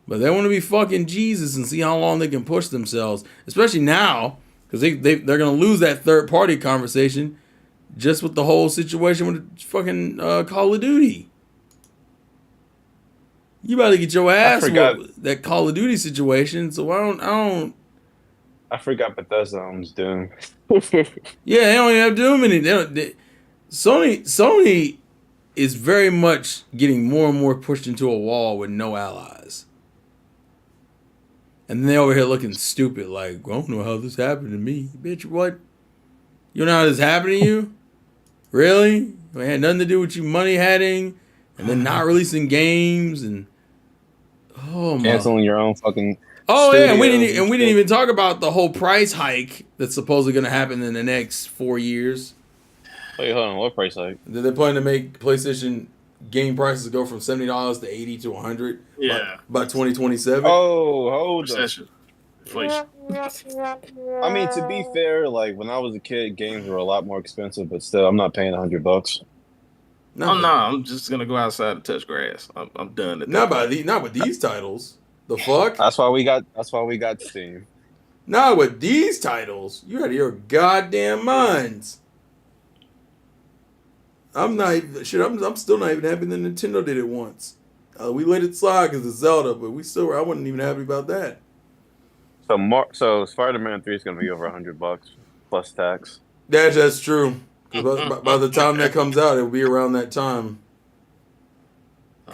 But they want to be fucking Jesus and see how long they can push themselves. Especially now, because they're going to lose that third party conversation just with the whole situation with fucking Call of Duty. You about to get your ass whooped, that Call of Duty situation. So I don't I forgot Bethesda owns Doom. Yeah, they don't even have Doom in it. Sony is very much getting more and more pushed into a wall with no allies. And then they over here looking stupid, like, I don't know how this happened to me. Bitch, what? You don't know how this happened to you? Really? It had nothing to do with you money hatting and then not releasing games and Canceling your own fucking. Oh yeah, and we studios didn't even talk about the whole price hike that's supposedly going to happen in the next 4 years. Wait, hold on. What price hike? They're planning to make PlayStation game prices go from $70 to $80 to $100. Yeah. By 2027. Oh, hold on. Recession. Inflation. I mean, to be fair, like when I was a kid, games were a lot more expensive, but still, I'm not paying $100. No, I'm just gonna go outside and touch grass. I'm done. Not with these titles. The fuck? That's why we got Steam. Not with these titles. You out of your goddamn minds. I'm not even shit. I'm still not even happy that Nintendo did it once. We let it slide because it's Zelda, but I wasn't even happy about that. So Spider-Man 3 is gonna be over $100 plus tax. That's true. By the time that comes out, it'll be around that time.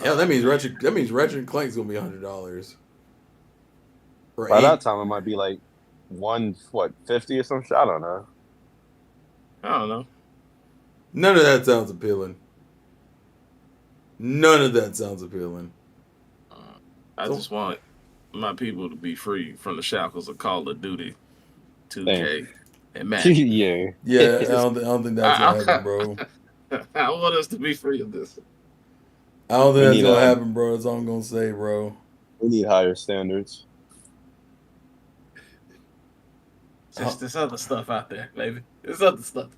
Hell, that means Ratchet and Clank's gonna be $100. By that time, it might be like 50 or some shit. I don't know. I don't know. None of that sounds appealing. None of that sounds appealing. I just want my people to be free from the shackles of Call of Duty, 2K, and Madden. Yeah. Yeah, I don't think that's gonna happen, bro. I want us to be free of this. I don't think that's gonna happen, bro. That's all I'm gonna say, bro. We need higher standards. There's other stuff out there, baby. There's other stuff.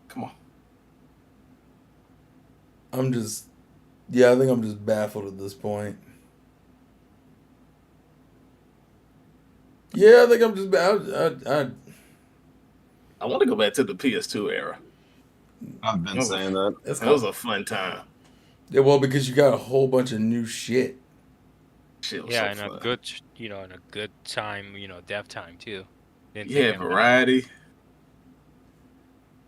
Come on. I think I'm just baffled at this point. Yeah, I think I'm just I want to go back to the PS2 era. I've been saying that. That was a fun time. Yeah, well, because you got a whole bunch of new shit. Shit was Yeah, so and fun. in a good time, dev time too. Variety.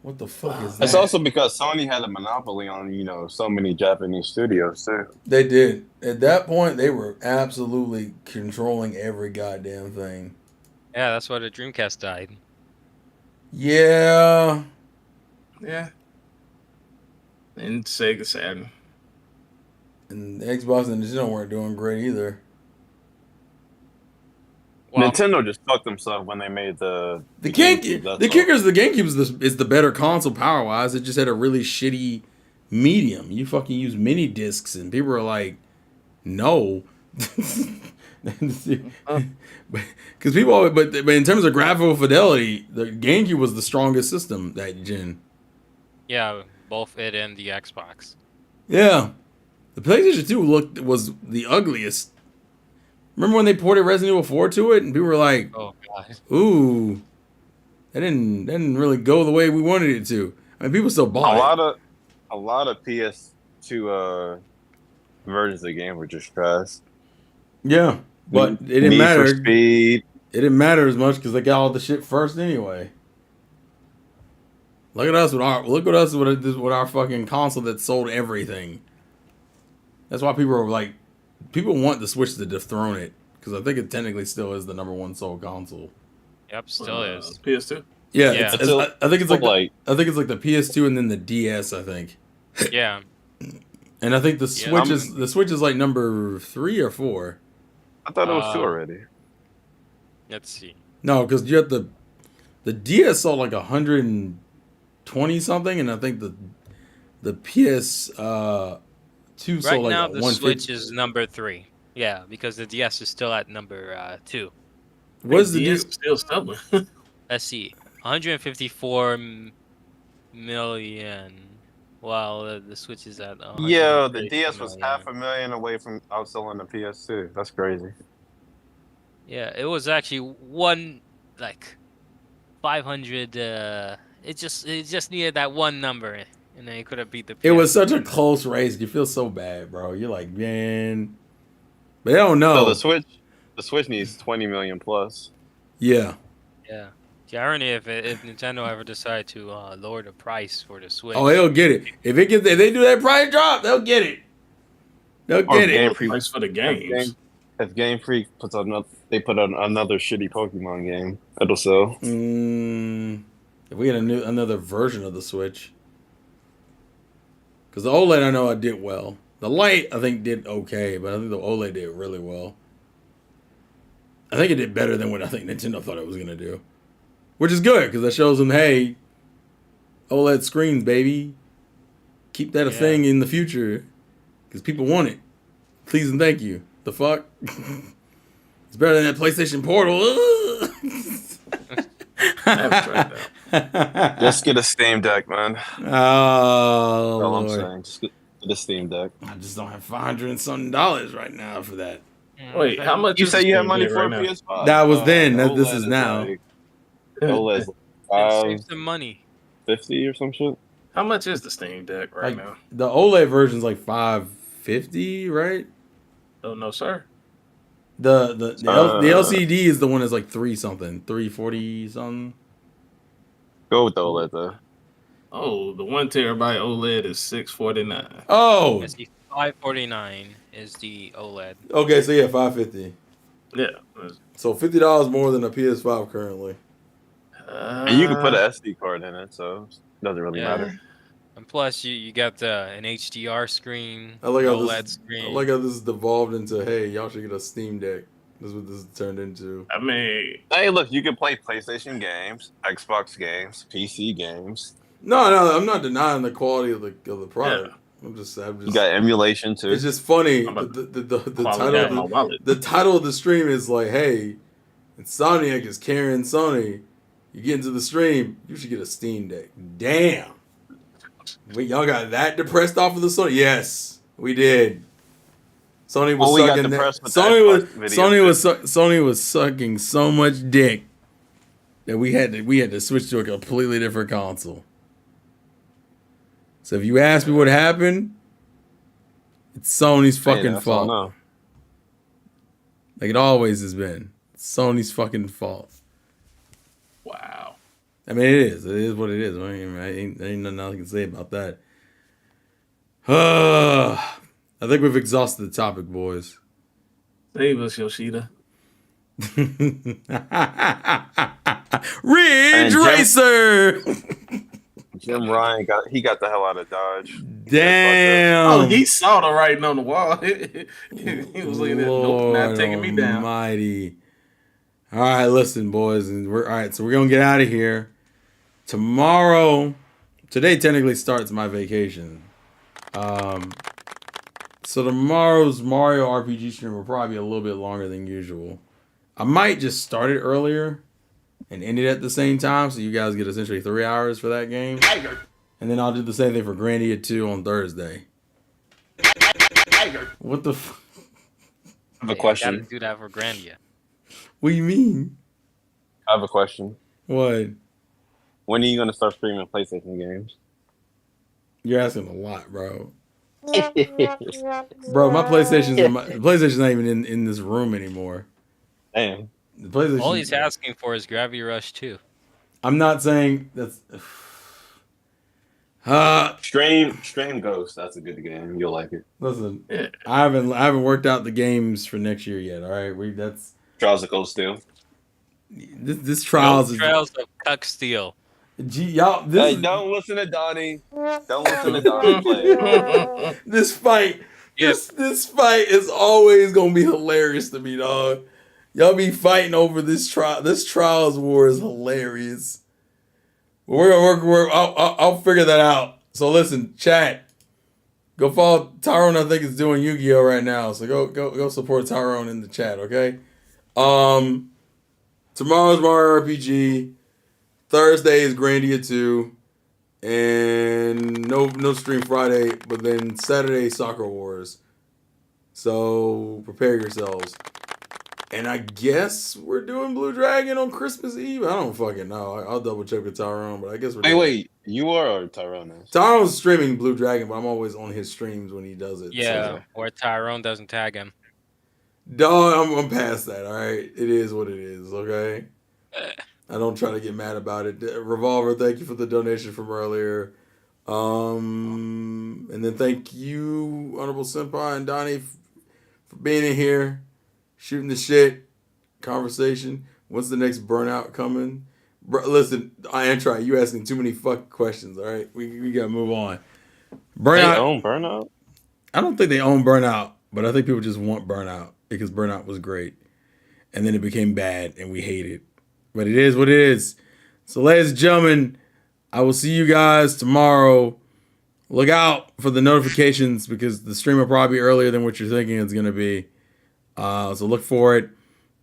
What the fuck is that? It's also because Sony had a monopoly on, so many Japanese studios too. They did. At that point, they were absolutely controlling every goddamn thing. Yeah, that's why the Dreamcast died. Yeah. Yeah. And Sega Saturn. And Xbox and Nintendo weren't doing great either. Well, Nintendo just fucked themselves when they made the GameCube. The GameCube is the better console power wise. It just had a really shitty medium. You fucking use mini discs, and people are like, no. Because but in terms of graphical fidelity, the GameCube was the strongest system that gen. yeah, both it and the Xbox. Yeah, the PlayStation 2 was the ugliest. Remember when they ported Resident Evil 4 to it, and people were like, "Oh God, ooh, that didn't really go the way we wanted it to." I mean, people still bought it. A lot of PS2 versions of the game were just trash. Yeah, but it didn't Need matter. for Speed. It didn't matter as much because they got all the shit first anyway. Look at us with our fucking console that sold everything. That's why people are like, people want the Switch to dethrone it because I think it technically still is the number one sold console. yep, still is." PS2. Yeah, Yeah. I think it's like the PS2 and then the DS. I think. Yeah, And I think the Switch is like number 3 or 4. I thought it was 2 already. let's see. No, because you have the DS sold like 120 something, and I think the PS 2 Right sold like now, the 150. Switch is number 3. Yeah, because the DS is still at number 2. What's the DS deal? still stubborn. Let's see, 154 million. While the Switch is at Yeah, the 150 DS was million. $500,000 away from outselling the PS2. That's crazy. Yeah, it was actually one like 500. It just needed that one number, and then it could have beat the. It was PS2. such a close race. You feel so bad, bro. You're like, man, but they don't know. So the Switch needs 20 million plus. Yeah. Yeah. The irony if Nintendo ever decide to lower the price for the Switch. Oh, they'll get it. If they do that price drop, they'll get it. They'll Or get Game it. Freak. Price for the games. If Game Freak puts another, they put on another shitty Pokemon game, it'll sell. If we get another version of the Switch, because the OLED I know I did well. The Lite I think did okay, but I think the OLED did really well. I think it did better than what I think Nintendo thought it was gonna do, which is good because that shows them, hey, OLED screens, baby, keep that a thing in the future because people want it. Please and thank you. The fuck? It's better than that PlayStation Portal. I haven't tried that. Just get a Steam Deck, man. Oh, That's all I'm Lord. saying. Just get a Steam Deck. I just don't have $500 and something right now for that. Wait, how much? You is say the you have Steam money Deck for right a now? PS5? That was then. The This OLED is now. OLED's Save some money. 50 or some shit. How much is the Steam Deck right now? The OLED version's like $550, right? Oh no, sir. The LCD is the one that's like $340 something. Go with the OLED though. Oh, the 1 terabyte OLED is $649. Oh, It's the 549 is the OLED. okay. So yeah, $550. Yeah. So $50 more than a PS5 currently. And you can put an SD card in it, so it doesn't really matter. And plus, you got an HDR screen, I like how OLED this. screen. I like how this has devolved into, hey, y'all should get a Steam Deck. This is what this has turned into. I mean, Hey, look, you can play PlayStation games, Xbox games, PC games. No, I'm not denying the quality of the product. Yeah. I'm just. You got emulation too. It's just funny. I'm about The title of the stream is like, hey, Insomniac is carrying Sony. You get into the stream, you should get a Steam Deck. Damn. Wait, y'all got that depressed off of the Sony? Yes, we did. Sony was sucking that. Sony was sucking so much dick that we had to switch to a completely different console. So if you ask me what happened, it's Sony's fucking fault. Like it always has been. It's Sony's fucking fault. wow. I mean, it is. It is what it is. There ain't nothing else I can say about that. I think we've exhausted the topic, boys. Save us, Yoshida. Ridge Racer! Jim Ryan got the hell out of Dodge. Damn. Oh, he saw the writing on the wall. he was looking at nope, not taking me down. Almighty. All right, listen, boys, and we're all right. So we're gonna get out of here tomorrow. Today technically starts my vacation. So tomorrow's Mario RPG stream will probably be a little bit longer than usual. I might just start it earlier and end it at the same time, so you guys get essentially 3 hours for that game. And then I'll do the same thing for Grandia 2 on Thursday. What the f... I have a question. Gotta do that for Grandia. What do you mean? I have a question. What? When are you gonna start streaming PlayStation games? You're asking a lot, bro. Bro, my PlayStation's not even in this room anymore. Damn. The PlayStation. All he's asking for is Gravity Rush 2. I'm not saying that's. Stream Ghost. That's a good game. You'll like it. Listen, I haven't worked out the games for next year yet. All right, that's Trials of Cold Steel. This Trials Trials of Cuck Steel. Y'all, don't listen to Donnie. Don't listen to Donnie play. This fight is always gonna be hilarious to me, dog. Y'all be fighting over this trial. This Trials war is hilarious. We're gonna work. I'll figure that out. So listen, chat. Go follow Tyrone. I think is doing Yu-Gi-Oh right now. So go support Tyrone in the chat. Okay. Tomorrow's Mario RPG. Thursday is Grandia 2. And no stream Friday, but then Saturday Soccer Wars. So prepare yourselves. And I guess we're doing Blue Dragon on Christmas Eve. I don't fucking know. I'll double check with Tyrone, but I guess we're Wait, you are or Tyrone is? Tyrone's streaming Blue Dragon, but I'm always on his streams when he does it. Yeah, so. or Tyrone doesn't tag him. Dog, I'm past that, all right? It is what it is, okay? I don't try to get mad about it. Revolver, thank you for the donation from earlier. And then thank you, Honorable Senpai and Donnie, for being in here, shooting the shit, conversation. When's the next burnout coming? Listen, I ain't trying. You asking too many fucking questions. All right, we gotta move on. Burnout. They own Burnout? I don't think they own Burnout, but I think people just want Burnout because Burnout was great, and then it became bad, and we hate it. But it is what it is. So, ladies and gentlemen, I will see you guys tomorrow. Look out for the notifications because the stream will probably be earlier than what you're thinking it's gonna be. So look for it,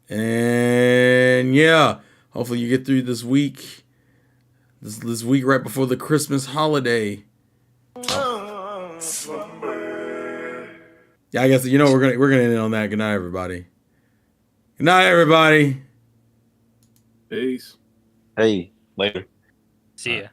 and yeah, hopefully you get through this week. This week right before the Christmas holiday. Yeah, I guess we're gonna end it on that. Good night, everybody. Good night, everybody. Peace. Hey, later. See ya.